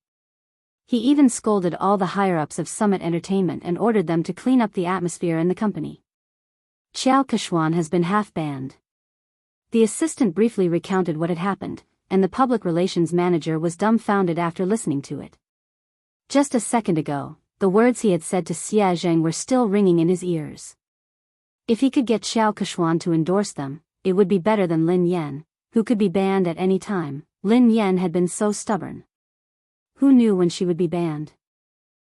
He even scolded all the higher-ups of Summit Entertainment and ordered them to clean up the atmosphere in the company. Qiao Keshuan has been half-banned. The assistant briefly recounted what had happened, and the public relations manager was dumbfounded after listening to it. Just a second ago, the words he had said to Xia Zheng were still ringing in his ears. If he could get Qiao Keshuan to endorse them, it would be better than Lin Yen, who could be banned at any time. Lin Yen had been so stubborn. Who knew when she would be banned?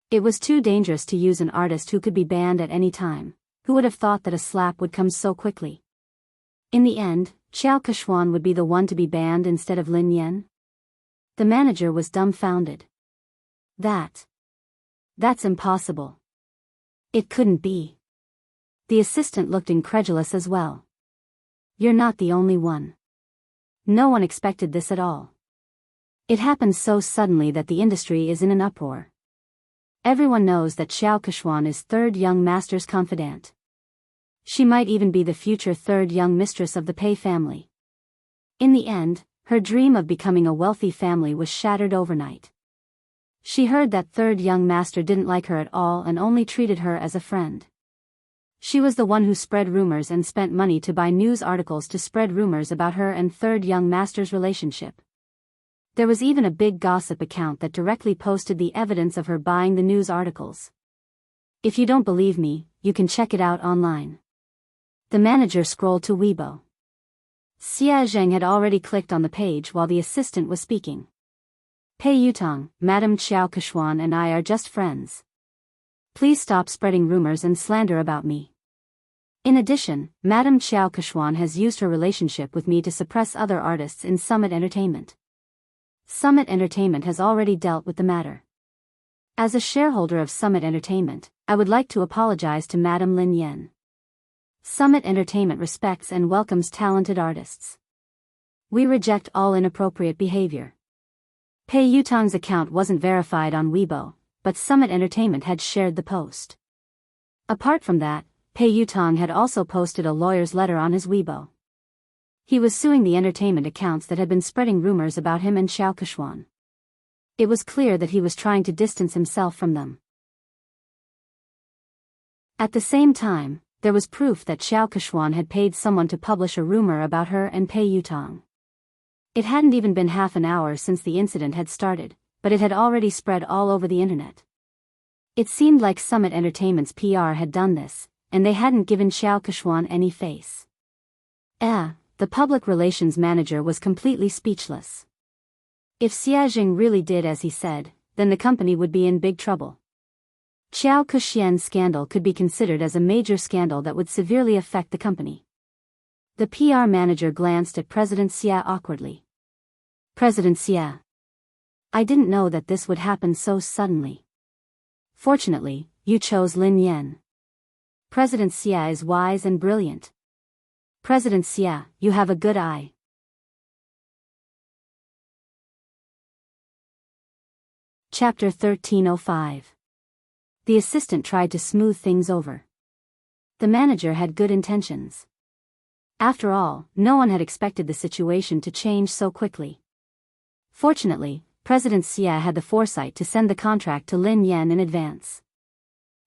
It was too dangerous to use an artist who could be banned at any time. Who would have thought that a slap would come so quickly? In the end, Qiao Keshuan would be the one to be banned instead of Lin Yen? The manager was dumbfounded. That's impossible. It couldn't be. The assistant looked incredulous as well. "You're not the only one. No one expected this at all. It happened so suddenly that the industry is in an uproar. Everyone knows that Qiao Keshuan is third young master's confidant. She might even be the future third young mistress of the Pei family. In the end, her dream of becoming a wealthy family was shattered overnight. She heard that third young master didn't like her at all and only treated her as a friend. She was the one who spread rumors and spent money to buy news articles to spread rumors about her and third young master's relationship. There was even a big gossip account that directly posted the evidence of her buying the news articles. If you don't believe me, you can check it out online." The manager scrolled to Weibo. Xia Zheng had already clicked on the page while the assistant was speaking. "Pei Yutang, Madame Qiao Keshuan and I are just friends. Please stop spreading rumors and slander about me. In addition, Madame Xiao Keshuan has used her relationship with me to suppress other artists in Summit Entertainment. Summit Entertainment has already dealt with the matter. As a shareholder of Summit Entertainment, I would like to apologize to Madame Lin Yan. Summit Entertainment respects and welcomes talented artists. We reject all inappropriate behavior. Pei Yutong's account wasn't verified on Weibo, but Summit Entertainment had shared the post. Apart from that, Pei Yutong had also posted a lawyer's letter on his Weibo. He was suing the entertainment accounts that had been spreading rumors about him and Xiao Keshuan. It was clear that he was trying to distance himself from them. At the same time, there was proof that Xiao Keshuan had paid someone to publish a rumor about her and Pei Yutong. It hadn't even been half an hour since the incident had started, but it had already spread all over the internet. It seemed like Summit Entertainment's PR had done this, and they hadn't given Xiao Keshuan any face. The public relations manager was completely speechless. If Xia Jing really did as he said, then the company would be in big trouble. Xiao Kexian's scandal could be considered as a major scandal that would severely affect the company. The PR manager glanced at President Xia awkwardly. President Xia. I didn't know that this would happen so suddenly. Fortunately, you chose Lin Yan. President Xia is wise and brilliant. President Xia, you have a good eye. Chapter 1305. The assistant tried to smooth things over. The manager had good intentions. After all, no one had expected the situation to change so quickly. Fortunately, President Xia had the foresight to send the contract to Lin Yan in advance.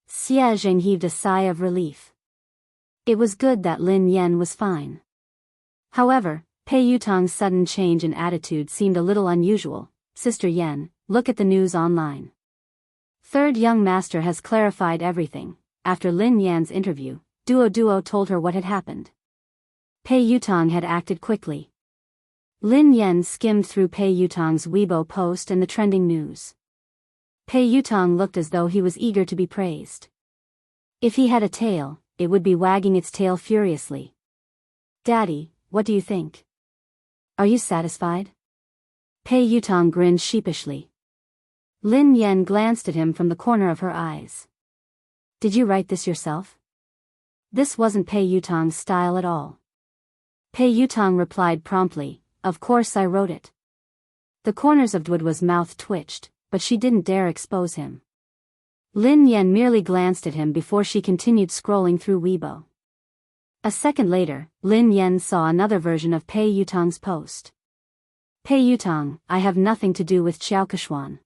Xia Jing heaved a sigh of relief. It was good that Lin Yan was fine. However, Pei Yutong's sudden change in attitude seemed a little unusual. Sister Yan, look at the news online. Third young master has clarified everything. After Lin Yan's interview, Duo told her what had happened. Pei Yutong had acted quickly. Lin Yan skimmed through Pei Yutong's Weibo post and the trending news. Pei Yutong looked as though he was eager to be praised. If he had a tail, it would be wagging its tail furiously. Daddy, what do you think? Are you satisfied? Pei Yutong grinned sheepishly. Lin Yan glanced at him from the corner of her eyes. Did you write this yourself? This wasn't Pei Yutong's style at all. Pei Yutong replied promptly, of course I wrote it. The corners of Duo's mouth twitched, but she didn't dare expose him. Lin Yan merely glanced at him before she continued scrolling through Weibo. A second later, Lin Yan saw another version of Pei Yutong's post. Pei Yutong, I have nothing to do with Xiao Keshuan.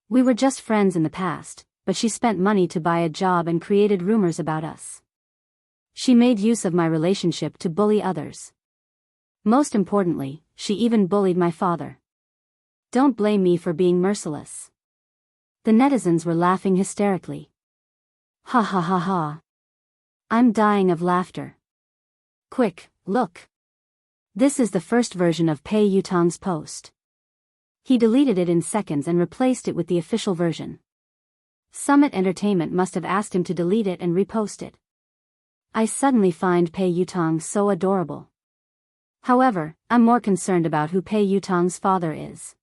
We were just friends in the past, but she spent money to buy a job and created rumors about us. She made use of my relationship to bully others. Most importantly, she even bullied my father. Don't blame me for being merciless. The netizens were laughing hysterically. Ha ha ha ha. I'm dying of laughter. Quick, look. This is the first version of Pei Yutong's post. He deleted it in seconds and replaced it with the official version. Summit Entertainment must have asked him to delete it and repost it. I suddenly find Pei Yutong so adorable. However, I'm more concerned about who Pei Yutong's father is.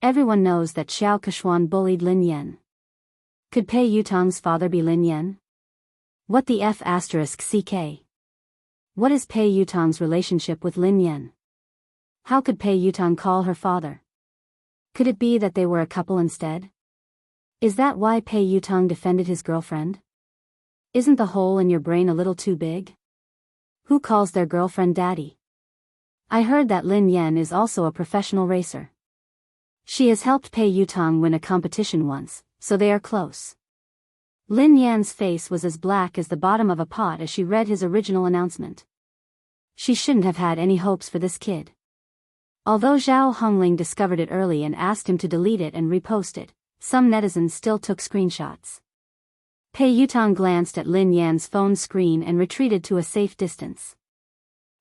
Everyone knows that Xiao Keshuan bullied Lin Yan. Could Pei Yutong's father be Lin Yan? What the F***CK? What is Pei Yutong's relationship with Lin Yan? How could Pei Yutong call her father? Could it be that they were a couple instead? Is that why Pei Yutong defended his girlfriend? Isn't the hole in your brain a little too big? Who calls their girlfriend daddy? I heard that Lin Yan is also a professional racer. She has helped Pei Yutong win a competition once, so they are close. Lin Yan's face was as black as the bottom of a pot as she read his original announcement. She shouldn't have had any hopes for this kid. Although Zhao Hongling discovered it early and asked him to delete it and repost it, some netizens still took screenshots. Pei Yutong glanced at Lin Yan's phone screen and retreated to a safe distance.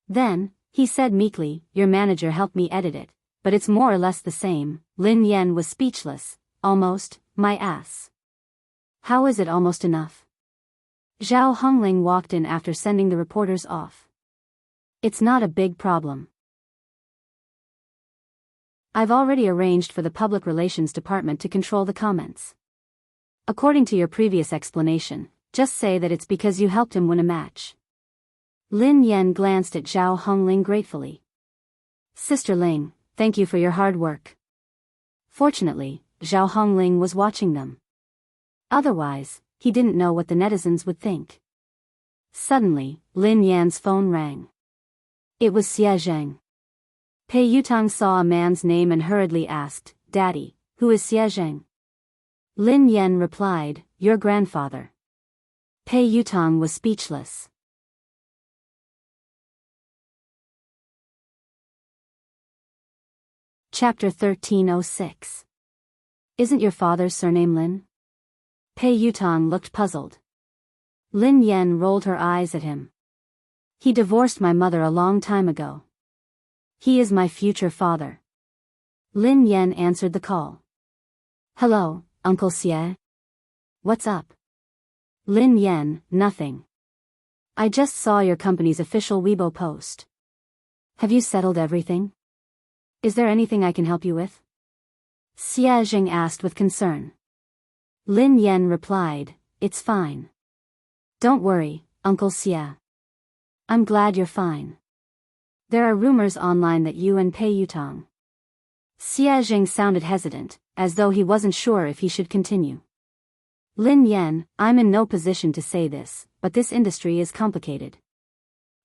Then, he said meekly, your manager helped me edit it, but it's more or less the same. Lin Yan was speechless. Almost, my ass. How is it almost enough? Zhao Hongling walked in after sending the reporters off. It's not a big problem. I've already arranged for the public relations department to control the comments. According to your previous explanation, just say that it's because you helped him win a match. Lin Yan glanced at Zhao Hongling gratefully. Sister Ling, thank you for your hard work. Fortunately, Zhao Hongling was watching them. Otherwise, he didn't know what the netizens would think. Suddenly, Lin Yan's phone rang. It was Xie Zheng. Pei Yutang saw a man's name and hurriedly asked, Daddy, who is Xie Zheng? Lin Yan replied, your grandfather. Pei Yutang was speechless. Chapter 1306. Isn't your father's surname Lin? Pei Yutang looked puzzled. Lin Yan rolled her eyes at him. He divorced my mother a long time ago. He is my future father. Lin Yan answered the call. Hello, Uncle Xie. What's up? Lin Yan, nothing. I just saw your company's official Weibo post. Have you settled everything? Is there anything I can help you with? Xie Zheng asked with concern. Lin Yan replied, it's fine. Don't worry, Uncle Xie. I'm glad you're fine. There are rumors online that you and Pei Yutang. Xie Zheng sounded hesitant, as though he wasn't sure if he should continue. Lin Yan, I'm in no position to say this, but this industry is complicated.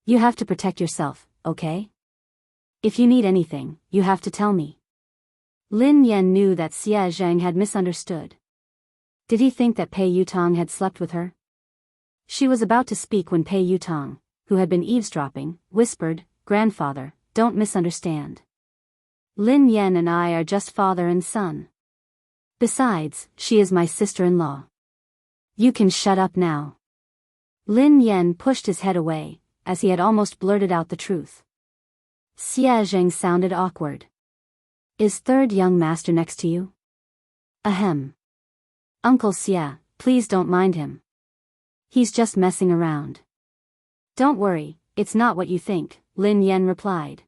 You have to protect yourself, okay? If you need anything, you have to tell me. Lin Yan knew that Xie Zheng had misunderstood. Did he think that Pei Yutang had slept with her? She was about to speak when Pei Yutang, who had been eavesdropping, whispered, Grandfather, don't misunderstand. Lin Yan and I are just father and son. Besides, she is my sister-in-law. You can shut up now. Lin Yan pushed his head away, as he had almost blurted out the truth. Xie Zheng sounded awkward. Is third young master next to you? Ahem. Uncle Xie, please don't mind him. He's just messing around. Don't worry, it's not what you think, Lin Yan replied.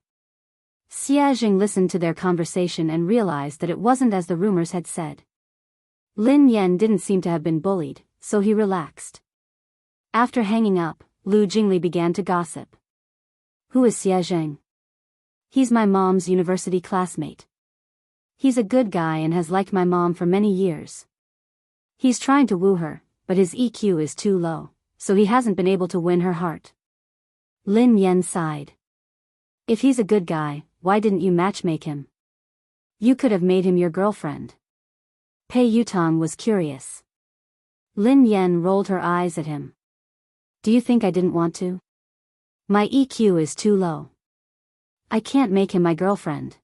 Xie Zheng listened to their conversation and realized that it wasn't as the rumors had said. Lin Yan didn't seem to have been bullied, so he relaxed. After hanging up, Lu Jingli began to gossip. Who is Xie Zheng? He's my mom's university classmate. He's a good guy and has liked my mom for many years. He's trying to woo her, but his EQ is too low, so he hasn't been able to win her heart. Lin Yan sighed. If he's a good guy, why didn't you matchmake him? You could have made him your girlfriend. Pei Yutang was curious. Lin Yan rolled her eyes at him. Do you think I didn't want to? My EQ is too low. I can't make him my girlfriend.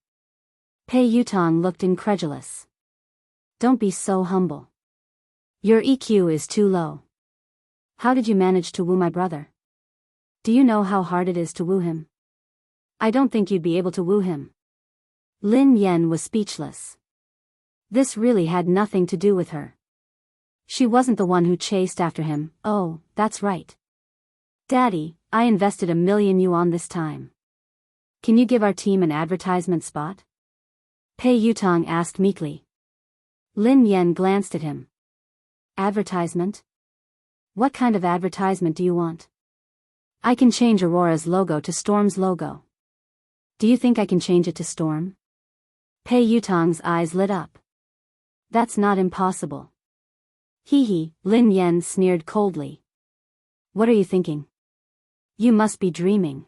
Pei Yutang looked incredulous. Don't be so humble. Your EQ is too low. How did you manage to woo my brother? Do you know how hard it is to woo him? I don't think you'd be able to woo him. Lin Yan was speechless. This really had nothing to do with her. She wasn't the one who chased after him. Oh, that's right. Daddy, I invested 1,000,000 yuan this time. Can you give our team an advertisement spot? Pei Yutang asked meekly. Lin Yan glanced at him. Advertisement? What kind of advertisement do you want? I can change Aurora's logo to Storm's logo. Do you think I can change it to Storm? Pei Yutang's eyes lit up. That's not impossible. Hee, Lin Yan sneered coldly. What are you thinking? You must be dreaming.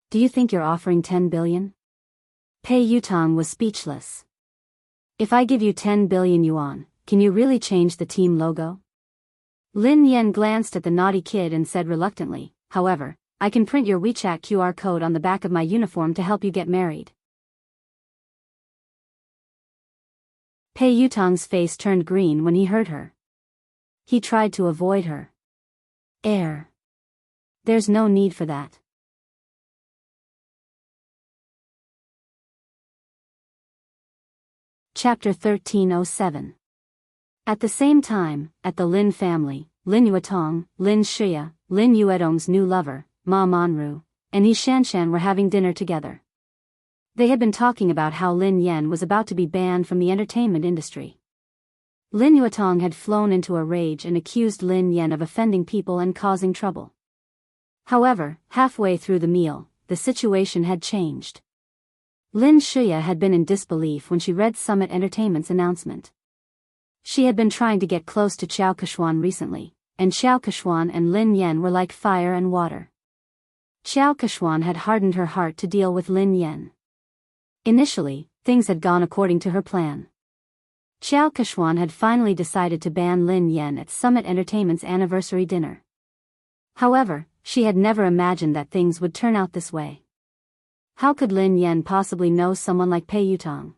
Do you think you're offering 10 billion? Pei Yutang was speechless. If I give you 10 billion yuan, can you really change the team logo? Lin Yan glanced at the naughty kid and said reluctantly, however, I can print your WeChat QR code on the back of my uniform to help you get married. Pei Yutang's face turned green when he heard her. He tried to avoid her. There's no need for that. Chapter 1307. At the same time, at the Lin family, Lin Yuetong, Lin Shia, Lin Yuedong's new lover, Ma Manru, and Yi Shanshan were having dinner together. They had been talking about how Lin Yen was about to be banned from the entertainment industry. Lin Yuetong had flown into a rage and accused Lin Yen of offending people and causing trouble. However, halfway through the meal, the situation had changed. Lin Shia had been in disbelief when she read Summit Entertainment's announcement. She had been trying to get close to Xiao Keshuan recently, and Xiao Keshuan and Lin Yen were like fire and water. Xiao Keshuan had hardened her heart to deal with Lin Yen. Initially, things had gone according to her plan. Xiao Keshuan had finally decided to ban Lin Yen at Summit Entertainment's anniversary dinner. However, she had never imagined that things would turn out this way. How could Lin Yen possibly know someone like Pei Yutong?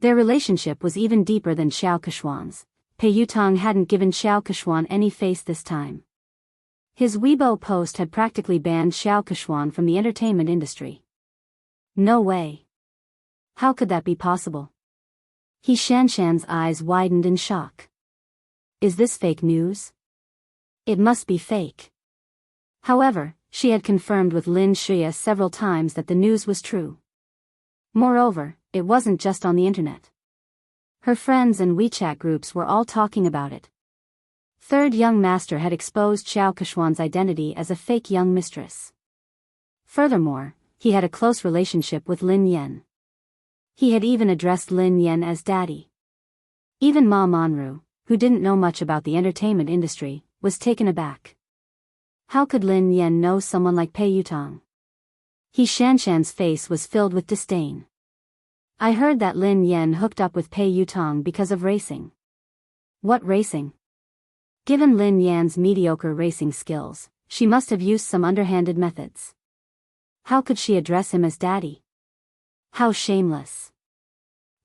Their relationship was even deeper than Xiao Keshuan's. Pei Yutong hadn't given Xiao Keshuan any face this time. His Weibo post had practically banned Xiao Keshuan from the entertainment industry. No way. How could that be possible? Yi Shanshan's eyes widened in shock. Is this fake news? It must be fake. However, she had confirmed with Lin Shia several times that the news was true. Moreover, it wasn't just on the internet. Her friends and WeChat groups were all talking about it. Third young master had exposed Xiao Keshuan's identity as a fake young mistress. Furthermore, he had a close relationship with Lin Yen. He had even addressed Lin Yen as daddy. Even Ma Manru, who didn't know much about the entertainment industry, was taken aback. How could Lin Yen know someone like Pei Yutong? Yi Shanshan's face was filled with disdain. I heard that Lin Yen hooked up with Pei Yutong because of racing. What racing? Given Lin Yan's mediocre racing skills, she must have used some underhanded methods. How could she address him as daddy? How shameless.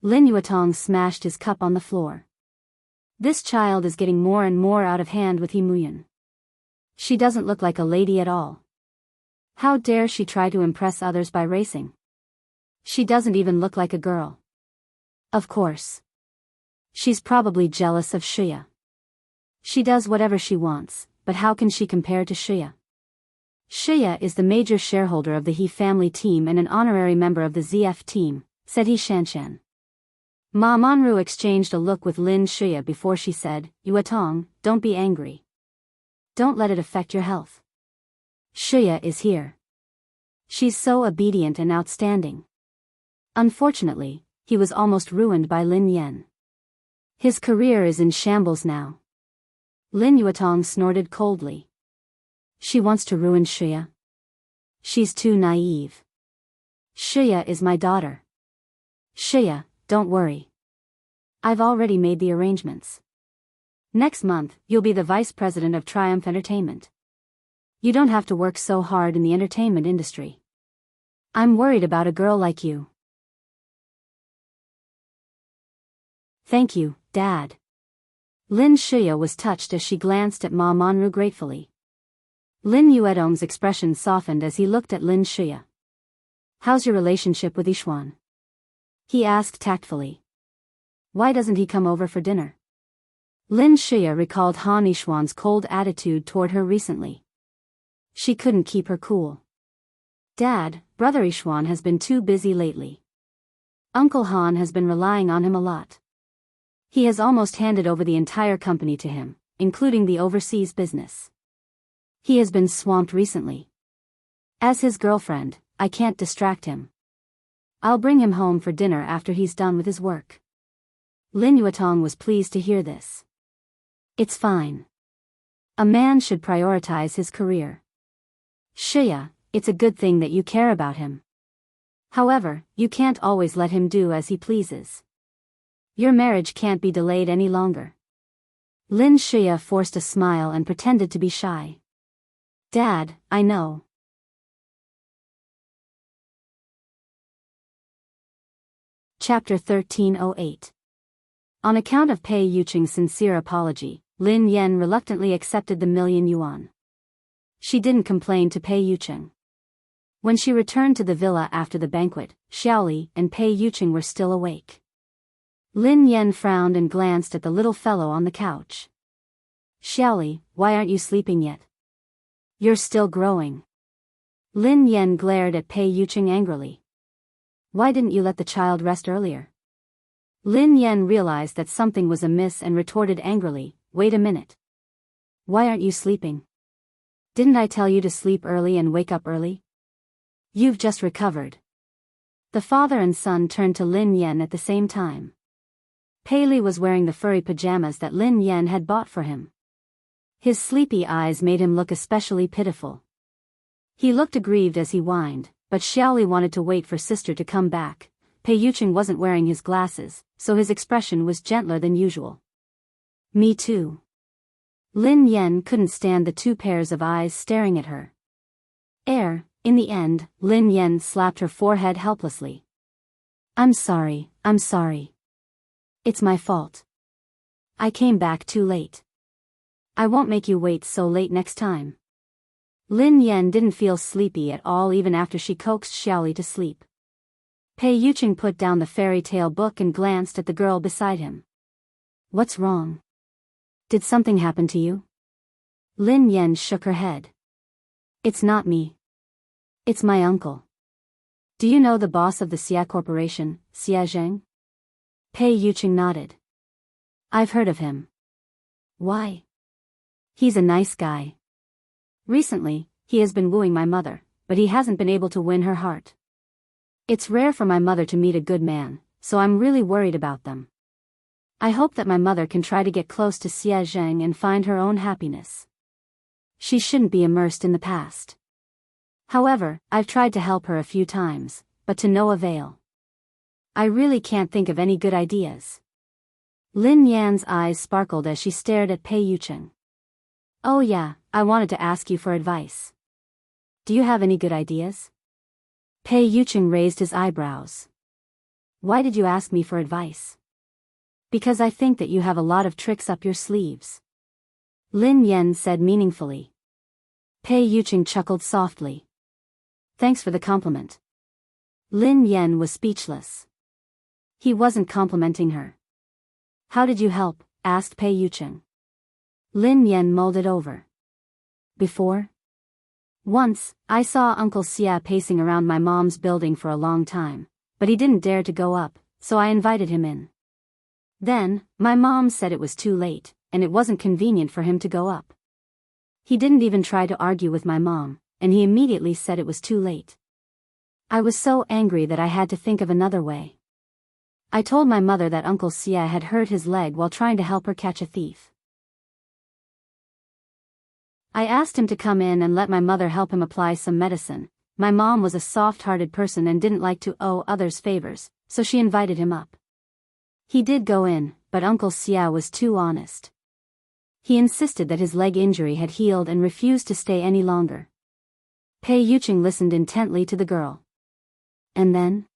Lin Yuetong smashed his cup on the floor. This child is getting more and more out of hand with He Muyan. She doesn't look like a lady at all. How dare she try to impress others by racing? She doesn't even look like a girl. Of course. She's probably jealous of Shia. She does whatever she wants, but how can she compare to Shia? Shia is the major shareholder of the He family team and an honorary member of the ZF team, said Yi Shanshan. Ma Manru exchanged a look with Lin Shia before she said, Yuetong, don't be angry. Don't let it affect your health. Shia is here. She's so obedient and outstanding. Unfortunately, he was almost ruined by Lin Yen. His career is in shambles now. Lin Yuetong snorted coldly. She wants to ruin Shia. She's too naive. Shia is my daughter. Shia, don't worry. I've already made the arrangements. Next month, you'll be the vice president of Triumph Entertainment. You don't have to work so hard in the entertainment industry. I'm worried about a girl like you. Thank you, Dad. Lin Shia was touched as she glanced at Ma Manru gratefully. Lin Yuedong's expression softened as he looked at Lin Shia. How's your relationship with Yishuan? He asked tactfully. Why doesn't he come over for dinner? Lin Shia recalled Han Yishuan's cold attitude toward her recently. She couldn't keep her cool. Dad, Brother Yishuan has been too busy lately. Uncle Han has been relying on him a lot. He has almost handed over the entire company to him, including the overseas business. He has been swamped recently. As his girlfriend, I can't distract him. I'll bring him home for dinner after he's done with his work. Lin Yuetong was pleased to hear this. It's fine. A man should prioritize his career. Shia, it's a good thing that you care about him. However, you can't always let him do as he pleases. Your marriage can't be delayed any longer. Lin Shia forced a smile and pretended to be shy. Dad, I know. Chapter 1308. On account of Pei Yucheng's sincere apology, Lin Yen reluctantly accepted the $1,000,000. She didn't complain to Pei Yucheng. When she returned to the villa after the banquet, Xiaoli and Pei Yucheng were still awake. Lin Yen frowned and glanced at the little fellow on the couch. Xiaoli, why aren't you sleeping yet? You're still growing. Lin Yen glared at Pei Yuqing angrily. Why didn't you let the child rest earlier? Lin Yen realized that something was amiss and retorted angrily, wait a minute. Why aren't you sleeping? Didn't I tell you to sleep early and wake up early? You've just recovered. The father and son turned to Lin Yen at the same time. Pei Li was wearing the furry pajamas that Lin Yen had bought for him. His sleepy eyes made him look especially pitiful. He looked aggrieved as he whined, but Xiaoli wanted to wait for sister to come back. Pei Yuqing wasn't wearing his glasses, so his expression was gentler than usual. Me too. Lin Yen couldn't stand the two pairs of eyes staring at her. In the end, Lin Yen slapped her forehead helplessly. I'm sorry. It's my fault. I came back too late. I won't make you wait so late next time. Lin Yen didn't feel sleepy at all even after she coaxed Xiaoli to sleep. Pei Yuqing put down the fairy tale book and glanced at the girl beside him. What's wrong? Did something happen to you? Lin Yen shook her head. It's not me. It's my uncle. Do you know the boss of the Xia Corporation, Xia Zheng? Pei Yuqing nodded. I've heard of him. Why? He's a nice guy. Recently, he has been wooing my mother, but he hasn't been able to win her heart. It's rare for my mother to meet a good man, so I'm really worried about them. I hope that my mother can try to get close to Xia Zheng and find her own happiness. She shouldn't be immersed in the past. However, I've tried to help her a few times, but to no avail. I really can't think of any good ideas. Lin Yan's eyes sparkled as she stared at Pei Yuqing. Oh yeah, I wanted to ask you for advice. Do you have any good ideas? Pei Yuqing raised his eyebrows. Why did you ask me for advice? Because I think that you have a lot of tricks up your sleeves. Lin Yen said meaningfully. Pei Yuqing chuckled softly. Thanks for the compliment. Lin Yen was speechless. He wasn't complimenting her. How did you help? Asked Pei Yuqing. Lin Yen mulled it over. Before? Once, I saw Uncle Xia pacing around my mom's building for a long time, but he didn't dare to go up, so I invited him in. Then, my mom said it was too late, and it wasn't convenient for him to go up. He didn't even try to argue with my mom, and he immediately said it was too late. I was so angry that I had to think of another way. I told my mother that Uncle Xia had hurt his leg while trying to help her catch a thief. I asked him to come in and let my mother help him apply some medicine. My mom was a soft-hearted person and didn't like to owe others favors, so she invited him up. He did go in, but Uncle Xia was too honest. He insisted that his leg injury had healed and refused to stay any longer. Pei Yuqing listened intently to the girl. And then?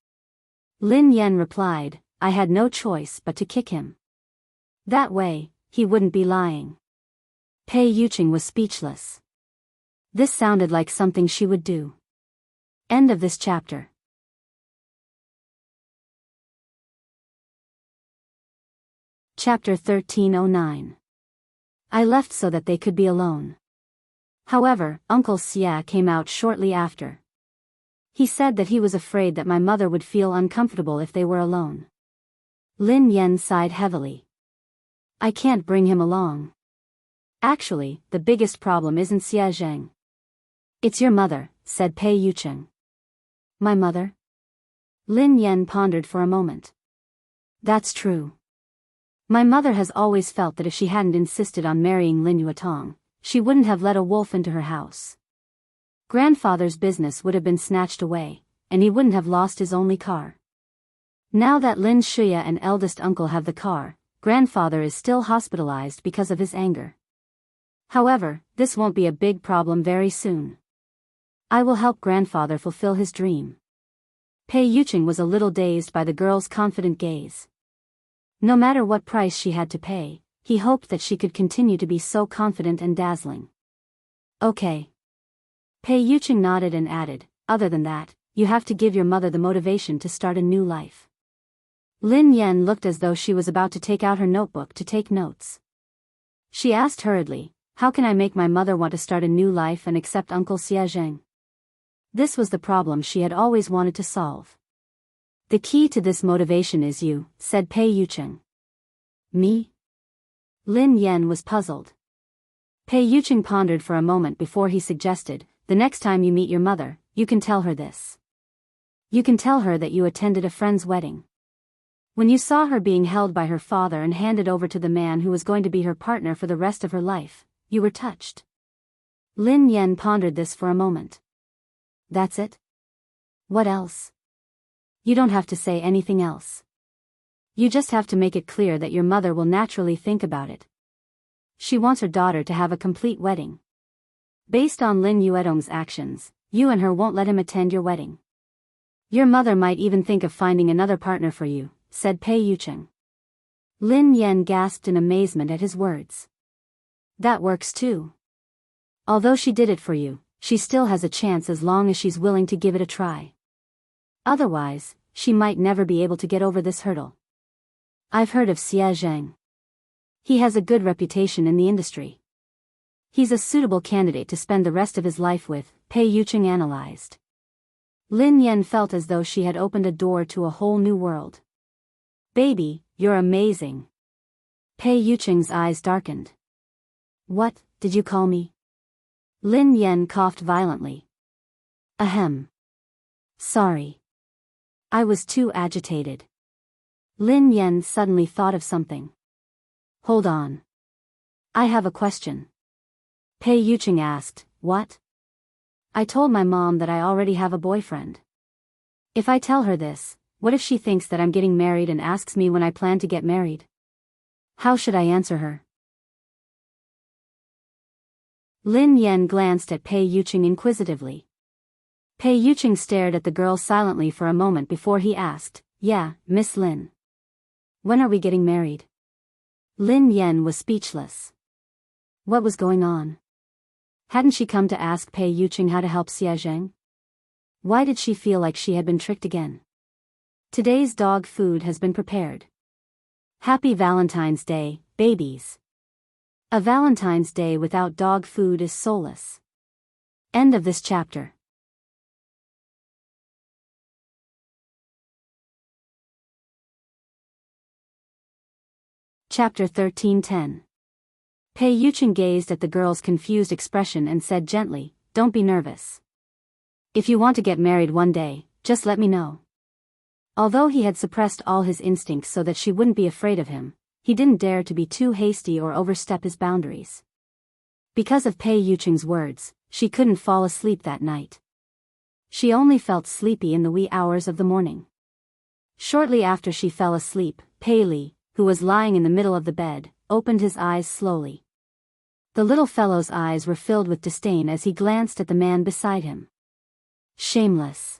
Lin Yen replied, I had no choice but to kick him. That way, he wouldn't be lying. Pei Yuqing was speechless. This sounded like something she would do. End of this chapter. Chapter 1309. I left so that they could be alone. However, Uncle Xia came out shortly after. He said that he was afraid that my mother would feel uncomfortable if they were alone. Lin Yen sighed heavily. I can't bring him along. Actually, the biggest problem isn't Xia Zheng. It's your mother, said Pei Yuqing. My mother? Lin Yen pondered for a moment. That's true. My mother has always felt that if she hadn't insisted on marrying Lin Yuetong, she wouldn't have let a wolf into her house. Grandfather's business would have been snatched away, and he wouldn't have lost his only car. Now that Lin Shuya and eldest uncle have the car, grandfather is still hospitalized because of his anger. However, this won't be a big problem very soon. I will help grandfather fulfill his dream. Pei Yuqing was a little dazed by the girl's confident gaze. No matter what price she had to pay, he hoped that she could continue to be so confident and dazzling. Okay. Pei Yuqing nodded and added, other than that, you have to give your mother the motivation to start a new life. Lin Yan looked as though she was about to take out her notebook to take notes. She asked hurriedly, "How can I make my mother want to start a new life and accept Uncle Xia Zheng?" This was the problem she had always wanted to solve. "The key to this motivation is you," said Pei Yucheng. "Me?" Lin Yan was puzzled. Pei Yucheng pondered for a moment before he suggested, "The next time you meet your mother, you can tell her this. You can tell her that you attended a friend's wedding. When you saw her being held by her father and handed over to the man who was going to be her partner for the rest of her life, you were touched." Lin Yan pondered this for a moment. "That's it? What else?" "You don't have to say anything else. You just have to make it clear that your mother will naturally think about it. She wants her daughter to have a complete wedding. Based on Lin Yuedong's actions, you and her won't let him attend your wedding. Your mother might even think of finding another partner for you," said Pei Yucheng. Lin Yan gasped in amazement at his words. "That works too. Although she did it for you, she still has a chance as long as she's willing to give it a try. Otherwise, she might never be able to get over this hurdle. I've heard of Xia Zheng. He has a good reputation in the industry. He's a suitable candidate to spend the rest of his life with," Pei Yucheng analyzed. Lin Yan felt as though she had opened a door to a whole new world. "Baby, you're amazing." Pei Yucheng's eyes darkened. "What, did you call me?" Lin Yan coughed violently. "Ahem. Sorry. I was too agitated." Lin Yan suddenly thought of something. "Hold on. I have a question." Pei Yucheng asked, "What?" "I told my mom that I already have a boyfriend. If I tell her this, what if she thinks that I'm getting married and asks me when I plan to get married? How should I answer her?" Lin Yan glanced at Pei Yucheng inquisitively. Pei Yucheng stared at the girl silently for a moment before he asked, "Yeah, Miss Lin. When are we getting married?" Lin Yan was speechless. What was going on? Hadn't she come to ask Pei Yucheng how to help Xia Zheng? Why did she feel like she had been tricked again? Today's dog food has been prepared. Happy Valentine's Day, babies. A Valentine's Day without dog food is soulless. End of this chapter. Chapter 13:10. Pei Yucheng gazed at the girl's confused expression and said gently, "Don't be nervous. If you want to get married one day, just let me know." Although he had suppressed all his instincts so that she wouldn't be afraid of him, he didn't dare to be too hasty or overstep his boundaries. Because of Pei Yucheng's words, she couldn't fall asleep that night. She only felt sleepy in the wee hours of the morning. Shortly after she fell asleep, Pei Li, who was lying in the middle of the bed, opened his eyes slowly. The little fellow's eyes were filled with disdain as he glanced at the man beside him. Shameless.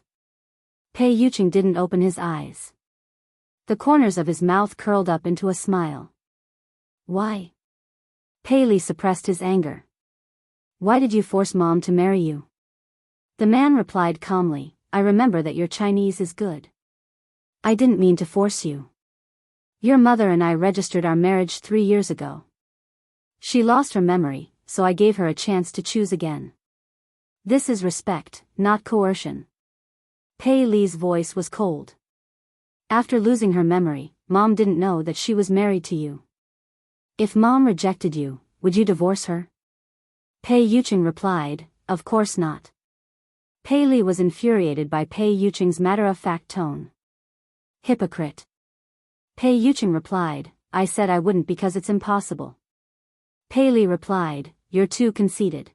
Pei Yucheng didn't open his eyes. The corners of his mouth curled up into a smile. "Why?" Pei Li suppressed his anger. "Why did you force Mom to marry you?" The man replied calmly, "I remember that your Chinese is good. I didn't mean to force you. Your mother and I registered our marriage 3 years ago. She lost her memory, so I gave her a chance to choose again. This is respect, not coercion." Pei Li's voice was cold. "After losing her memory, Mom didn't know that she was married to you. If Mom rejected you, would you divorce her?" Pei Yucheng replied, "Of course not." Pei Li was infuriated by Pei Yucheng's matter-of-fact tone. "Hypocrite." Pei Yucheng replied, "I said I wouldn't because it's impossible." Pei Li replied, "You're too conceited.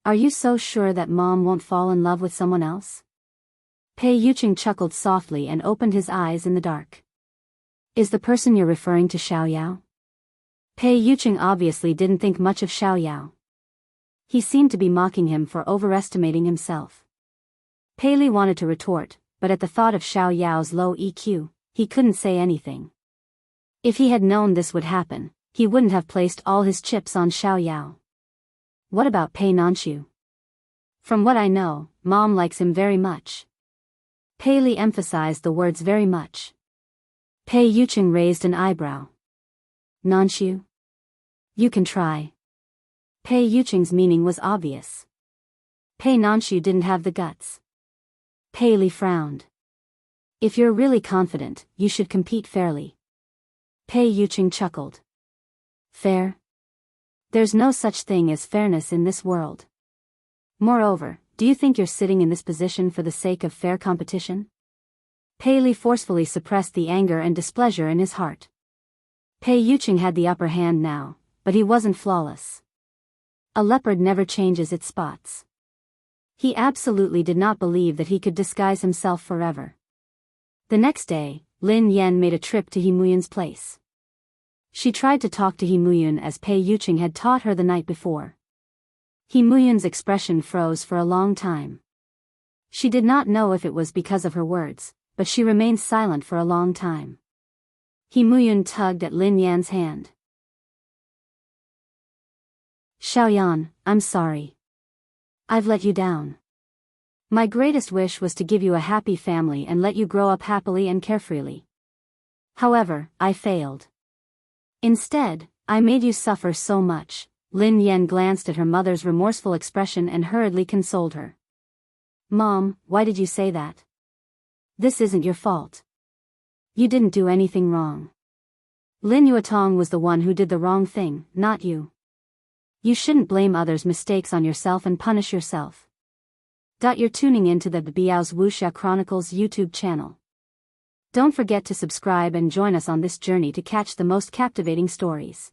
Are you so sure that Mom won't fall in love with someone else?" Pei Yucheng chuckled softly and opened his eyes in the dark. "Is the person you're referring to Xiao Yao?" Pei Yucheng obviously didn't think much of Xiao Yao. He seemed to be mocking him for overestimating himself. Pei Li wanted to retort, but at the thought of Xiao Yao's low EQ, he couldn't say anything. If he had known this would happen, he wouldn't have placed all his chips on Xiao Yao. "What about Pei Nanxiu?" "From what I know, Mom likes him very much." Pei Li emphasized the words very much. Pei Yuqing raised an eyebrow. Nanshu? You can try. Pei Yuqing's meaning was obvious. Pei Nanshu didn't have the guts. Pei Li frowned. If you're really confident, you should compete fairly. Pei Yuqing chuckled. Fair? There's no such thing as fairness in this world. Moreover, do you think you're sitting in this position for the sake of fair competition? Pei Li forcefully suppressed the anger and displeasure in his heart. Pei Yuqing had the upper hand now, but he wasn't flawless. A leopard never changes its spots. He absolutely did not believe that he could disguise himself forever. The next day, Lin Yan made a trip to He Muyun's place. She tried to talk to He Muyun as Pei Yuqing had taught her the night before. He Muyun's expression froze for a long time. She did not know if it was because of her words, but she remained silent for a long time. He Muyun tugged at Lin Yan's hand. Xiaoyan, I'm sorry. I've let you down. My greatest wish was to give you a happy family and let you grow up happily and carefreely. However, I failed. Instead, I made you suffer so much. Lin Yan glanced at her mother's remorseful expression and hurriedly consoled her. Mom, why did you say that? This isn't your fault. You didn't do anything wrong. Lin Yuetong was the one who did the wrong thing, not you. You shouldn't blame others' mistakes on yourself and punish yourself. You're tuning into the Biyao's Wuxia Chronicles YouTube channel. Don't forget to subscribe and join us on this journey to catch the most captivating stories.